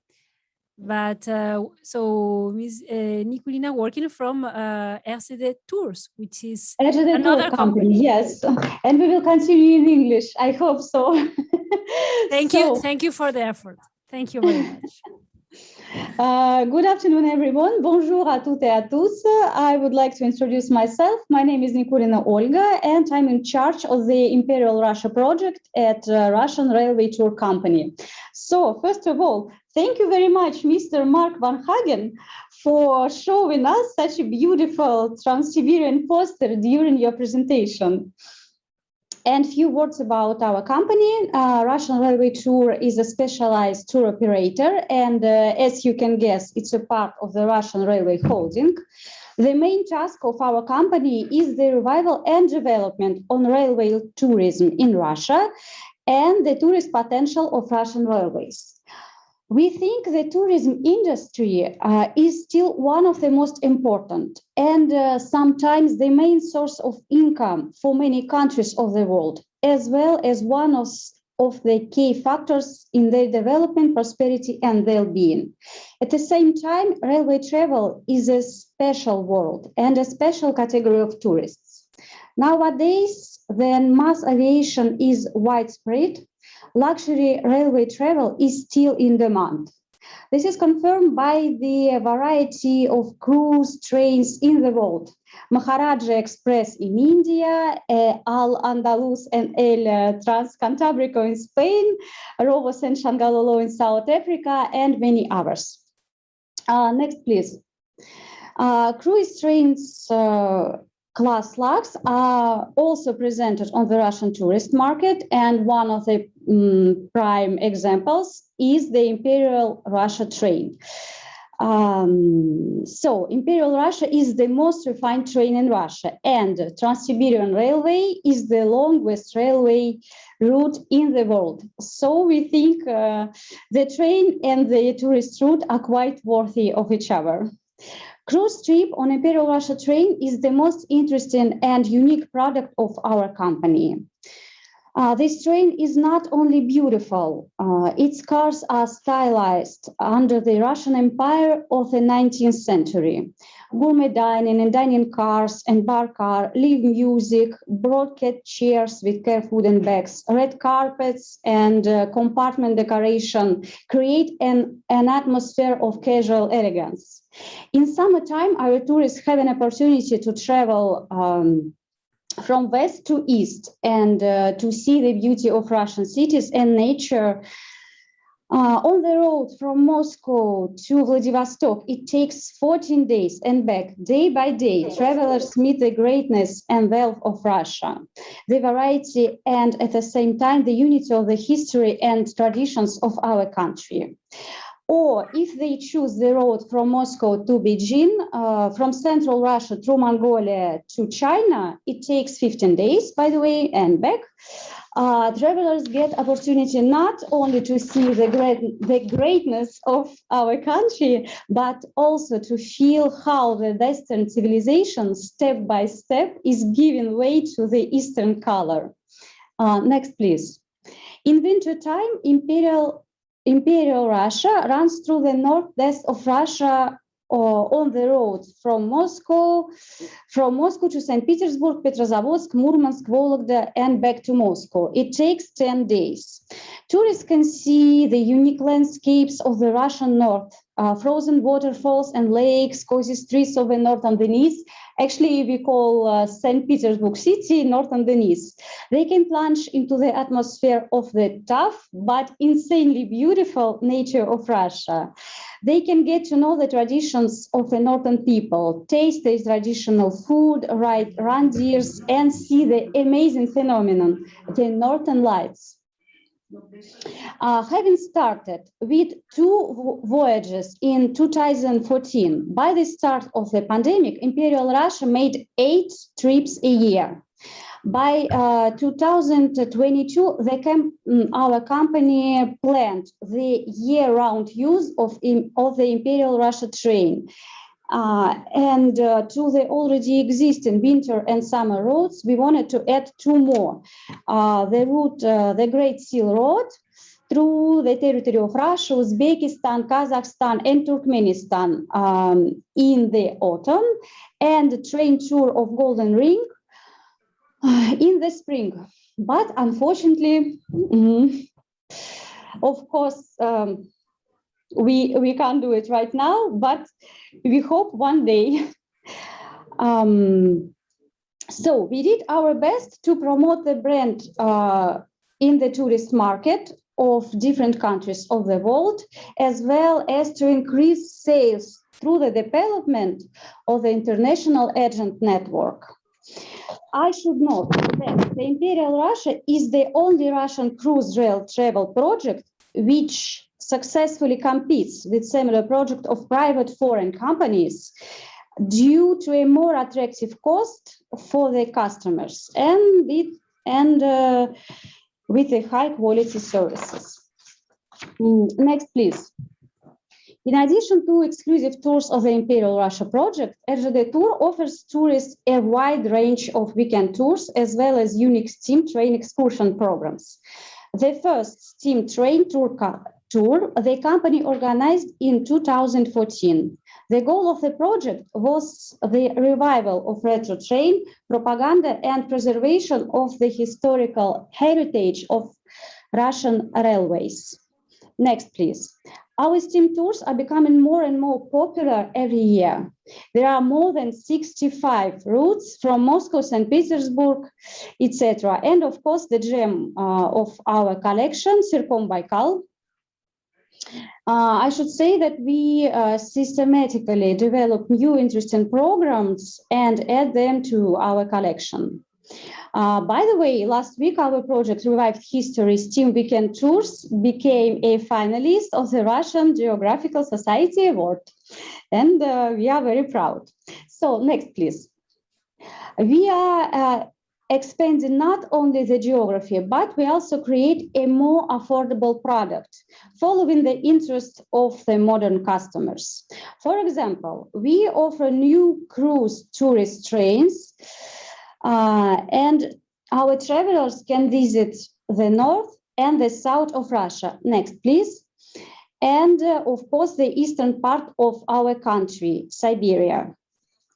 Speaker 8: But so Ms. Nikulina working from RCD Tours, which is
Speaker 12: RCD
Speaker 8: another company.
Speaker 12: Yes, and we will continue in English. I hope so.
Speaker 8: Thank you for the effort. Thank you very much.
Speaker 12: Good afternoon, everyone. Bonjour à toutes et à tous. I would like to introduce myself. My name is Nikulina Olga, and I'm in charge of the Imperial Russia project at Russian Railway Tour Company. So, first of all, thank you very much, Mr. Mark Van Hagen, for showing us such a beautiful Trans-Siberian poster during your presentation. And a few words about our company. Russian Railway Tour is a specialized tour operator, and as you can guess, it's a part of the Russian Railway Holding. The main task of our company is the revival and development on railway tourism in Russia and the tourist potential of Russian railways. We think the tourism industry is still one of the most important and sometimes the main source of income for many countries of the world, as well as one of the key factors in their development, prosperity, and well-being. At the same time, railway travel is a special world and a special category of tourists. Nowadays, when mass aviation is widespread, luxury railway travel is still in demand. This is confirmed by the variety of cruise trains in the world. Maharaja Express in India, Al Andalus and El Transcantabrico in Spain, Rovos and Shangalolo in South Africa, and many others. Next, please. Cruise trains class luxe are also presented on the Russian tourist market, and one of the prime examples is the Imperial Russia train. So Imperial Russia is the most refined train in Russia, and Trans-Siberian Railway is the longest railway route in the world. So we think the train and the tourist route are quite worthy of each other. Cruise trip on Imperial Russia train is the most interesting and unique product of our company. This train is not only beautiful, its cars are stylized under the Russian Empire of the 19th century. Gourmet dining and dining cars and bar car, live music, broadcast chairs with carved wooden backs, red carpets and compartment decoration create an atmosphere of casual elegance. In summertime, our tourists have an opportunity to travel from west to east and to see the beauty of Russian cities and nature. On the road from Moscow to Vladivostok, it takes 14 days and back. Day by day, travelers meet the greatness and wealth of Russia, the variety and at the same time the unity of the history and traditions of our country. Or if they choose the road from Moscow to Beijing, from central Russia through Mongolia to China, it takes 15 days, by the way, and back. Travelers get opportunity not only to see the greatness of our country, but also to feel how the Western civilization, step by step, is giving way to the Eastern color. Next, please. In wintertime, Imperial Russia runs through the northwest of Russia on the road from Moscow to St. Petersburg, Petrozavodsk, Murmansk, Vologda, and back to Moscow. It takes 10 days. Tourists can see the unique landscapes of the Russian north, frozen waterfalls and lakes, cozy streets of the north underneath. Actually, we call St. Petersburg city north underneath. They can plunge into the atmosphere of the tough but insanely beautiful nature of Russia. They can get to know the traditions of the northern people, taste their traditional food, ride reindeers, and see the amazing phenomenon, the Northern Lights. Having started with 2 voyages in 2014, by the start of the pandemic, Imperial Russia made 8 trips a year. By 2022, our company planned the year-round use of the Imperial Russia train. And to the already existing winter and summer routes, we wanted to add 2 more. The route, the Great Seal Road, through the territory of Russia, Uzbekistan, Kazakhstan, and Turkmenistan in the autumn, and the train tour of Golden Ring in the spring. But unfortunately, of course, we can't do it right now, but we hope one day. So we did our best to promote the brand in the tourist market of different countries of the world, as well as to increase sales through the development of the international agent network. I should note that the Imperial Russia is the only Russian cruise rail travel project which successfully competes with similar projects of private foreign companies due to a more attractive cost for the customers and with the high quality services. Next, please. In addition to exclusive tours of the Imperial Russia project, RGD Tour offers tourists a wide range of weekend tours as well as unique steam train excursion programs. The first steam train tour the company organized in 2014. The goal of the project was the revival of retro train, propaganda, and preservation of the historical heritage of Russian railways. Next, please. Our steam tours are becoming more and more popular every year. There are more than 65 routes from Moscow, St. Petersburg, etc. And of course, the gem of our collection, Circumbaikal. I should say that we systematically develop new interesting programs and add them to our collection. By the way, last week, our project Revived History Steam Weekend Tours became a finalist of the Russian Geographical Society Award. And we are very proud. So next, please. We are expanding not only the geography, but we also create a more affordable product, following the interest of the modern customers. For example, we offer new cruise tourist trains, and our travelers can visit the north and the south of Russia. Next, please. And of course, the eastern part of our country, Siberia.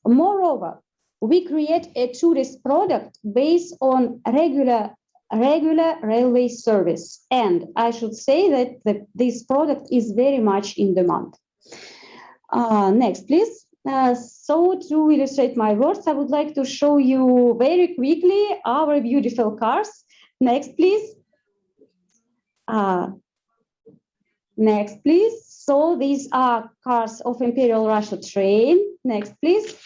Speaker 12: Moreover, we create a tourist product based on regular railway service. And I should say that this product is very much in demand. Next, please. So to illustrate my words, I would like to show you very quickly our beautiful cars. Next, please. Next, please. So these are cars of Imperial Russia train. Next, please.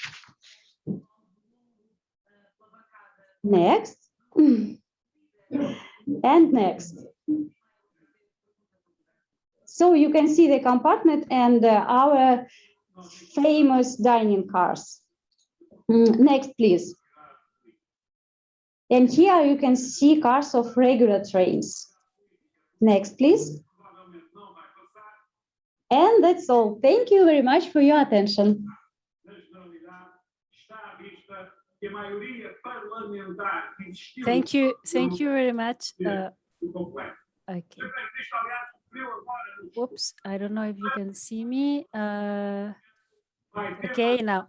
Speaker 12: Next. And next. So you can see the compartment and our famous dining cars. Next, please. And here you can see cars of regular trains. Next, please. And that's all. Thank you very much for your attention.
Speaker 8: Thank you very much. Okay. Whoops, I don't know if you can see me. Okay, now,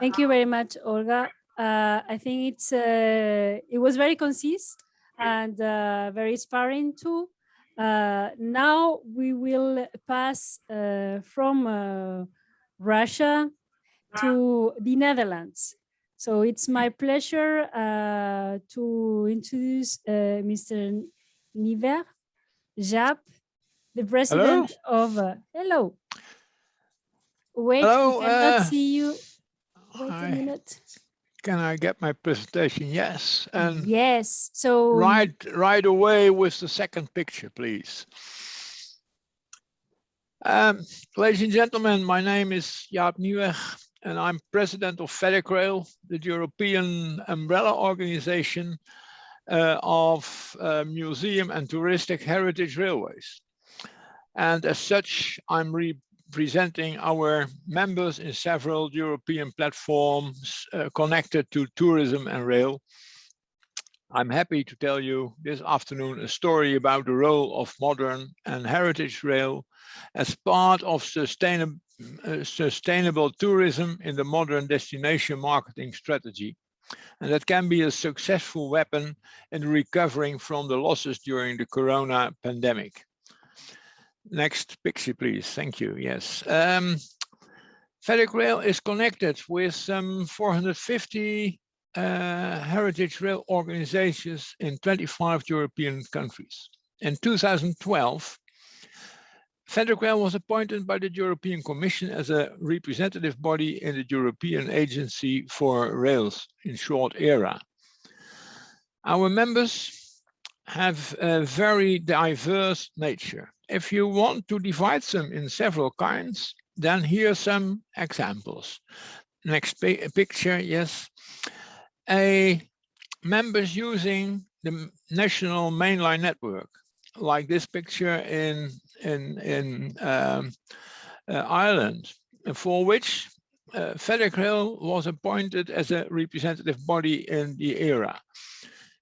Speaker 8: thank you very much, Olga. I think it was very concise and very inspiring too. Now we will pass from Russia to the Netherlands. So it's my pleasure to introduce Mr. Niver Jaap, the president of hello. Wait,
Speaker 13: hello,
Speaker 8: we cannot see you. Wait a minute.
Speaker 13: Can I get my presentation? Yes. And
Speaker 8: yes. So
Speaker 13: right away with the second picture, please. Ladies and gentlemen, my name is Jaap Nieuweg, and I'm president of Fedecrail, the European umbrella organization of museum and touristic heritage railways. And as such, I'm representing our members in several European platforms connected to tourism and rail. I'm happy to tell you this afternoon a story about the role of modern and heritage rail as part of sustainable tourism in the modern destination marketing strategy. And that can be a successful weapon in recovering from the losses during the corona pandemic. Next picture, please. Thank you. Yes. Fedecrail is connected with some 450 heritage rail organizations in 25 European countries. In 2012, Fedecrail was appointed by the European Commission as a representative body in the European Agency for Rails, in short ERA. Our members have a very diverse nature. If you want to divide them in several kinds, then here are some examples. Next picture, yes. Members using the national mainline network, like this picture in Ireland, for which Fedecrail was appointed as a representative body in the ERA.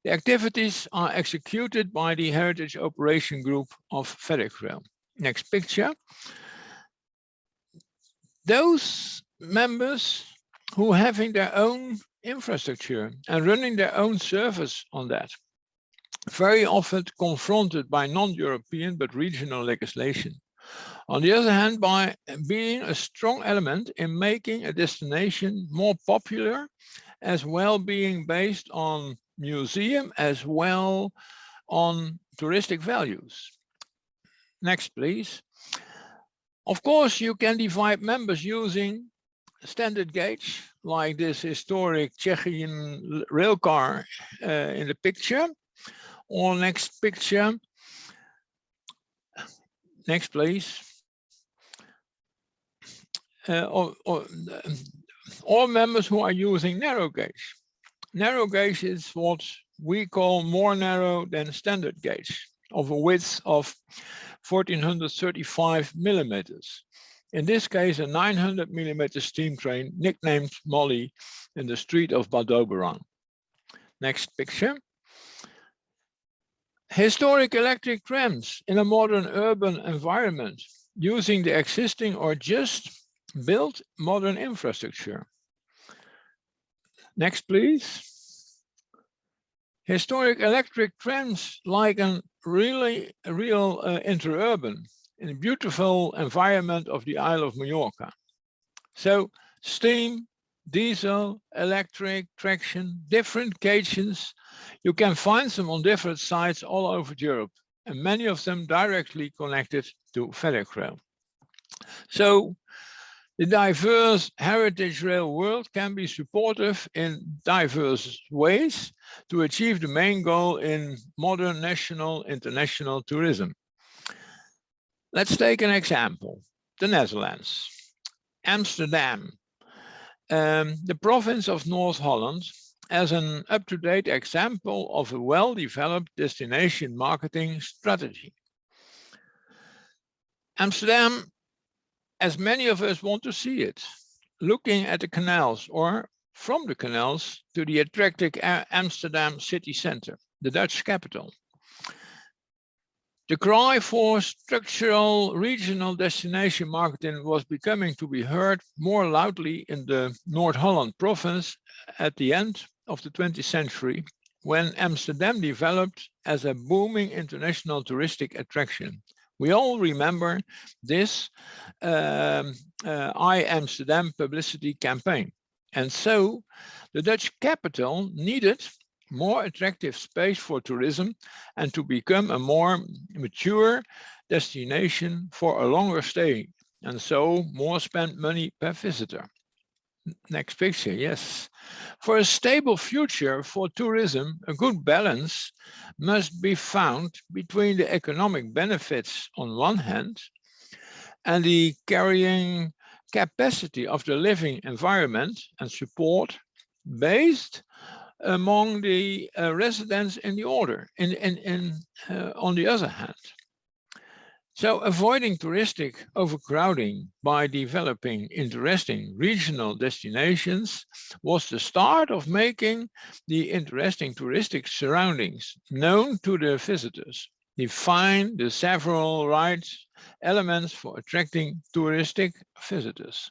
Speaker 13: The activities are executed by the Heritage Operation Group of Fedecrail. Next picture. Those members who are having their own infrastructure and running their own service on that, very often confronted by non-European but regional legislation. On the other hand, by being a strong element in making a destination more popular, as well being based on museum as well on touristic values. Next, please. Of course, you can divide members using standard gauge, like this historic Czechian rail car in the picture. Or next picture. Next, please. All members who are using narrow gauge. Narrow gauge is what we call more narrow than standard gauge, of a width of 1435 millimeters. In this case, a 900 millimeter steam train nicknamed Molly in the street of Bad Oberon. Next picture. Historic electric trams in a modern urban environment using the existing or just built modern infrastructure. Next, please. Historic electric trams like a real interurban in a beautiful environment of the Isle of Mallorca. So steam, diesel, electric, traction, different gauges. You can find them on different sites all over Europe, and many of them directly connected to Fedecrail. So the diverse heritage rail world can be supportive in diverse ways to achieve the main goal in modern national international tourism. Let's take an example, the Netherlands, Amsterdam, the province of North Holland, as an up-to-date example of a well-developed destination marketing strategy. Amsterdam, as many of us want to see it, looking at the canals or from the canals to the attractive Amsterdam city center, the Dutch capital. The cry for structural regional destination marketing was becoming to be heard more loudly in the North Holland province at the end of the 20th century, when Amsterdam developed as a booming international touristic attraction. We all remember this I Amsterdam publicity campaign. And so the Dutch capital needed more attractive space for tourism and to become a more mature destination for a longer stay, and so more spent money per visitor. Next picture, yes. For a stable future for tourism, a good balance must be found between the economic benefits on one hand and the carrying capacity of the living environment and support based among the residents in the order, on the other hand. So avoiding touristic overcrowding by developing interesting regional destinations was the start of making the interesting touristic surroundings known to the visitors, define the several right elements for attracting touristic visitors.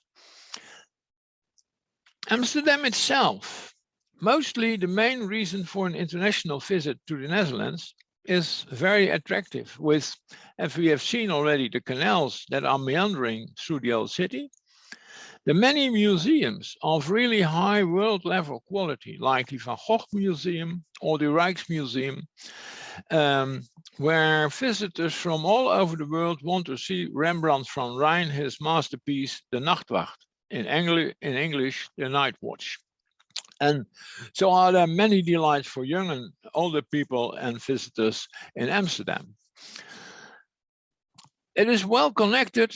Speaker 13: Amsterdam itself, mostly the main reason for an international visit to the Netherlands, is very attractive with, as we have seen already, the canals that are meandering through the old city, the many museums of really high world level quality, like the Van Gogh Museum or the Rijksmuseum, where visitors from all over the world want to see Rembrandt van Rijn, his masterpiece, The Nachtwacht, in English, The Night Watch. And so are there many delights for young and older people and visitors in Amsterdam. It is well connected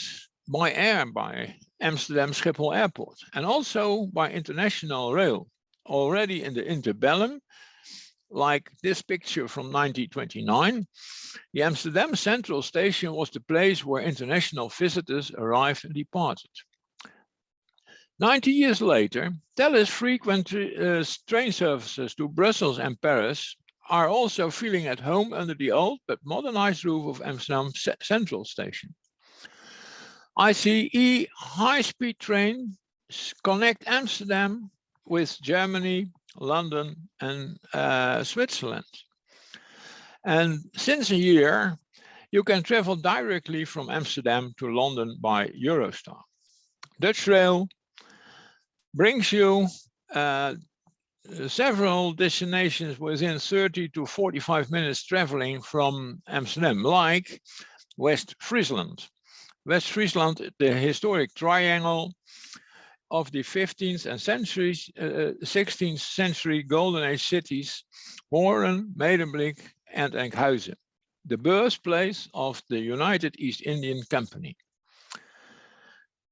Speaker 13: by air by Amsterdam Schiphol Airport and also by international rail. Already in the interbellum, like this picture from 1929, the Amsterdam Central Station was the place where international visitors arrived and departed. 90 years later, Thalys frequent train services to Brussels and Paris are also feeling at home under the old but modernized roof of Amsterdam Central Station. ICE high-speed trains connect Amsterdam with Germany, London, and Switzerland. And since a year, you can travel directly from Amsterdam to London by Eurostar. Dutch Rail brings you several destinations within 30 to 45 minutes traveling from Amsterdam, like West Friesland. West Friesland, the historic triangle of the 15th and 16th century Golden Age cities, Hoorn, Medemblik, and Eindhoven, the birthplace of the United East Indian Company.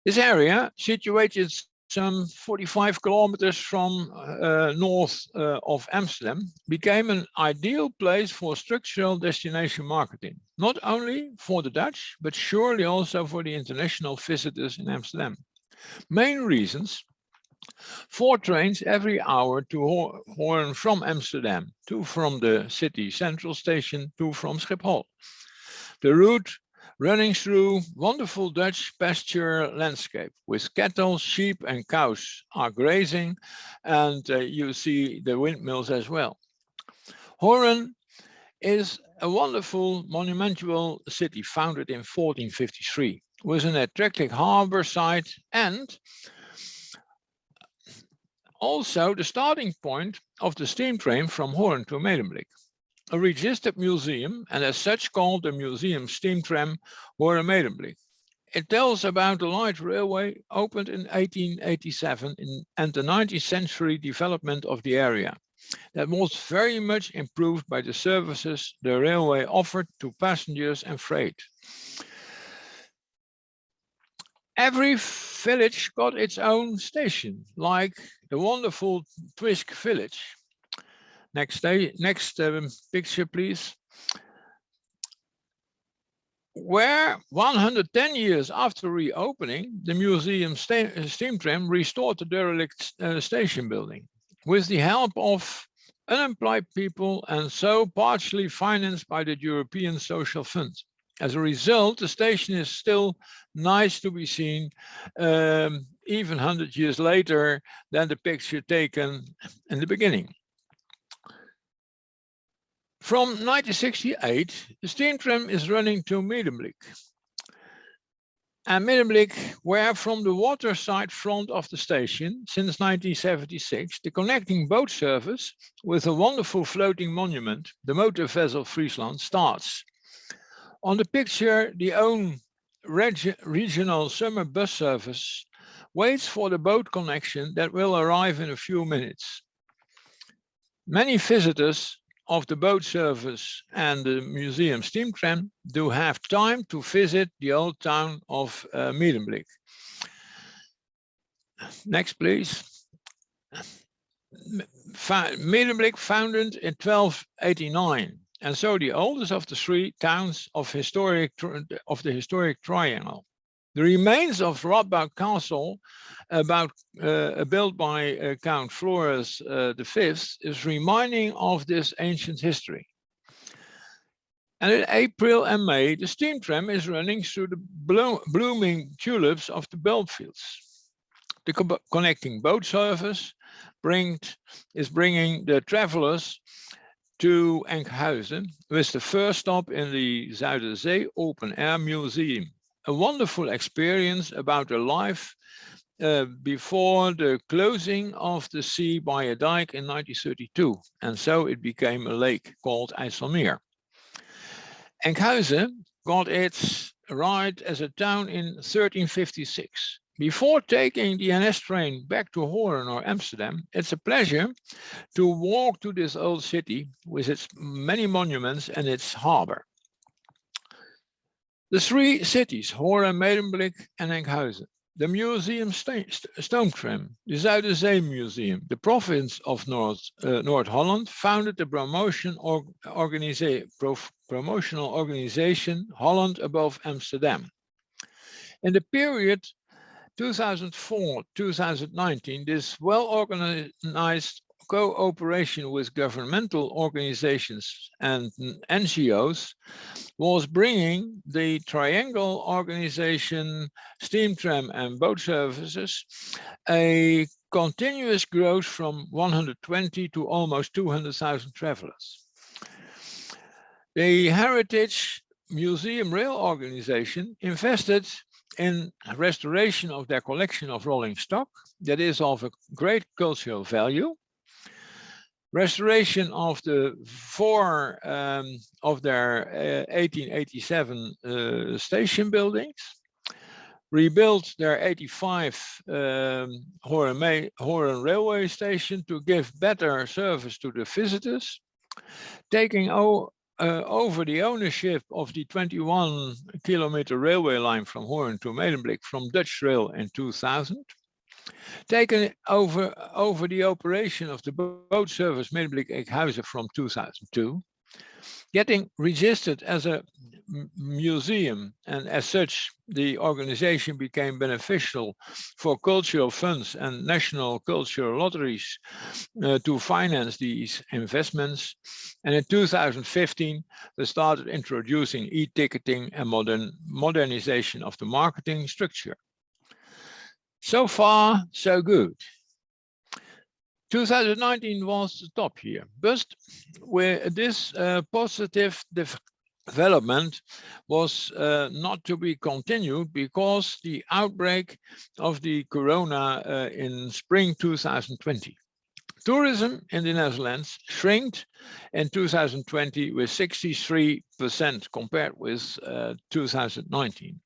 Speaker 13: This area, situated some 45 kilometers from north of Amsterdam, became an ideal place for structural destination marketing, not only for the Dutch, but surely also for the international visitors in Amsterdam. Main reasons: 4 trains every hour to Hoorn from Amsterdam, 2 from the city central station, 2 from Schiphol. The route running through wonderful Dutch pasture landscape with cattle, sheep and cows are grazing, and you see the windmills as well. Hoorn is a wonderful monumental city founded in 1453 with an attractive harbor site and also the starting point of the steam train from Hoorn to Medemblik. A registered museum, and as such called the Museum Steam Tram Hoorn-Medemblik. It tells about the light railway opened in 1887 and the 19th century development of the area. That was very much improved by the services the railway offered to passengers and freight. Every village got its own station, like the wonderful Twisk village. Next picture, please. Where 110 years after reopening, the museum steam tram restored the derelict station building with the help of unemployed people, and so partially financed by the European Social Fund. As a result, the station is still nice to be seen, even 100 years later than the picture taken in the beginning. From 1968, the steam tram is running to Medemblik. And Medemblik, where from the waterside front of the station, since 1976, the connecting boat service with a wonderful floating monument, the motor vessel Friesland, starts. On the picture, the own regional summer bus service waits for the boat connection that will arrive in a few minutes. Many visitors of the boat service and the museum steam tram do have time to visit the old town of Medemblik. Next, please. Medemblik founded in 1289, and so the oldest of the three towns of the historic triangle. The remains of Radboud Castle, built by Count Floris V, is reminding of this ancient history. And in April and May, the steam tram is running through the blooming tulips of the bulb fields. The connecting boat service is bringing the travelers to Eindhoven, with the first stop in the Zuiderzee Open Air Museum. A wonderful experience about the life before the closing of the sea by a dike in 1932, and so it became a lake called IJsselmeer. Eindhoven got its right as a town in 1356. Before taking the NS train back to Hoorn or Amsterdam, it's a pleasure to walk to this old city with its many monuments and its harbor. The three cities, Hoorn, Medemblik, and Eindhoven. The museum stone tram, the Zuiderzee Museum, the province of North Holland founded the promotional organization Holland Above Amsterdam. In the period 2004-2019, this well-organized cooperation with governmental organizations and NGOs was bringing the triangle organization, steam tram and boat services, a continuous growth from 120 to almost 200,000 travelers. The Heritage Museum Rail Organization invested in restoration of their collection of rolling stock that is of a great cultural value, restoration of the four of their 1887 station buildings, rebuilt their 85 Hoorn railway station to give better service to the visitors, taking over the ownership of the 21-kilometer railway line from Hoorn to Medemblik from Dutch Rail in 2000, taken over the operation of the boat service Medemblik-Enkhuizen from 2002, getting registered as a museum, and as such the organization became beneficial for cultural funds and national cultural lotteries to finance these investments. And in 2015 they started introducing e-ticketing and modernization of the marketing structure. So far, so good. 2019 was the top year, but with this positive development was not to be continued because the outbreak of the corona in spring 2020. Tourism in the Netherlands shrinked in 2020 with 63% compared with 2019.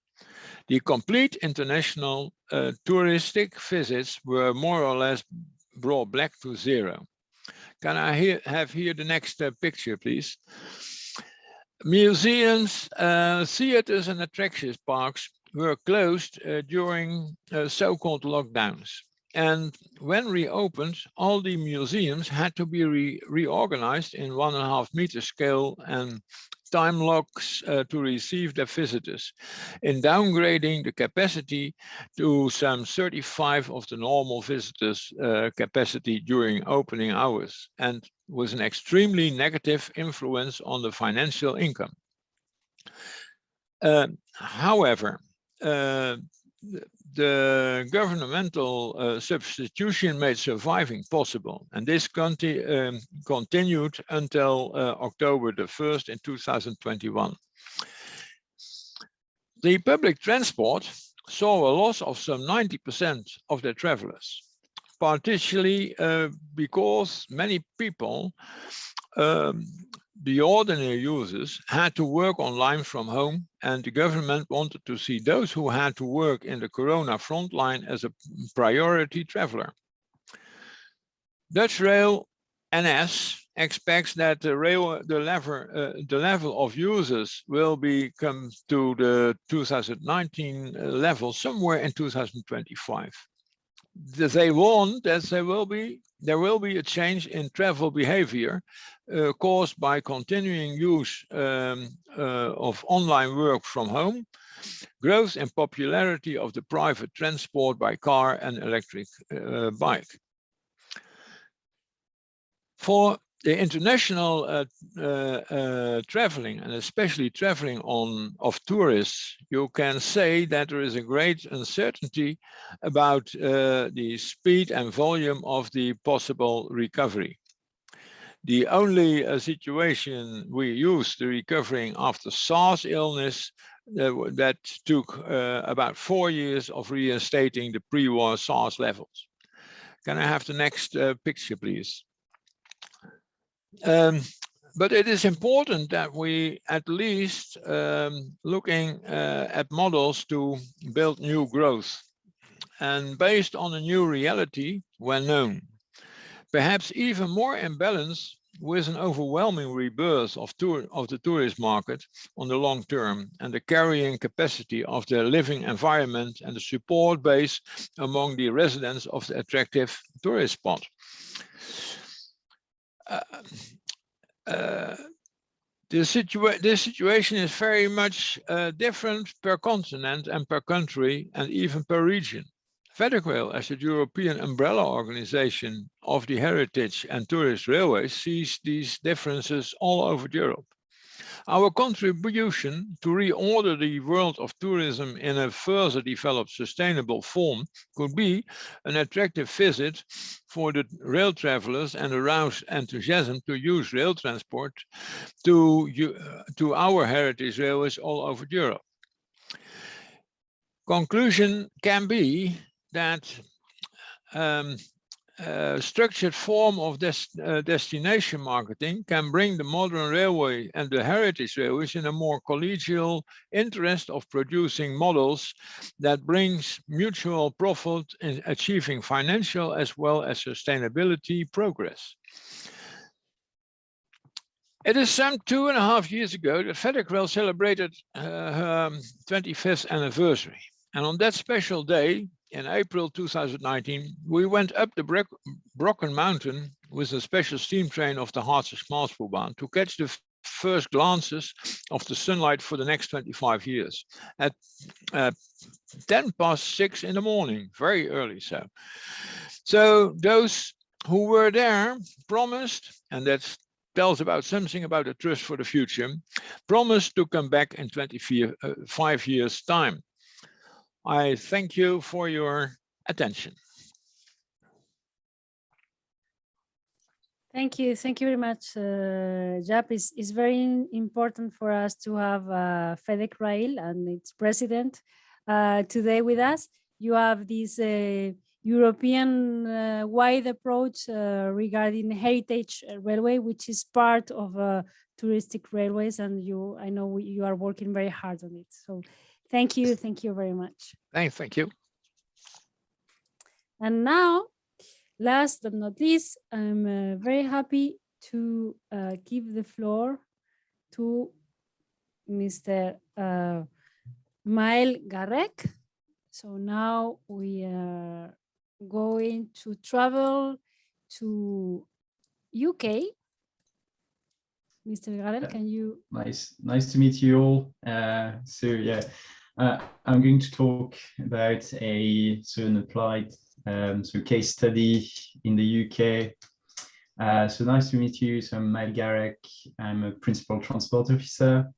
Speaker 13: The complete international touristic visits were more or less brought back to zero. Can I have here the next picture, please? Museums, theaters and attractions parks were closed during so-called lockdowns. And when reopened, all the museums had to be reorganized in 1.5 meter scale and time locks to receive their visitors, in downgrading the capacity to some 35 of the normal visitors' capacity during opening hours. And with an extremely negative influence on the financial income. However, the governmental substitution made surviving possible, and this continued until October the 1st in 2021. The public transport saw a loss of some 90% of their travelers, partially because many people, the ordinary users, had to work online from home, and the government wanted to see those who had to work in the corona frontline as a priority traveler. Dutch Rail NS expects that the level of users will come to the 2019 level somewhere in 2025. They warn that there will be a change in travel behavior caused by continuing use of online work from home, growth and popularity of the private transport by car and electric bike. For the international traveling, and especially traveling of tourists, you can say that there is a great uncertainty about the speed and volume of the possible recovery. The only situation we used to recovering after SARS illness that took about 4 years of reinstating the pre-war SARS levels. Can I have the next picture, please? But it is important that we at least looking at models to build new growth, and based on a new reality when known. Perhaps even more in balance with an overwhelming rebirth of the tourist market on the long term, and the carrying capacity of the living environment and the support base among the residents of the attractive tourist spot. This situation is very much different per continent and per country and even per region. Fedecrail, as the European umbrella organization of the heritage and tourist railways, sees these differences all over Europe. Our contribution to reorder the world of tourism in a further developed sustainable form could be an attractive visit for the rail travelers and arouse enthusiasm to use rail transport to our heritage railways all over Europe. Conclusion can be that structured form of destination marketing can bring the modern railway and the heritage railways in a more collegial interest of producing models that brings mutual profit in achieving financial as well as sustainability progress. It is some 2.5 years ago that Fedecrail celebrated her 25th anniversary. And on that special day, in April 2019, we went up the Brocken Mountain with a special steam train of the Hartse Schmalspoelbaan to catch the first glances of the sunlight for the next 25 years at 6:10 in the morning, very early so. So those who were there promised, and that tells about something about a trust for the future, promised to come back in 25 years' time. I thank you for your attention.
Speaker 8: Thank you very much, Jaap. It's very important for us to have Fedecrail and its president today with us. You have this European wide approach regarding heritage railway, which is part of touristic railways, and I know you are working very hard on it. So thank you very much.
Speaker 13: Thank you.
Speaker 8: And now, last but not least, I'm very happy to give the floor to Mr. Maël Garrec. So now we are going to travel to UK. Mr. Garrec, can you?
Speaker 14: Nice to meet you all. I'm going to talk about an applied case study in the UK So nice to meet you. So I'm Maël Garek. I'm a principal transport officer.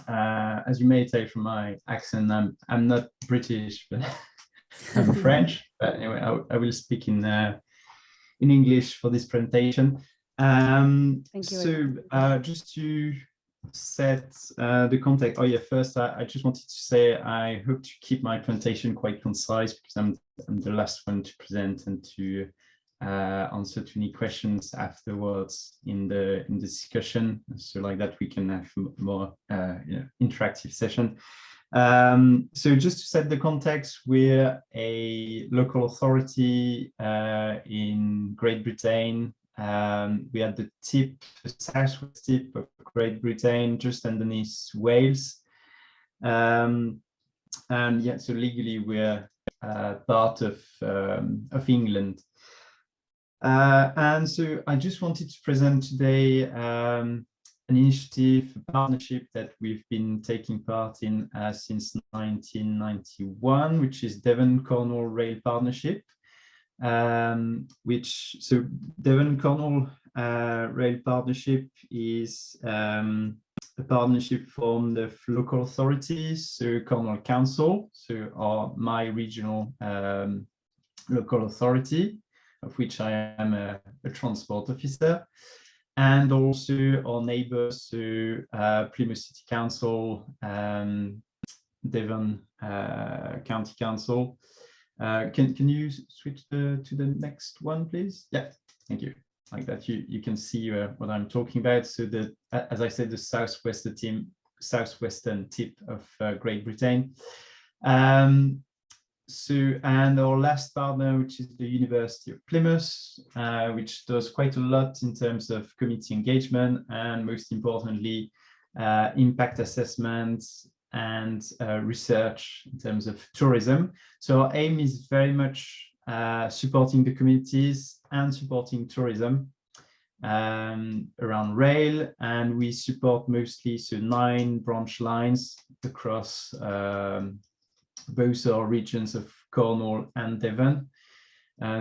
Speaker 14: As you may tell from my accent, I'm not British, but I'm French. But anyway, I will speak in English for this presentation.
Speaker 8: Thank you.
Speaker 14: So just to set the context. Oh yeah, first I just wanted to say I hope to keep my presentation quite concise because I'm the last one to present and to answer to any questions afterwards in the discussion, so like that we can have more interactive session. So just to set the context, we're a local authority in Great Britain. We are the southwest tip of Great Britain, just underneath Wales. And yeah, so legally we're part of England. And so I just wanted to present today an initiative, a partnership that we've been taking part in since 1991, which is Devon Cornell Rail Partnership. So Devon Cornell Rail Partnership is a partnership formed of local authorities, so Cornell Council, so my regional local authority, of which I am a transport officer, and also our neighbors, so Plymouth City Council, Devon County Council. Can you switch to the next one, please? Yeah, thank you. Like that, you can see what I'm talking about. So as I said, the southwestern tip of Great Britain. And our last partner, which is the University of Plymouth, which does quite a lot in terms of community engagement and most importantly, impact assessments and research in terms of tourism. So our aim is very much supporting the communities and supporting tourism around rail, and we support mostly 9 branch lines across both our regions of Cornwall and Devon.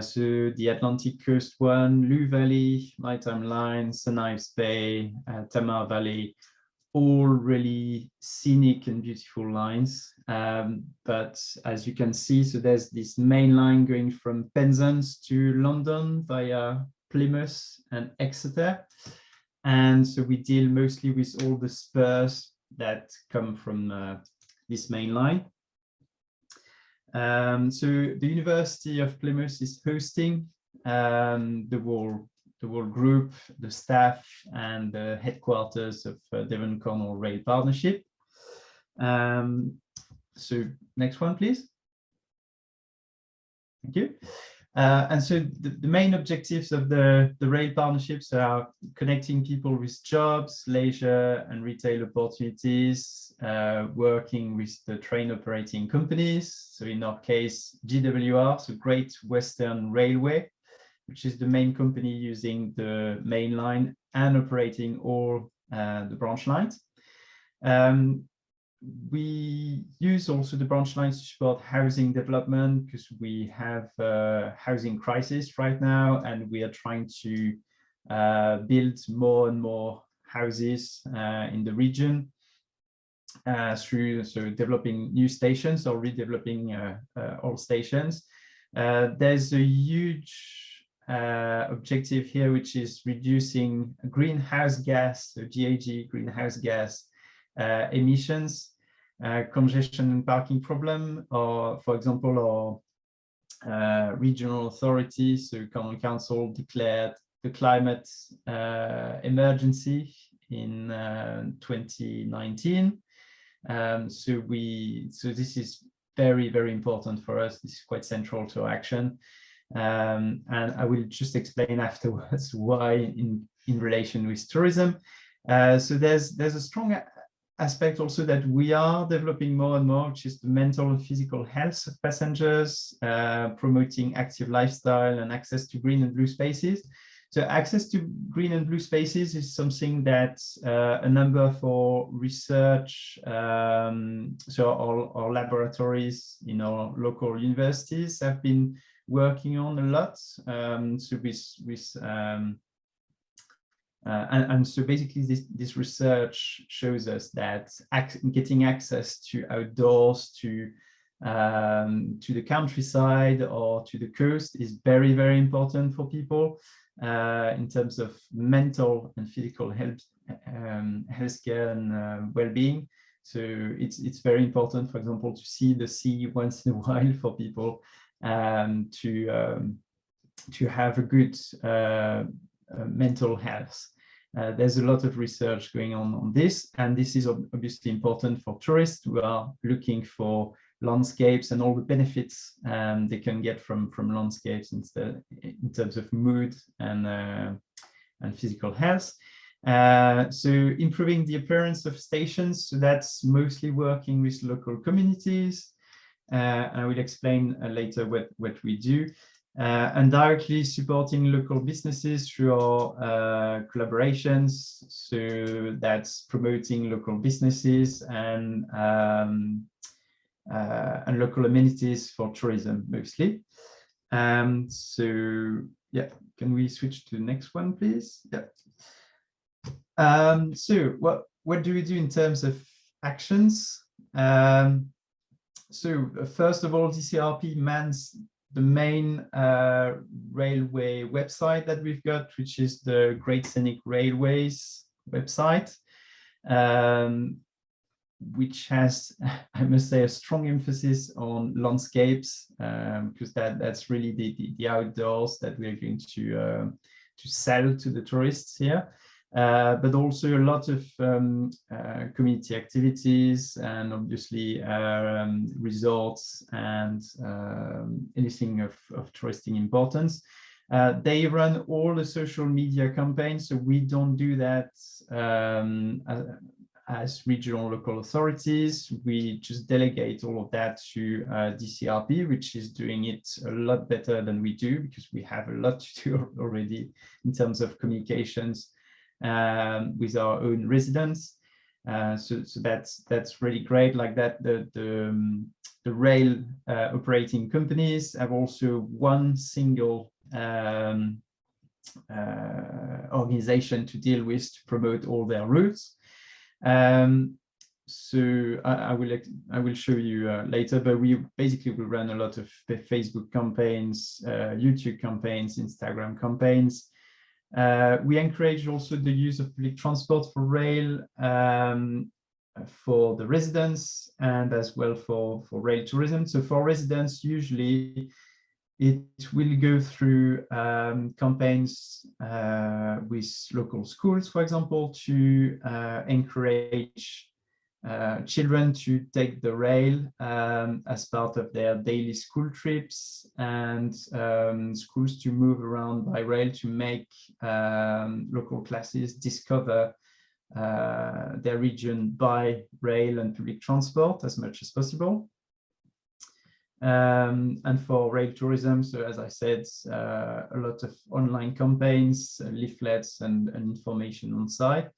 Speaker 14: So the Atlantic Coast one, Lou Valley, Maritime Line, St. Ives Bay, Tamar Valley, all really scenic and beautiful lines. But as you can see, so there's this main line going from Penzance to London via Plymouth and Exeter. And so we deal mostly with all the spurs that come from this main line. So the University of Plymouth is hosting the whole group, the staff, and the headquarters of Devon Cornell Rail Partnership. So next one, please. Thank you. And so the main objectives of the rail partnerships are connecting people with jobs, leisure, and retail opportunities, working with the train operating companies. So in our case, GWR, so Great Western Railway, which is the main company using the main line and operating all the branch lines. We use also the branch lines to support housing development because we have a housing crisis right now, and we are trying to build more and more houses in the region through developing new stations or redeveloping old stations. There's a huge objective here, which is reducing greenhouse gas, so GHG, greenhouse gas emissions, congestion and parking problem, or for example, our regional authorities, so Cornell Council declared the climate emergency in 2019. So this is very, very important for us. This is quite central to our action. And I will just explain afterwards why in relation with tourism. So there's a strong aspect also that we are developing more and more, which is the mental and physical health of passengers, promoting active lifestyle and access to green and blue spaces. So access to green and blue spaces is something that a number of our research, so our laboratories in our local universities have been working on a lot. So with And so basically this research shows us that getting access to outdoors, to the countryside or to the coast is very, very important for people in terms of mental and physical health, healthcare and well-being. So it's very important, for example, to see the sea once in a while for people, to have a good mental health. There's a lot of research going on this, and this is obviously important for tourists who are looking for landscapes and all the benefits they can get from landscapes in terms of mood and physical health. So improving the appearance of stations, so that's mostly working with local communities. I will explain later what we do. And directly supporting local businesses through our collaborations. So that's promoting local businesses and local amenities for tourism mostly. So yeah, can we switch to the next one, please? Yeah. So what do we do in terms of actions? So first of all, DCRP mans the main railway website that we've got, which is the Great Scenic Railways website, which has, I must say, a strong emphasis on landscapes, because that's really the outdoors that we're going to sell to the tourists here. But also a lot of community activities and obviously resorts and anything of touristic importance. They run all the social media campaigns, so we don't do that as regional local authorities. We just delegate all of that to DCRP, which is doing it a lot better than we do, because we have a lot to do already in terms of communications with our own residents. So that's really great. Like that, the rail operating companies have also one single organization to deal with to promote all their routes. So I will show you later, but we basically will run a lot of Facebook campaigns, YouTube campaigns, Instagram campaigns. We encourage also the use of public transport for rail for the residents and as well for rail tourism. So for residents, usually it will go through campaigns with local schools, for example, to encourage children to take the rail as part of their daily school trips, and schools to move around by rail to make local classes discover their region by rail and public transport as much as possible. And for rail tourism, so as I said, a lot of online campaigns, leaflets and information on site.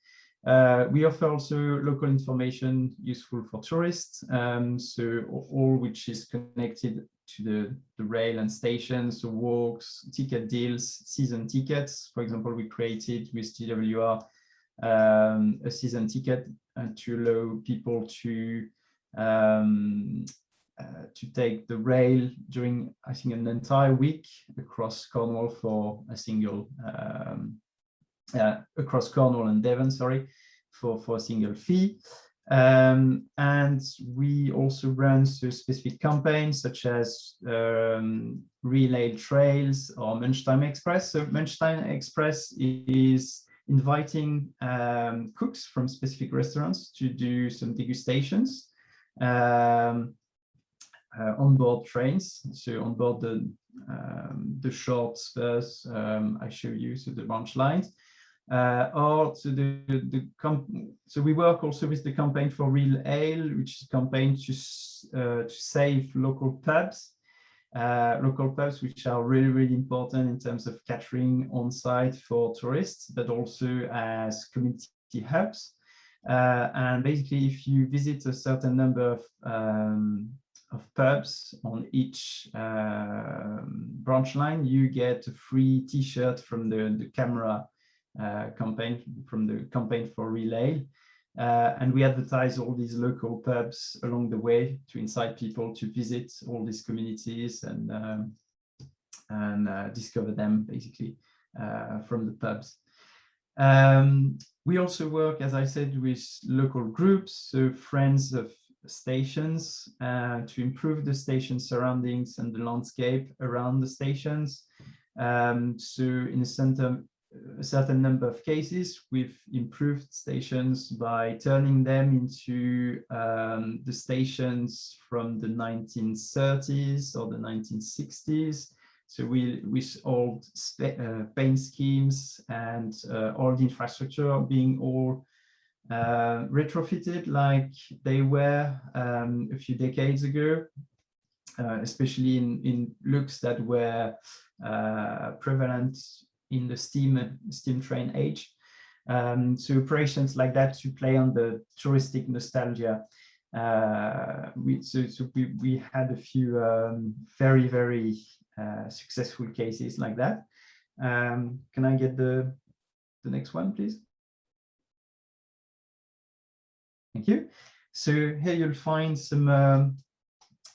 Speaker 14: We offer also local information useful for tourists, so all which is connected to the rail and stations, so walks, ticket deals, season tickets. For example, we created with TWR a season ticket to allow people to take the rail during, I think, an entire week across Cornwall for a single across Cornwall and Devon, sorry, for a single fee. And we also run specific campaigns such as Relay Trails or Munchtime Express. So Munchtime Express is inviting cooks from specific restaurants to do some degustations on board trains. So on board the short spurs I show you, so the branch lines. Or so so we work also with the campaign for Real Ale, which is a campaign to save local pubs which are really, really important in terms of catering on site for tourists, but also as community hubs. And basically, if you visit a certain number of pubs on each branch line, you get a free T-shirt from the camera campaign, from the campaign for Relail. And we advertise all these local pubs along the way to incite people to visit all these communities and discover them basically from the pubs. We also work, as I said, with local groups, so friends of stations, to improve the station surroundings and the landscape around the stations. So in a certain number of cases, we've improved stations by turning them into the stations from the 1930s or the 1960s. So with old paint schemes and old infrastructure being all retrofitted like they were a few decades ago, especially in looks that were prevalent in the steam train age. So operations like that to play on the touristic nostalgia. We had a few very, very successful cases like that. Can I get the next one, please? Thank you. So here you'll find some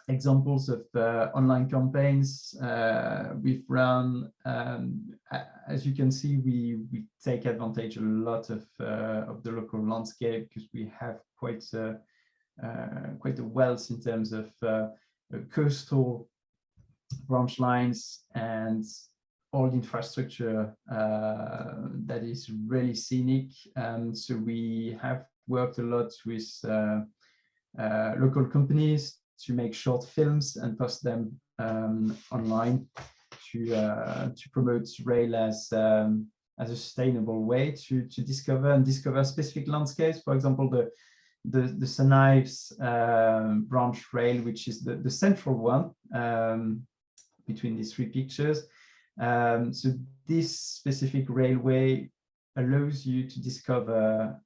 Speaker 14: examples of online campaigns we've run. As you can see, we take advantage a lot of the local landscape because we have quite a wealth in terms of coastal branch lines and old infrastructure that is really scenic. So we have worked a lot with local companies to make short films and post them online to promote rail as a sustainable way to discover specific landscapes. For example, the St. Ives branch rail, which is the central one between these three pictures. So this specific railway allows you to discover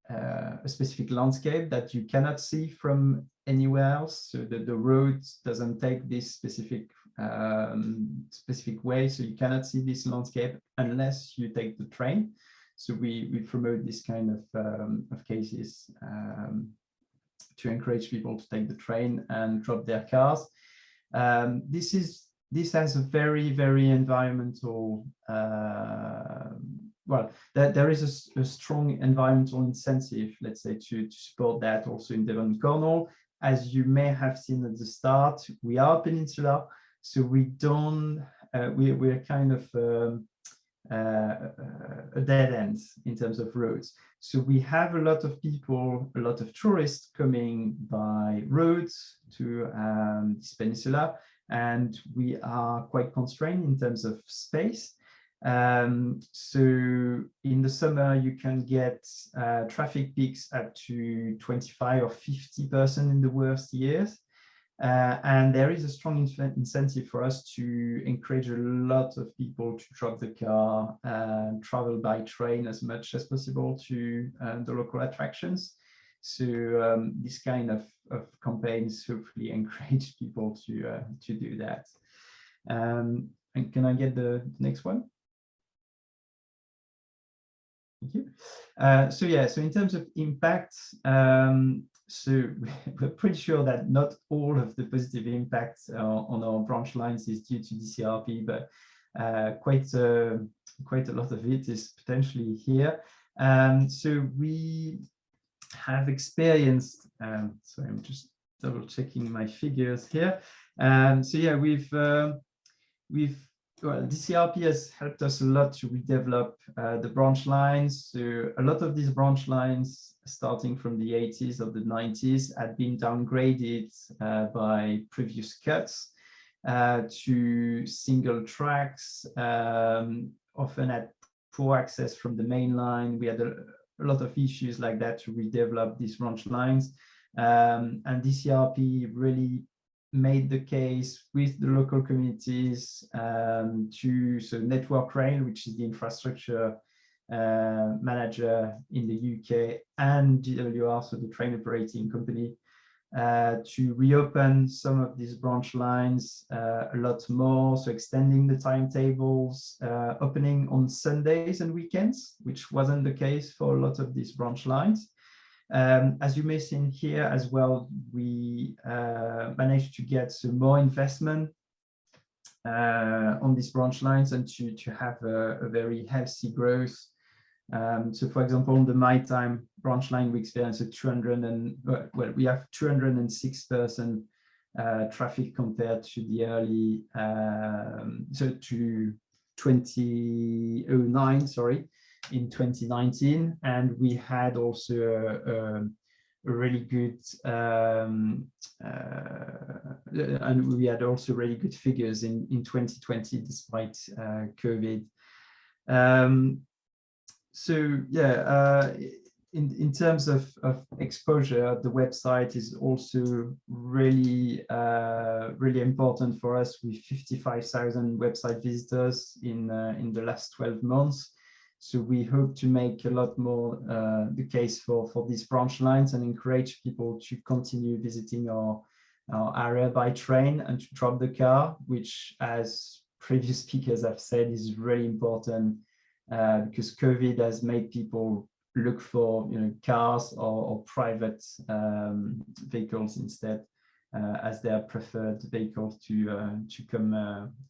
Speaker 14: a specific landscape that you cannot see from anywhere else. So the road doesn't take this specific way, so you cannot see this landscape unless you take the train. So we promote this kind of cases to encourage people to take the train and drop their cars. This has a very, very environmental, well, there is a strong environmental incentive, let's say, to support that also in Devon and Cornell. As you may have seen at the start, we are peninsula, so we don't, we're kind of a dead end in terms of roads. So we have a lot of people, a lot of tourists coming by roads to this peninsula, and we are quite constrained in terms of space. So in the summer, you can get traffic peaks up to 25 or 50% in the worst years. And there is a strong incentive for us to encourage a lot of people to drop the car and travel by train as much as possible to the local attractions. So this kind of campaigns hopefully encourage people to do that. And can I get the next one? Thank you. So yeah, so in terms of impact, so we're pretty sure that not all of the positive impact on our branch lines is due to DCRP, but quite a lot of it is potentially here. So we have experienced, so I'm just double checking my figures here. So yeah, well, DCRP has helped us a lot to redevelop the branch lines. So a lot of these branch lines, starting from the 80s or the 90s, had been downgraded by previous cuts to single tracks, often at poor access from the main line. We had a lot of issues like that to redevelop these branch lines. And DCRP really made the case with the local communities so Network Rail, which is the infrastructure manager in the UK, and GWR, so the train operating company, to reopen some of these branch lines a lot more, so extending the timetables, opening on Sundays and weekends, which wasn't the case for a lot of these branch lines. As you may see here as well, we managed to get some more investment on these branch lines and to have a very healthy growth. So for example, on the maritime branch line, we experienced a 206% traffic compared to the early, so to 2009, sorry, in 2019. And we had also a really good, and we had also really good figures in 2020 despite COVID. So yeah, in terms of exposure, the website is also really really important for us, with 55,000 website visitors in the last 12 months. So we hope to make a lot more the case for these branch lines and encourage people to continue visiting our area by train and to drop the car, which, as previous speakers have said, is really important. Because COVID has made people look for cars or private vehicles instead, as their preferred vehicles to come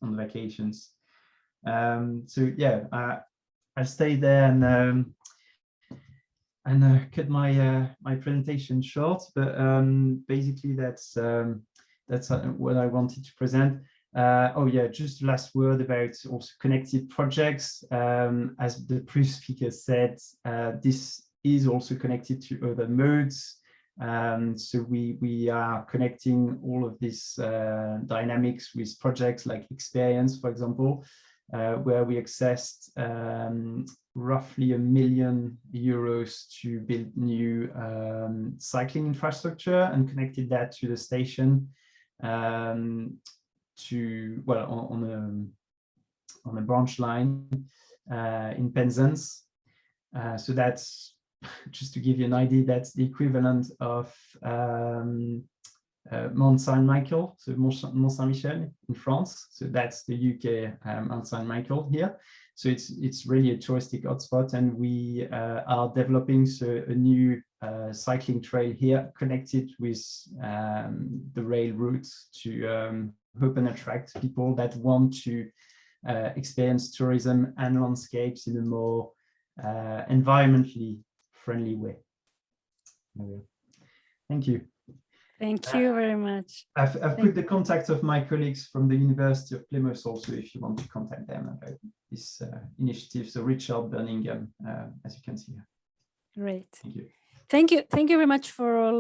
Speaker 14: on vacations. So yeah, I'll stay there and cut my presentation short. But basically, that's what I wanted to present. Oh yeah, just last word about also connected projects. As the previous speaker said, this is also connected to other modes. So we are connecting all of this dynamics with projects like Experience, for example, where we accessed roughly €1 million to build new cycling infrastructure and connected that to the station. On a branch line in Penzance. So that's, just to give you an idea, that's the equivalent of Mont Saint-Michel, so Mont Saint-Michel in France. So that's the UK Mont Saint-Michel here. So it's really a touristic hotspot, and we are developing a new cycling trail here connected with the rail routes to hope and attract people that want to experience tourism and landscapes in a more environmentally friendly way. Thank you.
Speaker 8: Thank you very much.
Speaker 14: I've put the contact of my colleagues from the University of Plymouth also, if you want to contact them about this initiative. So Richard Birmingham, as you can see here.
Speaker 8: Great.
Speaker 14: Thank you.
Speaker 8: Thank you very much for all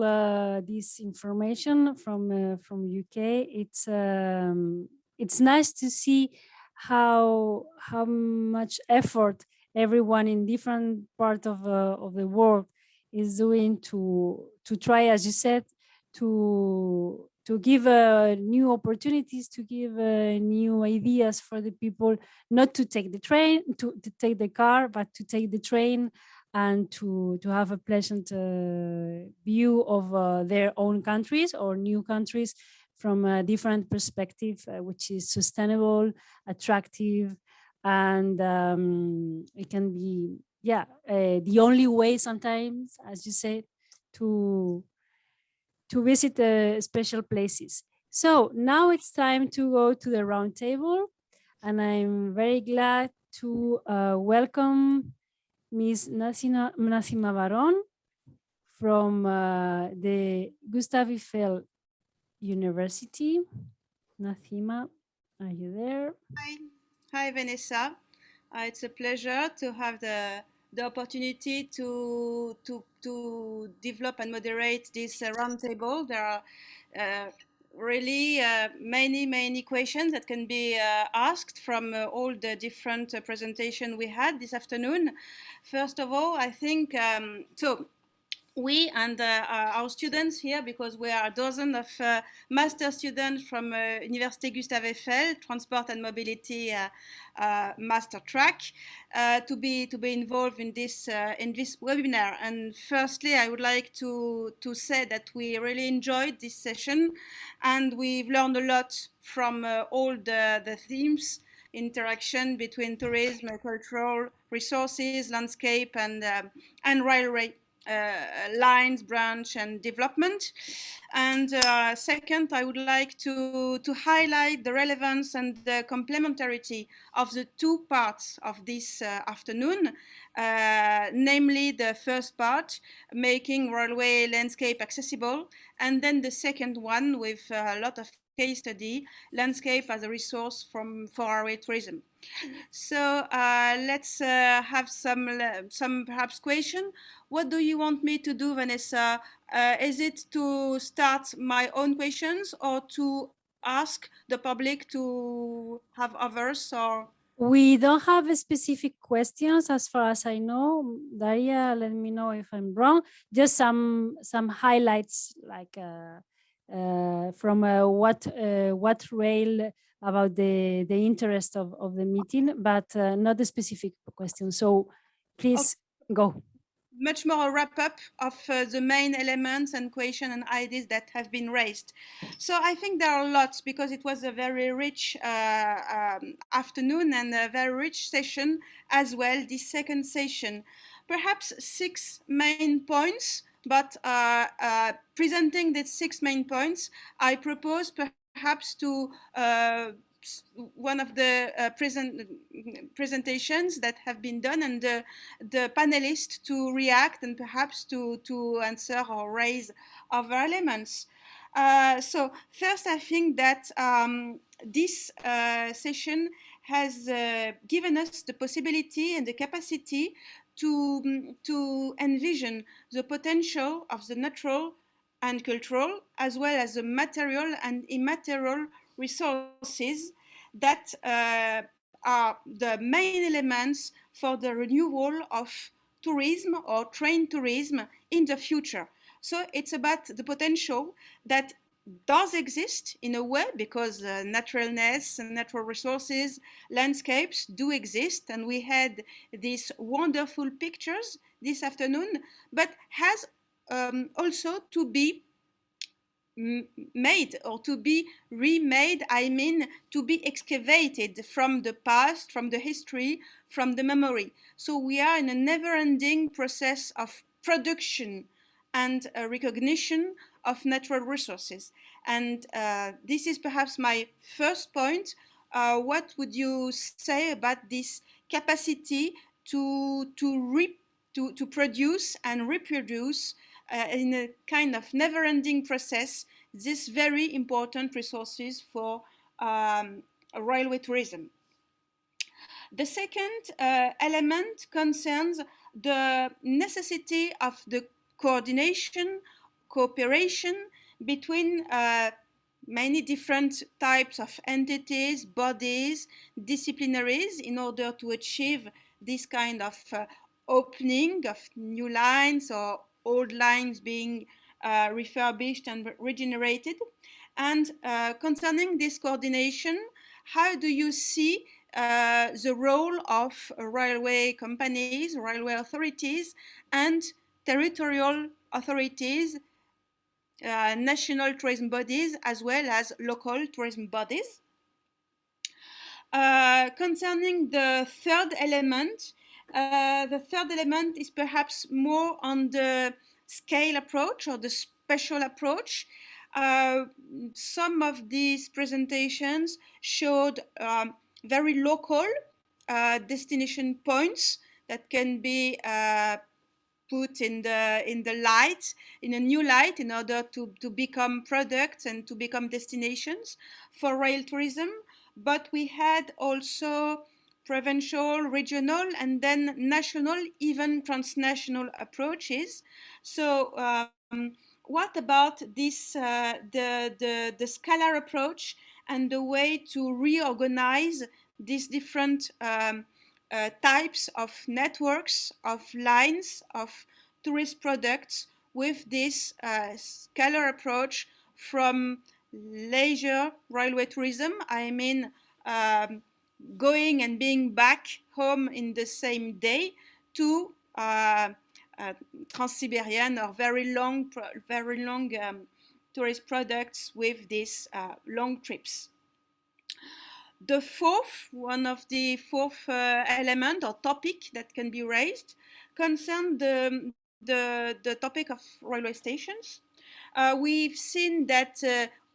Speaker 8: this information from UK. It's nice to see how much effort everyone in different part of the world is doing to try, as you said, to give new opportunities, to give new ideas for the people, not to take the train, to take the car, but to take the train and to have a pleasant view of their own countries or new countries from a different perspective, which is sustainable, attractive, and it can be, the only way sometimes, as you said, to visit special places. So now it's time to go to the round table, and I'm very glad to welcome Ms. Nassima Baron from the Gustav Eiffel University. Nassima, are you there?
Speaker 7: Hi, Vanessa. It's a pleasure to have the opportunity to develop and moderate this roundtable. There are really many questions that can be asked from all the different presentations we had this afternoon. First of all, I think we and our students here, because we are a dozen of master students from Université Gustave Eiffel, Transport and Mobility master track, to be involved in this webinar. And firstly, I would like to say that we really enjoyed this session, and we've learned a lot from all the themes: interaction between tourism, cultural resources, landscape, and railway lines, branch, and development. And second, I would like to highlight the relevance and the complementarity of the two parts of this afternoon, namely the first part, making railway landscape accessible, and then the second one with a lot of case study, landscape as a resource for railway tourism. So let's have some perhaps question. What do you want me to do, Vanessa? Is it to start my own questions or to ask the public to have others? Or
Speaker 8: we don't have specific questions as far as I know. Daria, let me know if I'm wrong. Just some highlights, like from what rail, about the interest of the meeting, but not the specific question. So please go.
Speaker 7: Much more a wrap-up of the main elements and questions and ideas that have been raised. So I think there are lots, because it was a very rich afternoon and a very rich session as well, this second session. Perhaps 6 main points, but presenting the 6 main points, I propose perhaps to one of the presentations that have been done, and the panelists to react and perhaps to answer or raise other elements. So first, I think that this session has given us the possibility and the capacity to envision the potential of the natural and cultural, as well as the material and immaterial resources that are the main elements for the renewal of tourism or train tourism in the future. So it's about the potential that does exist in a way, because naturalness and natural resources, landscapes do exist, and we had these wonderful pictures this afternoon, but has also to be made or to be remade, I mean to be excavated from the past, from the history, from the memory. So we are in a never-ending process of production and recognition of natural resources. And this is perhaps my first point. What would you say about this capacity to produce and reproduce in a kind of never-ending process these very important resources for railway tourism? The second element concerns the necessity of the coordination, cooperation between many different types of entities, bodies, disciplinaries, in order to achieve this kind of opening of new lines or old lines being refurbished and regenerated. And concerning this coordination, how do you see the role of railway companies, railway authorities, and territorial authorities, national tourism bodies, as well as local tourism bodies? Concerning the third element is perhaps more on the scale approach or the special approach. Some of these presentations showed very local destination points that can be put in the light, in a new light, in order to become products and to become destinations for rail tourism. But we had also provincial, regional, and then national, even transnational approaches. So what about this, the scalar approach and the way to reorganize these different types of networks, of lines, of tourist products with this scalar approach from leisure railway tourism. I mean, going and being back home in the same day, to Trans-Siberian or very long tourist products with these long trips. The one of the fourth element or topic that can be raised concerns the topic of railway stations. We've seen that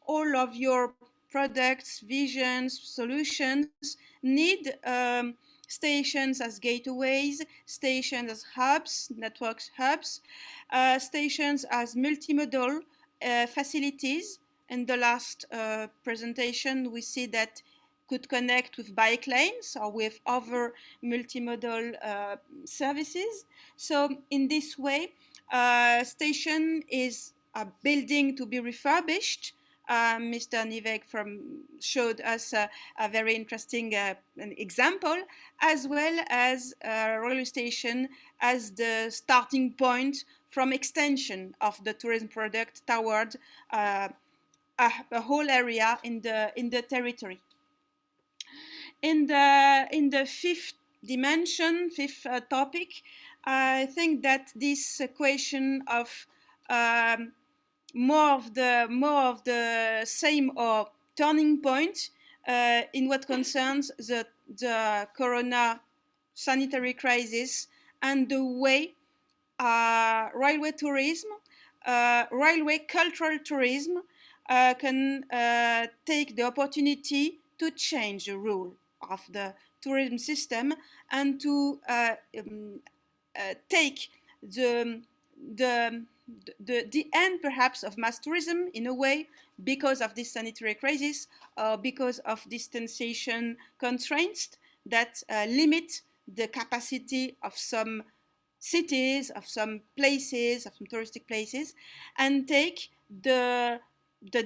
Speaker 7: all of your products, visions, solutions need stations as gateways, stations as hubs, networks hubs, stations as multimodal facilities. In the last presentation, we see that could connect with bike lanes or with other multimodal services. So in this way, station is a building to be refurbished. Mr. Nivek showed us a very interesting example, as well as railway station as the starting point from extension of the tourism product toward a whole area in the territory. In the fifth dimension, fifth topic, I think that this question of more of the same or turning point in what concerns the corona sanitary crisis and the way railway tourism, railway cultural tourism can take the opportunity to change the rule of the tourism system and to take the end perhaps of mass tourism in a way, because of this sanitary crisis or because of distanciation constraints that limit the capacity of some cities, of some places, of some touristic places, and take the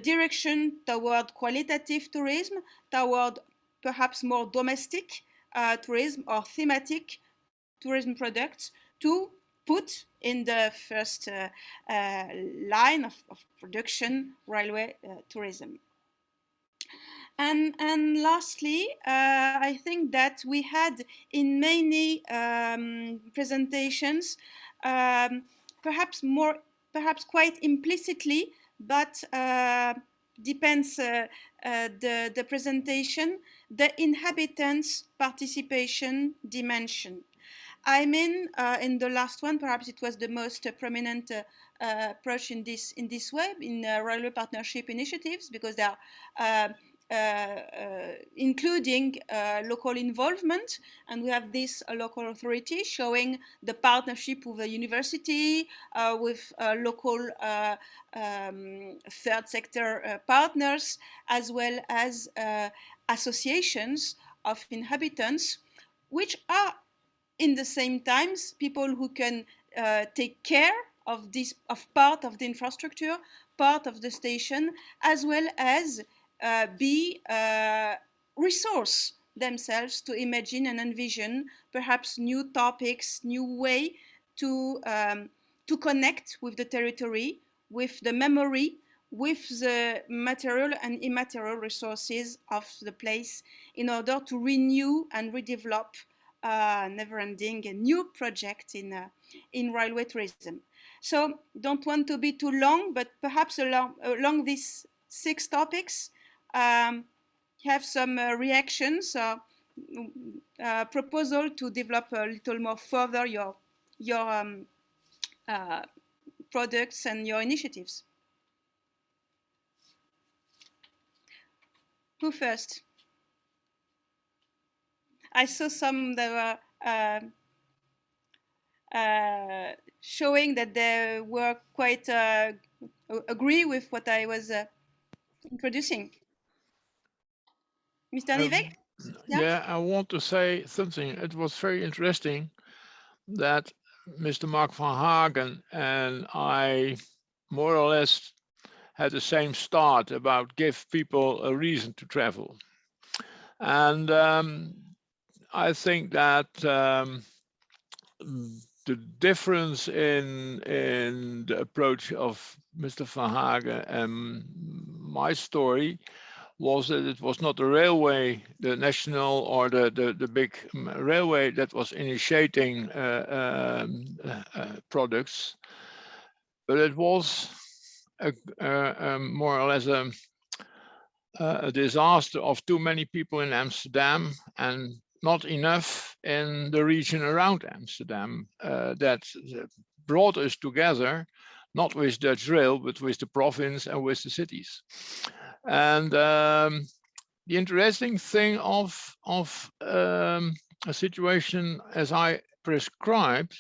Speaker 7: direction toward qualitative tourism, toward perhaps more domestic tourism or thematic tourism products, to put in the first line of production railway tourism. And lastly, I think that we had in many presentations, perhaps quite implicitly, but depends the presentation, the inhabitants' participation dimension. I mean, in the last one, perhaps it was the most prominent approach in this way in railway partnership initiatives, because they are including local involvement, and we have this local authority showing the partnership with a university, with local third sector partners, as well as associations of inhabitants, which are in the same times people who can take care of part of the infrastructure, part of the station, as well as be resource themselves to imagine and envision perhaps new topics, new way to connect with the territory, with the memory, with the material and immaterial resources of the place, in order to renew and redevelop never-ending new project in railway tourism. So don't want to be too long, but perhaps along these 6 topics, have some reactions, proposal to develop a little more further your products and your initiatives. Who first? I saw some that were showing that they were quite agree with what I was introducing. Mr. Nivek?
Speaker 13: Yeah, I want to say something. It was very interesting that Mr. Mark van Hagen and I more or less had the same start about give people a reason to travel. And I think that the difference in the approach of Mr. Van Hagen and my story was that it was not the railway, the national or the big railway that was initiating products, but it was more or less a disaster of too many people in Amsterdam and not enough in the region around Amsterdam that brought us together, not with Dutch Rail, but with the province and with the cities. And the interesting thing of a situation as I prescribed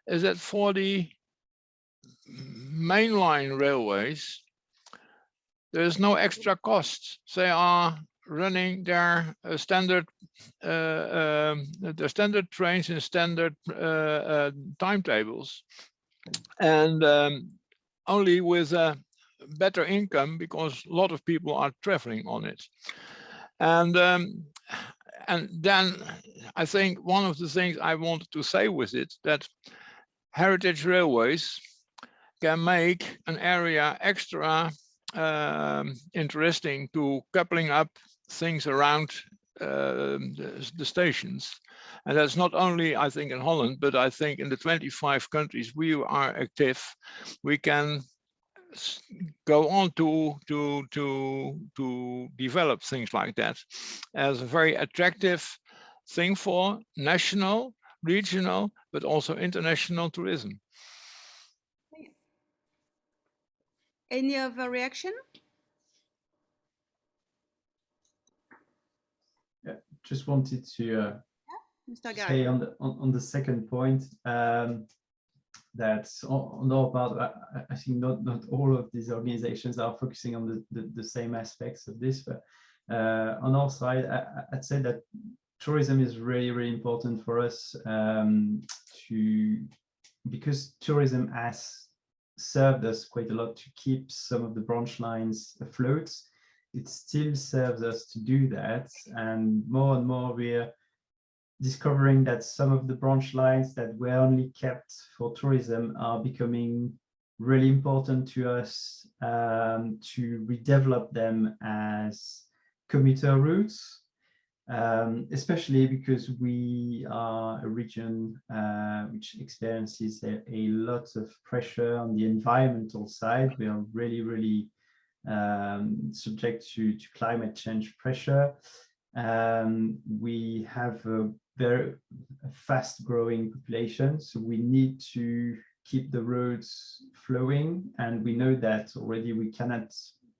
Speaker 13: is that for the mainline railways, there is no extra cost. They are running their standard trains in standard timetables, and only with a better income because a lot of people are traveling on it. And then I think one of the things I wanted to say with it, that heritage railways can make an area extra interesting to coupling up things around the stations. And that's not only, I think, in Holland, but I think in the 25 countries we are active, we can go on to develop things like that as a very attractive thing for national, regional, but also international tourism.
Speaker 7: Any other reaction?
Speaker 14: Yeah, just wanted to say on the second point that on our part, I think not all of these organizations are focusing on the same aspects of this, but on our side, I'd say that tourism is really, really important for us because tourism has served us quite a lot to keep some of the branch lines afloat. It still serves us to do that, and more we're discovering that some of the branch lines that were only kept for tourism are becoming really important to us to redevelop them as commuter routes, especially because we are a region which experiences a lot of pressure on the environmental side. We are really, really subject to climate change pressure. We have a very fast growing population, so we need to keep the roads flowing, and we know that already we cannot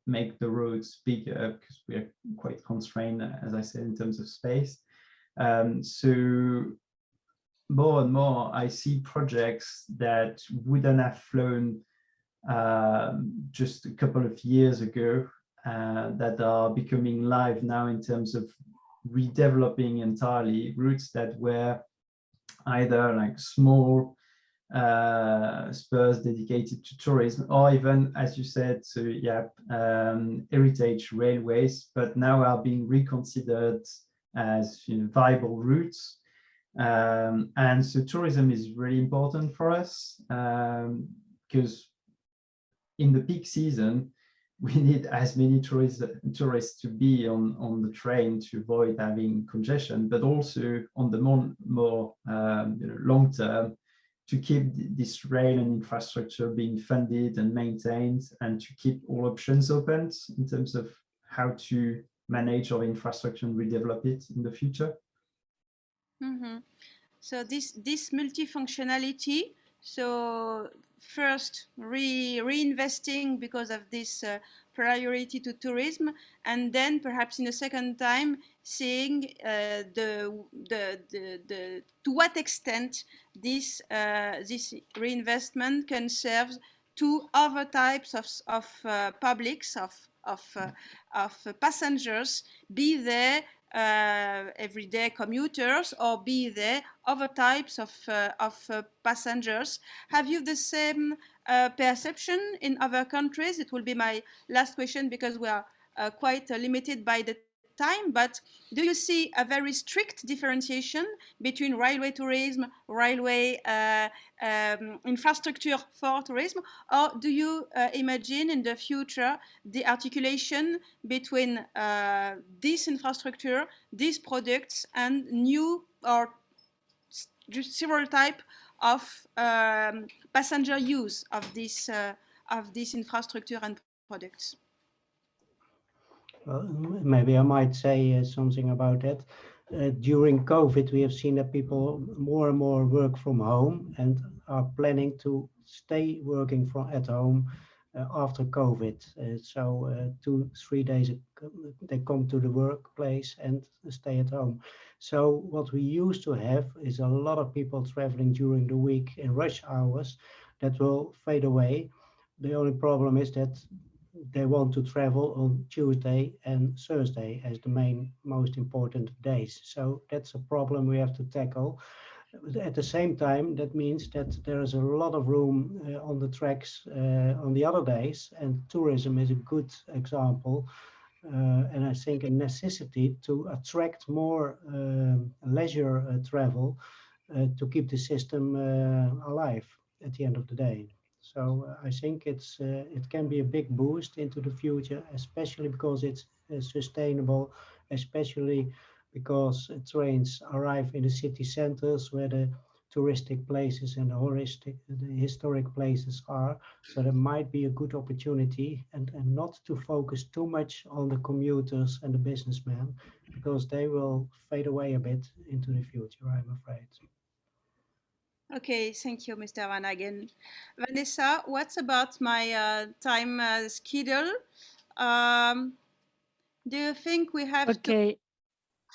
Speaker 14: make the roads bigger because we are quite constrained, as I said, in terms of space. So more and more I see projects that wouldn't have flown just a couple of years ago that are becoming live now in terms of redeveloping entirely routes that were either like small spurs dedicated to tourism, or even, as you said, so yeah, heritage railways, but now are being reconsidered as viable routes. And so tourism is really important for us because in the peak season, we need as many tourists to be on the train to avoid having congestion, but also on the more long term to keep this rail and infrastructure being funded and maintained, and to keep all options open in terms of how to manage our infrastructure and redevelop it in the future.
Speaker 7: Mm-hmm. So this multifunctionality, so first reinvesting because of this priority to tourism, and then perhaps in a second time seeing to what extent this reinvestment can serve to other types of publics, of passengers, be they everyday commuters or be there other types of passengers. Have you the same perception in other countries? It will be my last question because we are quite limited by the time, but do you see a very strict differentiation between railway tourism, railway infrastructure for tourism, or do you imagine in the future the articulation between this infrastructure, these products, and new or just several type of passenger use of this infrastructure and products?
Speaker 4: Maybe I might say something about that. During COVID, we have seen that people more and more work from home and are planning to stay working at home after COVID. So 2-3 days they come to the workplace and stay at home. So what we used to have is a lot of people traveling during the week in rush hours that will fade away. The only problem is that they want to travel on Tuesday and Thursday as the most important days. So that's a problem we have to tackle. At the same time, that means that there is a lot of room on the tracks on the other days, and tourism is a good example. And I think a necessity to attract more leisure travel to keep the system alive at the end of the day. So I think it can be a big boost into the future, especially because it's sustainable, especially because trains arrive in the city centers where the touristic places and the historic places are. So there might be a good opportunity and not to focus too much on the commuters and the businessmen, because they will fade away a bit into the future, I'm afraid.
Speaker 7: Okay, thank you, Mr. Van Hagen. Vanessa, what's about my time schedule? Do you think we have
Speaker 8: Okay,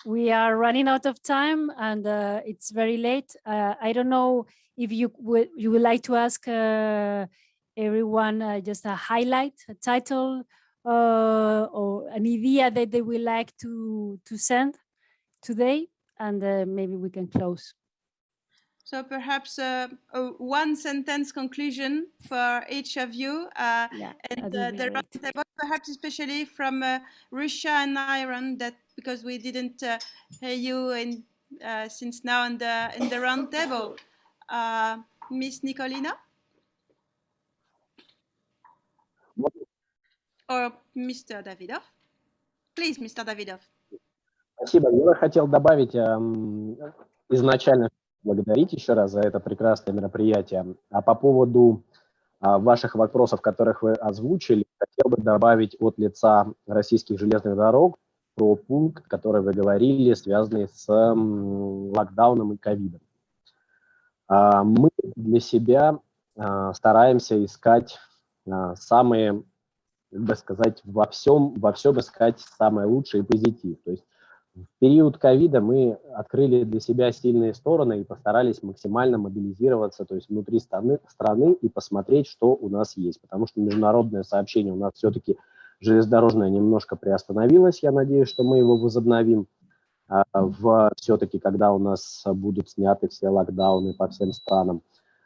Speaker 8: we are running out of time and it's very late. I don't know if you would like to ask everyone just a highlight, a title, or an idea that they would like to send today, and maybe we can close.
Speaker 7: So perhaps a one-sentence conclusion for each of you, and the roundtable, perhaps especially from Russia and Iran, that because we didn't hear you since now in the roundtable. Miss Nikolina or Mr. Davidov? Please, Mr. Davidov.
Speaker 11: Спасибо. Я бы хотел добавить изначально благодарить еще раз за это прекрасное мероприятие. А по поводу ваших вопросов, которых вы озвучили, хотел бы добавить от лица российских железных дорог про пункт, который вы говорили, связанный с локдауном и ковидом. Мы для себя стараемся искать самые, как бы сказать, во всем искать самое лучшее и позитив. То есть в период ковида мы открыли для себя сильные стороны и постарались максимально мобилизироваться, то есть внутри страны и посмотреть, что у нас есть. Потому что международное сообщение у нас все-таки железнодорожное немножко приостановилось. Я надеюсь, что мы его возобновим все-таки, когда у нас будут сняты все локдауны по всем странам.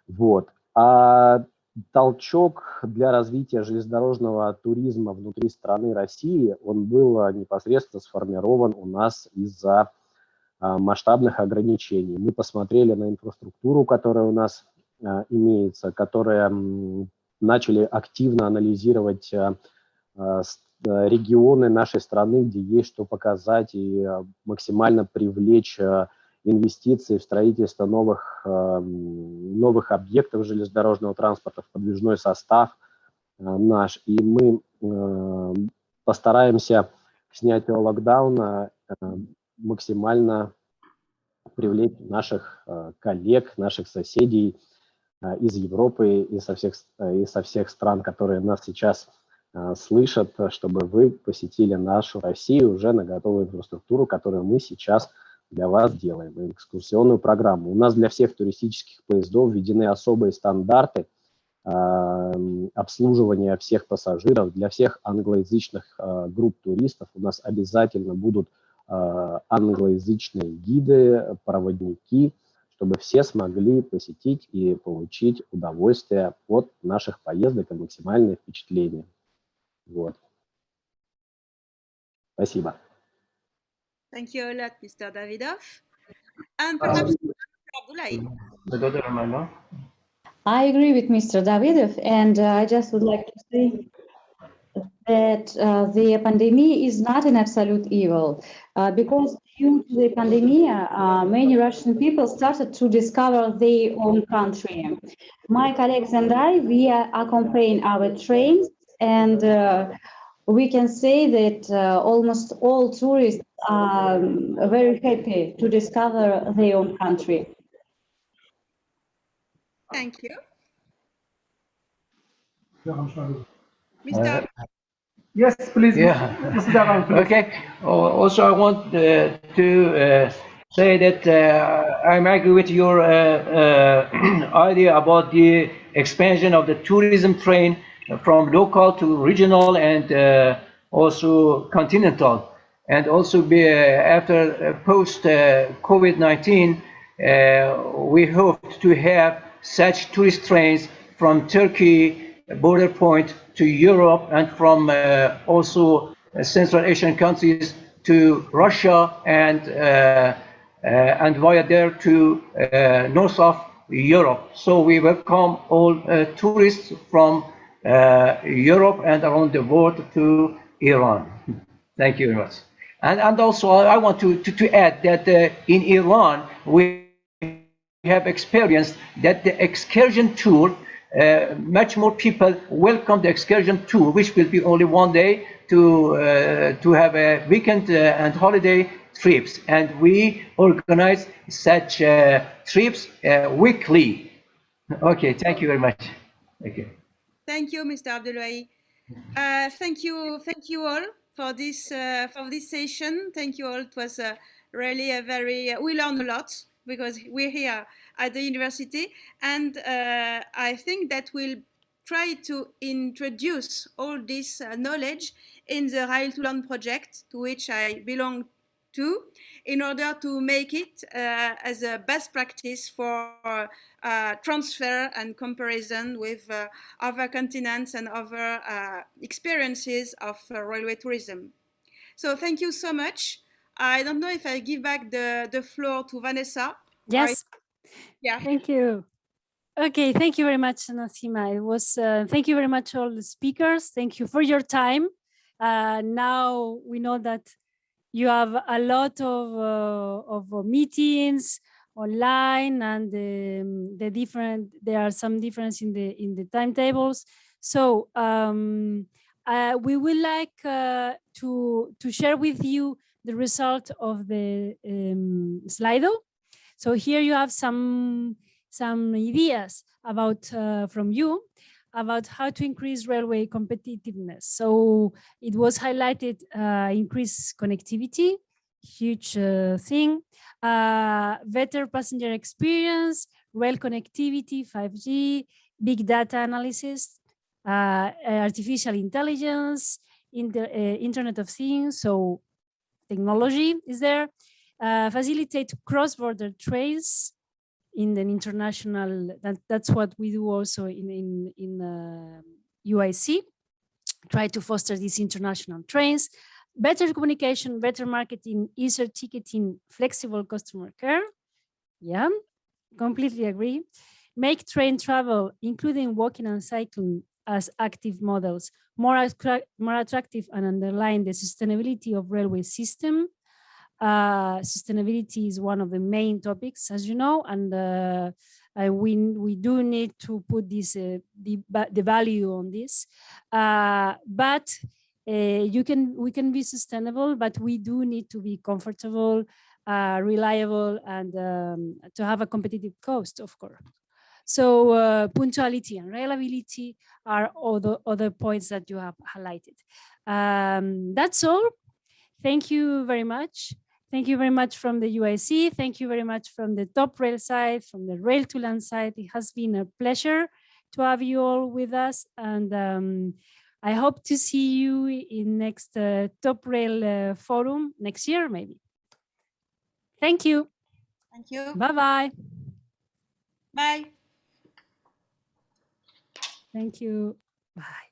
Speaker 11: Вот. А толчок для развития железнодорожного туризма внутри страны России, он был непосредственно сформирован у нас из-за масштабных ограничений. Мы посмотрели на инфраструктуру, которая у нас имеется, которая начали активно анализировать регионы нашей страны, где есть что показать, и максимально привлечь инвестиции в строительство новых объектов железнодорожного транспорта, в подвижной состав наш. И мы постараемся к снятию локдауна максимально привлечь наших коллег, наших соседей из Европы и со всех стран, которые нас сейчас слышат, чтобы вы посетили нашу Россию уже на готовую инфраструктуру, которую мы сейчас для вас делаем, экскурсионную программу. У нас для всех туристических поездов введены особые стандарты обслуживания всех пассажиров. Для всех англоязычных групп туристов у нас обязательно будут англоязычные гиды, проводники, чтобы все смогли посетить и получить удовольствие от наших поездок и максимальное впечатление. Вот. Спасибо.
Speaker 7: Thank you a lot, Mr. Davidov. And perhaps Abdullahi.
Speaker 12: I agree with Mr. Davidov, and I just would like to say that the pandemic is not an absolute evil, because due to the pandemic, many Russian people started to discover their own country. My colleagues and I, we are accompanying our trains, and we can say that almost all tourists are very happy to discover their own country.
Speaker 7: Thank you. Mr.
Speaker 9: Yes, please.
Speaker 10: Yeah.
Speaker 9: Devon, please.
Speaker 10: Okay. Also, I want to say that I'm agree with your idea about the expansion of the tourism train from local to regional and also continental. And also after post COVID-19, we hope to have such tourist trains from Turkey border point to Europe and from also Central Asian countries to Russia and via there to north of Europe. So we welcome all tourists from Europe and around the world to Iran. Thank you very much. And also I want to add that in Iran we have experienced that the excursion tour, much more people welcome the excursion tour, which will be only one day to have a weekend and holiday trips, and we organize such trips weekly. Okay, thank you very much. Thank you.
Speaker 7: Thank you, Mr. Abdullahi. Thank you all for this session. Thank you all. It was really a very we learned a lot because we're here at the university, and I think that we'll try to introduce all this knowledge in the RailtoLand project, to which I belong to, in order to make it as a best practice for transfer and comparison with other continents and other experiences of railway tourism. So thank you so much. I don't know if I give back the floor to Vanessa.
Speaker 8: Yes.
Speaker 7: Yeah.
Speaker 8: Thank you. Okay, thank you very much, Nasima. It was thank you very much all the speakers. Thank you for your time. Now we know that you have a lot of meetings online, and there are some difference in the timetables. So we would like to share with you the result of the Slido. So here you have some ideas about from you about how to increase railway competitiveness. So it was highlighted increase connectivity, huge thing, better passenger experience, rail connectivity, 5G, big data analysis, artificial intelligence, Internet of Things, so technology is there, facilitate cross-border trades in the international, that's what we do also in UIC, try to foster these international trains, better communication, better marketing, easier ticketing, flexible customer care. Yeah, completely agree. Make train travel, including walking and cycling as active models, more attractive, and underline the sustainability of railway system. Sustainability is one of the main topics, as you know, and we do need to put this the value on this. But we can be sustainable, but we do need to be comfortable, reliable, and to have a competitive cost, of course. So punctuality and reliability are all the other points that you have highlighted. That's all. Thank you very much. Thank you very much from the UIC. Thank you very much from the TopRail side, from the RailtoLand side. It has been a pleasure to have you all with us. And I hope to see you in next TopRail Forum next year, maybe. Thank you.
Speaker 7: Thank you.
Speaker 8: Bye-bye.
Speaker 7: Bye.
Speaker 8: Thank you. Bye.